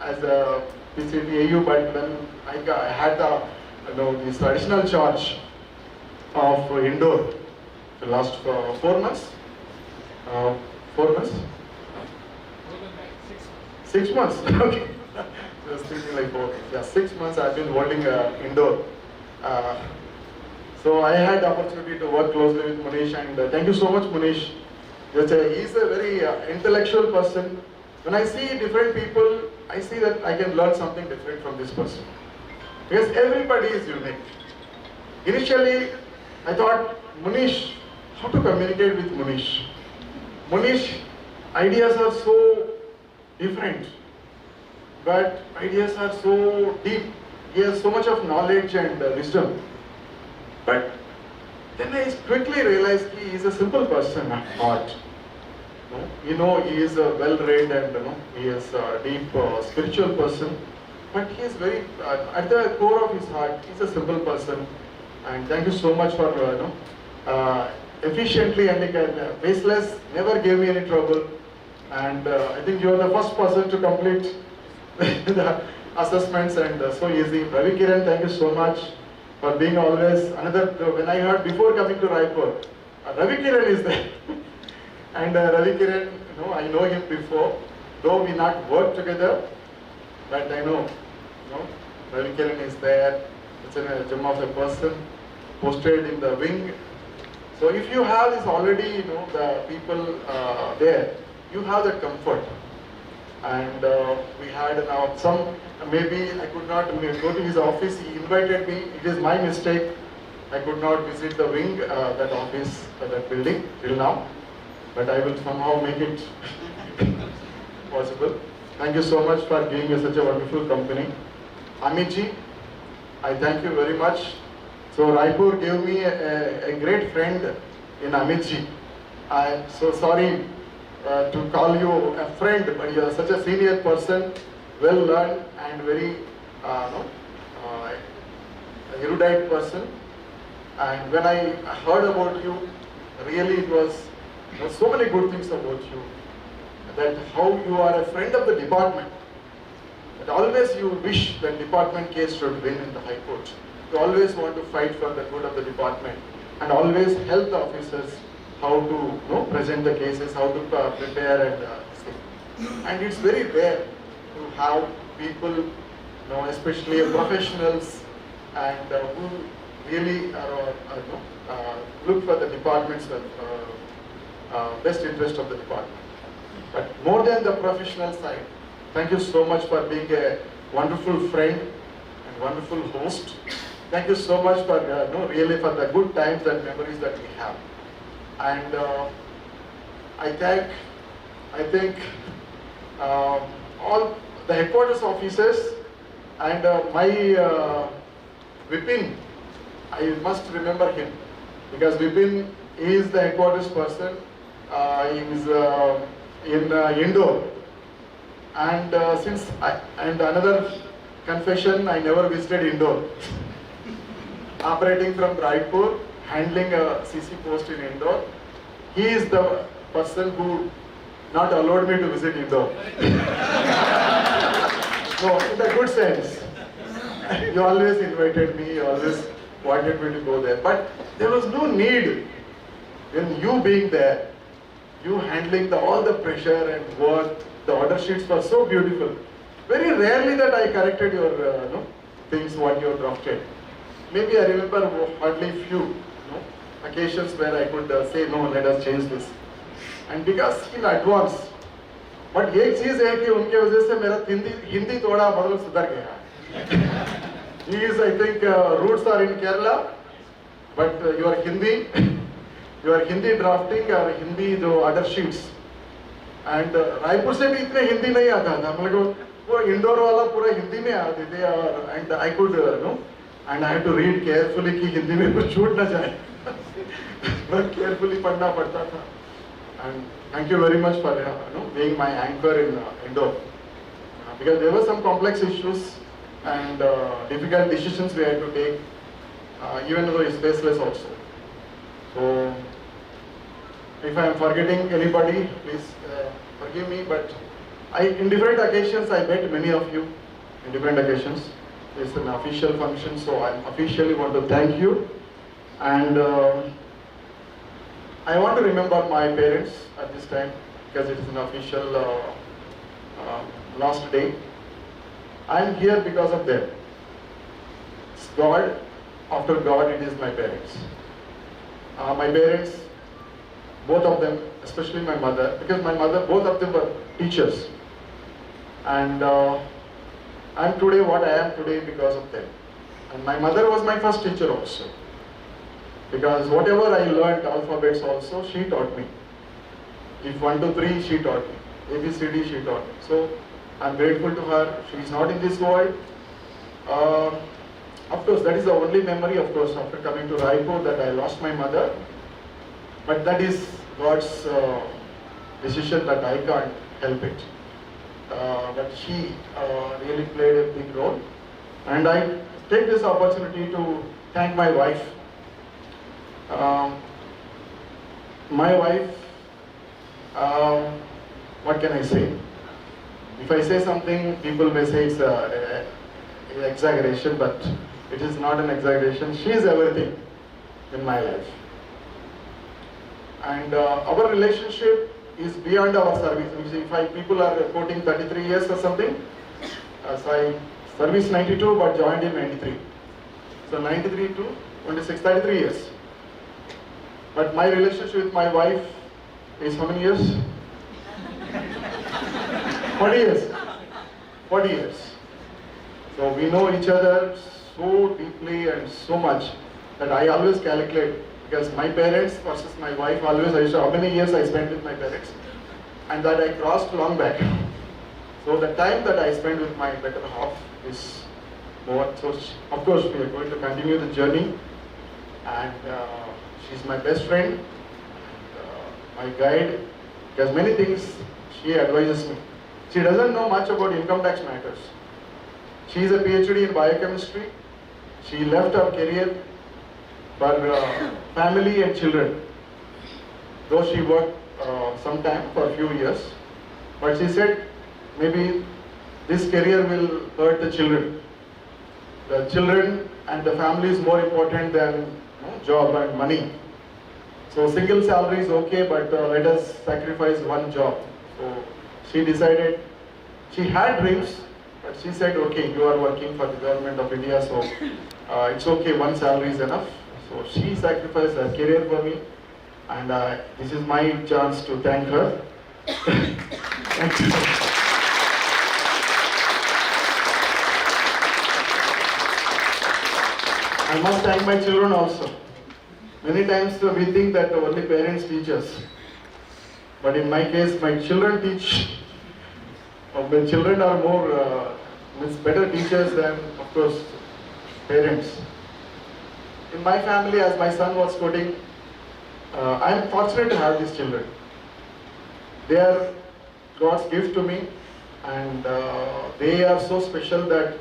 as a PCTAU, but when I had the this additional charge of indoor the last 4 months. 4 months? 6 months. Okay. Just thinking like 4. Yeah, 6 months I've been holding indoor. So I had the opportunity to work closely with Munish, and thank you so much, Munish. He's a very intellectual person. When I see different people, I see that I can learn something different from this person. Because everybody is unique. Initially, I thought, Munish, how to communicate with Munish? Munish, ideas are so different, but ideas are so deep. He has so much of knowledge and wisdom. But then I quickly realized he is a simple person at heart. He is a well-read and he is a deep spiritual person. But he is very, at the core of his heart, he is a simple person. And thank you so much for efficiently and faceless, never gave me any trouble. And I think you are the first person to complete the assessments, and so easy. Ravi Kiran, thank you so much for being always another. When I heard before coming to Raipur, Ravi Kiran is there. And Ravi Kiran, I know him before, though we not work together, but I know, Ravi Kiran is there. It's a gem of a person posted in the wing. So if you have this already, the people there, you have that comfort. And we had now some, maybe I could not go to his office. He invited me. It is my mistake. I could not visit the wing, that office, that building till now. But I will somehow make it possible. Thank you so much for giving me such a wonderful company. Amiji, I thank you very much. So Raipur gave me a great friend in Amiji. I am so sorry to call you a friend, but you are such a senior person, well learned and very erudite person. And when I heard about you, really it was so many good things about you. That how you are a friend of the department. But always you wish the department case should win in the High Court. You always want to fight for the good of the department and always help the officers how to present the cases, how to prepare and it's very rare to have people, especially professionals and who really look for the department's best interest of the department. But more than the professional side, thank you so much for being a wonderful friend and wonderful host. Thank you so much for really for the good times and memories that we have. And I think all the headquarters officers and my Vipin, I must remember him because Vipin is the headquarters person. He is in Indore, and and another confession, I never visited Indore. Operating from Raipur, handling a CC post in Indore, he is the person who not allowed me to visit Indore. No, in the good sense. You always invited me, you always wanted me to go there, but there was no need in you being there. You handling all the pressure and work, the order sheets were so beautiful. Very rarely that I corrected your things what you drafted. Maybe I remember hardly few occasions where I could say no, let us change this. And because in advance, but एक चीज है कि उनके वजह से मेरा हिंदी थोड़ा मतलब सुधर गया. He is, I think, roots are in Kerala, but your Hindi drafting or Hindi जो order sheets, and रायपुर से भी इतने हिंदी नहीं आता था. मतलब को पूरा इंडोर वाला पूरा हिंदी में आते थे और and I could and I had to read carefully कि हिंदी में कुछ छूट ना जाए. बहुत carefully पढ़ना पड़ता था. And thank you very much for being my anchor in Indore, because there were some complex issues and difficult decisions we had to take, even though it's faceless also. So if I am forgetting anybody, please forgive me, but in different occasions I met many of you in different occasions. It's an official function, so I officially want to thank you. And I want to remember my parents at this time because it is an official last day. I am here because of them. It's God, after God it is my parents. My parents, both of them, especially my mother, because my mother, both of them were teachers. And I'm today what I am today because of them. And my mother was my first teacher also. Because whatever I learned, alphabets also, she taught me. If 1, 2, 3, she taught me. ABCD, she taught me. So I'm grateful to her. She is not in this world. Of course, that is the only memory, of course, after coming to Raipur, that I lost my mother. But that is God's decision that I can't help it. But she really played a big role. And I take this opportunity to thank my wife. My wife, what can I say? If I say something, people may say it's an exaggeration, but it is not an exaggeration. She is everything in my life. And our relationship is beyond our service. If people are quoting 33 years or something, so I service 92 but joined in 93. So 93 to 26, 33 years. But my relationship with my wife is how many years? 40 years. 40 years. So we know each other so deeply and so much that I always calculate, because my parents versus my wife, always I show how many years I spent with my parents, and that I crossed long back. So the time that I spend with my better half is more. So of course we are going to continue the journey, and she's my best friend, my guide, because many things she advises me. She doesn't know much about income tax matters. She is a PhD in biochemistry. She left her career for family and children, though she worked sometime for a few years. But she said, maybe this career will hurt the children. The children and the family is more important than job and money. So single salary is okay, but let us sacrifice one job. So she decided, she had dreams, but she said, okay, you are working for the government of India, so it's okay, one salary is enough. So she sacrificed her career for me, and this is my chance to thank her. Thank you. I must thank my children also. Many times we think that only parents teach us. But in my case, my children teach. My children are more, better teachers than, of course, parents. In my family, as my son was quoting, I am fortunate to have these children. They are God's gift to me, and they are so special that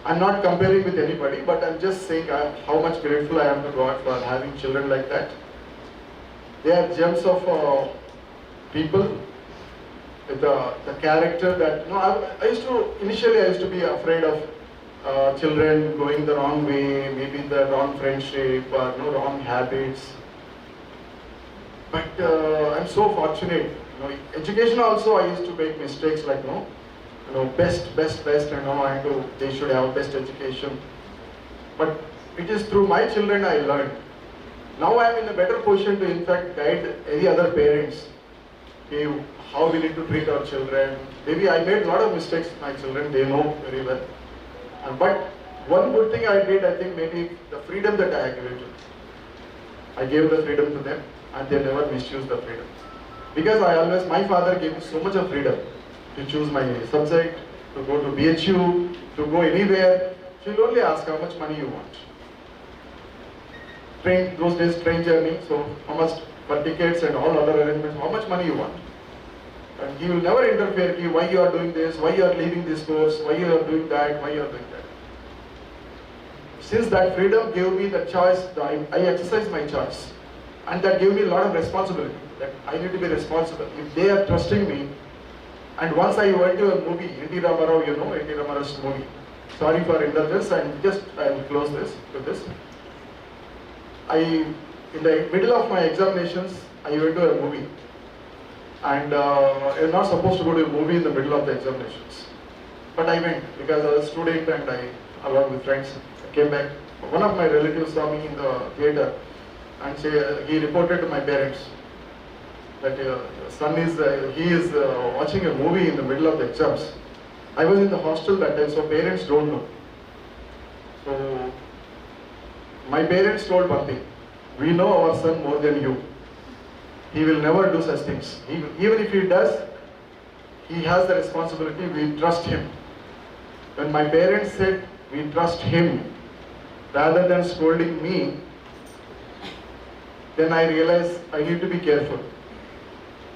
I'm not comparing with anybody, but I'm just saying how much grateful I am to God for having children like that. They are gems of people with the character that, initially I used to be afraid of children going the wrong way, maybe the wrong friendship or wrong habits. But I'm so fortunate. Education also I used to make mistakes like best, and they should have best education. But it is through my children I learned. Now I am in a better position to in fact guide any other parents. Okay, how we need to treat our children. Maybe I made a lot of mistakes with my children, they know very well. But one good thing I did, I think maybe the freedom that I gave to them. I gave the freedom to them, and they never misused the freedom. Because my father gave me so much of freedom to choose my subject, to go to BHU, to go anywhere. She'll only ask how much money you want. Those days train journey, so how much for tickets and all other arrangements, how much money you want. And he will never interfere, why you are doing this, why you are leaving this course, why you are doing that, why you are doing that. since that freedom gave me the choice, I exercise my choice. And that gave me a lot of responsibility, that I need to be responsible. If they are trusting me, and once I went to a movie, N.T. Ramarao, you know, N.T. Ramarao's movie. Sorry for indulgence, and I will close this with this. In the middle of my examinations, I went to a movie. And you're not supposed to go to a movie in the middle of the examinations. But I went because I was a student and along with friends, I came back. One of my relatives saw me in the theater and he reported to my parents that son is, he is watching a movie in the middle of the exams. I was in the hostel that time, so parents don't know. So my parents told one thing, we know our son more than you. He will never do such things. Even if he does, he has the responsibility, we trust him. When my parents said, we trust him, rather than scolding me, then I realized I need to be careful.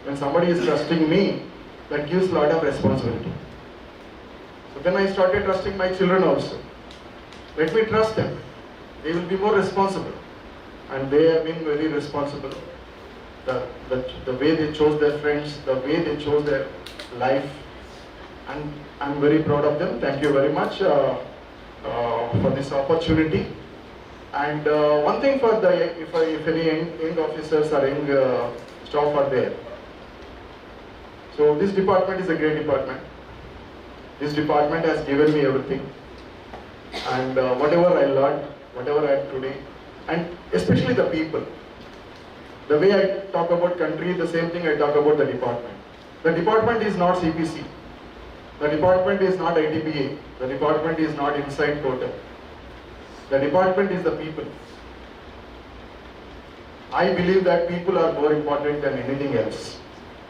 When somebody is trusting me, that gives a lot of responsibility. So then I started trusting my children also. Let me trust them. They will be more responsible. And they have been very responsible. The way they chose their friends, the way they chose their life. And I'm very proud of them. Thank you very much for this opportunity. And one thing for if any young officers or young staff are there. So this department is a great department. This department has given me everything. And whatever I learned, whatever I am today, and especially the people. The way I talk about country, the same thing I talk about the department. The department is not CPC. The department is not ITBA. The department is not inside quota. The department is the people. I believe that people are more important than anything else.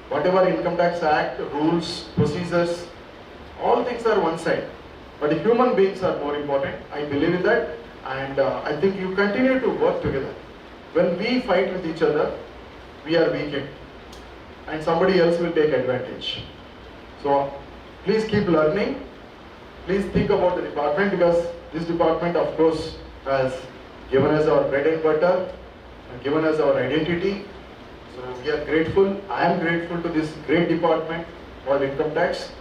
Whatever Income Tax Act, rules, procedures, all things are one side. But the human beings are more important. I believe in that. And I think you continue to work together. When we fight with each other, we are weakened. And somebody else will take advantage. So please keep learning. Please think about the department, because this department, of course, has given us our bread and butter, and given us our identity. So we are grateful. I am grateful to this great department for income tax.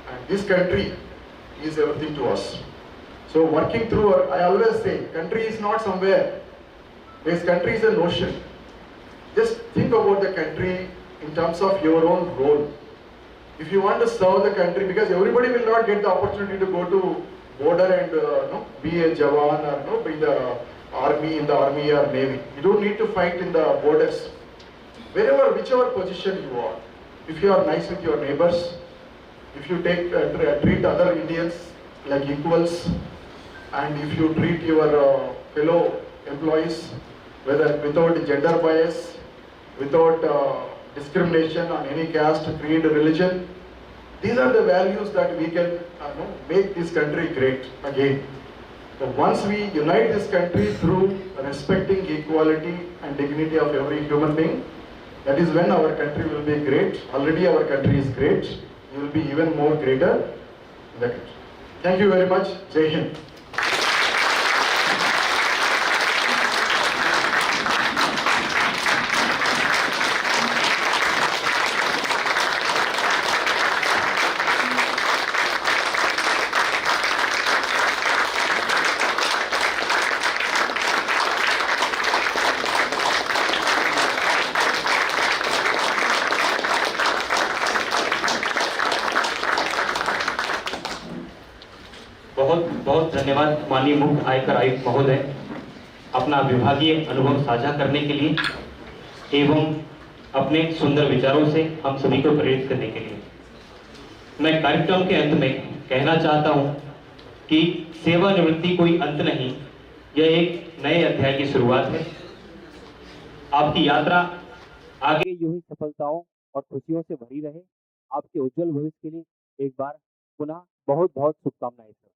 And this country is everything to us. So working through, I always say, country is not somewhere. This country is an ocean. Just think about the country in terms of your own role. If you want to serve the country, because everybody will not get the opportunity to go to border and be a Jawan or be the army, in the army or navy. You don't need to fight in the borders. Wherever, whichever position you are, if you are nice with your neighbors, if you treat other Indians like equals, and if you treat your fellow employees, whether without gender bias, without discrimination on any caste, creed, religion, these are the values that we can make this country great again. So once we unite this country through respecting equality and dignity of every human being, that is when our country will be great. Already our country is great. We will be even more greater in the country. Thank you very much. Jai Hind. बहुत बहुत धन्यवाद माननीय मुख्य आयकर आयुक्त महोदय, अपना विभागीय अनुभव साझा करने के लिए एवं अपने सुंदर विचारों से हम सभी को प्रेरित करने के लिए। मैं कार्यक्रम के अंत में कहना चाहता हूं कि सेवानिवृत्ति कोई अंत नहीं, यह एक नए अध्याय की शुरुआत है। आपकी यात्रा आगे यूं ही सफलताओं और खुशियों से भरी रहे। आपके उज्जवल भविष्य के लिए एक बार पुनः बहुत बहुत शुभकामनाएं सर।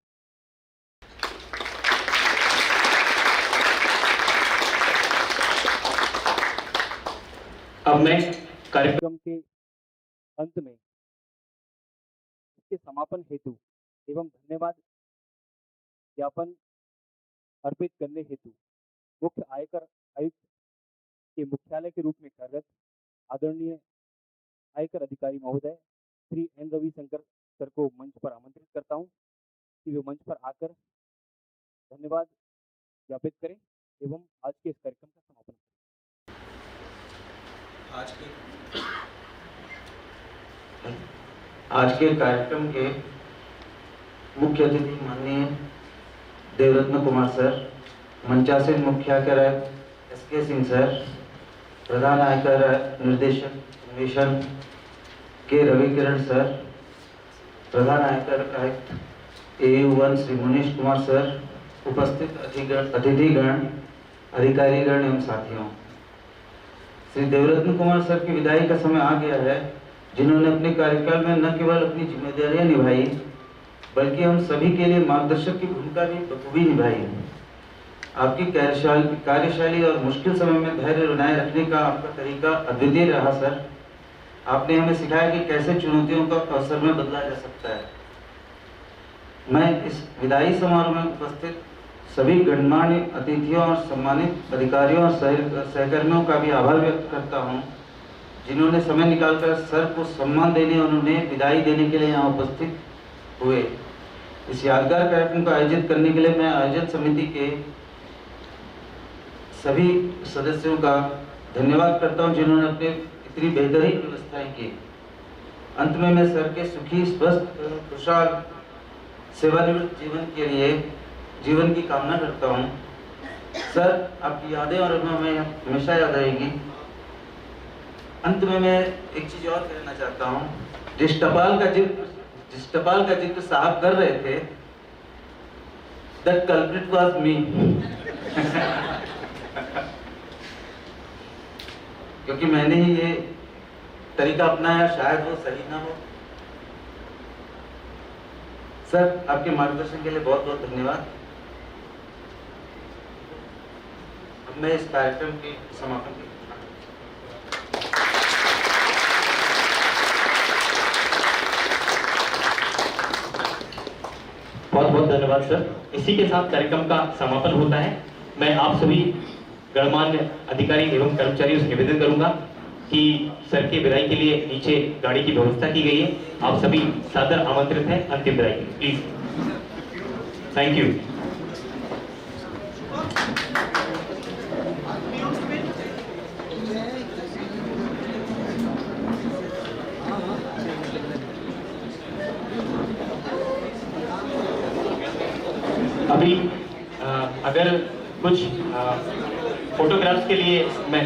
अब मैं कार्यक्रम के अंत में इसके समापन हेतु एवं धन्यवाद ज्ञापन अर्पित करने हेतु मुख्य आयकर आयुक्त के मुख्यालय के रूप में कार्यरत आदरणीय आयकर अधिकारी महोदय श्री एन रविशंकर सर को मंच पर आमंत्रित करता हूं कि वे मंच पर आकर धन्यवाद ज्ञापित करें एवं आज के इस कार्यक्रम का समापन करें। आज के कार्यक्रम के मुख्य अतिथि माननीय देवरत्न कुमार सर, मंचासीन मुख्य आयकर आयुक्त SK सिंह सर, प्रधान आयकर निर्देशक मिशन के रविकिरण सर, प्रधान आयकर आयुक्त AU1 श्री मुनीश कुमार सर, उपस्थित अतिथिगण, अधिकारीगण एवं साथियों, श्री देवरत्न कुमार सर की विदाई का समय आ गया है, जिन्होंने अपने कार्यकाल में न केवल अपनी जिम्मेदारियां निभाई बल्कि हम सभी के लिए मार्गदर्शक की भूमिका भी बखूबी निभाई। आपकी कार्यशैली और मुश्किल समय में धैर्य बनाए रखने का आपका तरीका अद्वितीय रहा सर। आपने हमें सिखाया कि कैसे चुनौतियों को अवसर में बदला जा सकता है। मैं इस विदाई समारोह में उपस्थित सभी गणमान्य अतिथियों और सम्मानित अधिकारियों और सहकर्मियों का भी आभार व्यक्त करता हूं, जिन्होंने समय निकालकर सर को सम्मान देने और उन्हें विदाई देने के लिए यहाँ उपस्थित हुए। इस यादगार कार्यक्रम को आयोजित करने के लिए मैं आयोजक समिति के सभी सदस्यों का धन्यवाद करता हूं, जिन्होंने अपने इतनी बेहतरीन व्यवस्थाएं की। अंत में मैं सर के सुखी, स्वस्थ, खुशहाल, सेवानिवृत्त जीवन की कामना करता हूं। सर, आपकी यादें और हमें हमेशा याद रहेगी। अंत में मैं एक चीज और कहना चाहता हूं। जिस टपाल का जिक्र साहब कर रहे थे, दैट कल्प्रिट वाज मी। क्योंकि मैंने ही ये तरीका अपनाया, शायद वो सही ना हो। सर, आपके मार्गदर्शन के लिए बहुत बहुत धन्यवाद। अब मैं इस कार्यक्रम के समापन की बहुत बहुत धन्यवाद सर। इसी के साथ कार्यक्रम का समापन होता है। मैं आप सभी गणमान्य अधिकारी एवं कर्मचारियों से निवेदन करूंगा कि सर के विदाई के लिए नीचे गाड़ी की व्यवस्था की गई है। आप सभी सादर आमंत्रित हैं अंतिम विदाई के लिए। Please, thank you. अभी अगर कुछ फोटोग्राफ्स के लिए मैं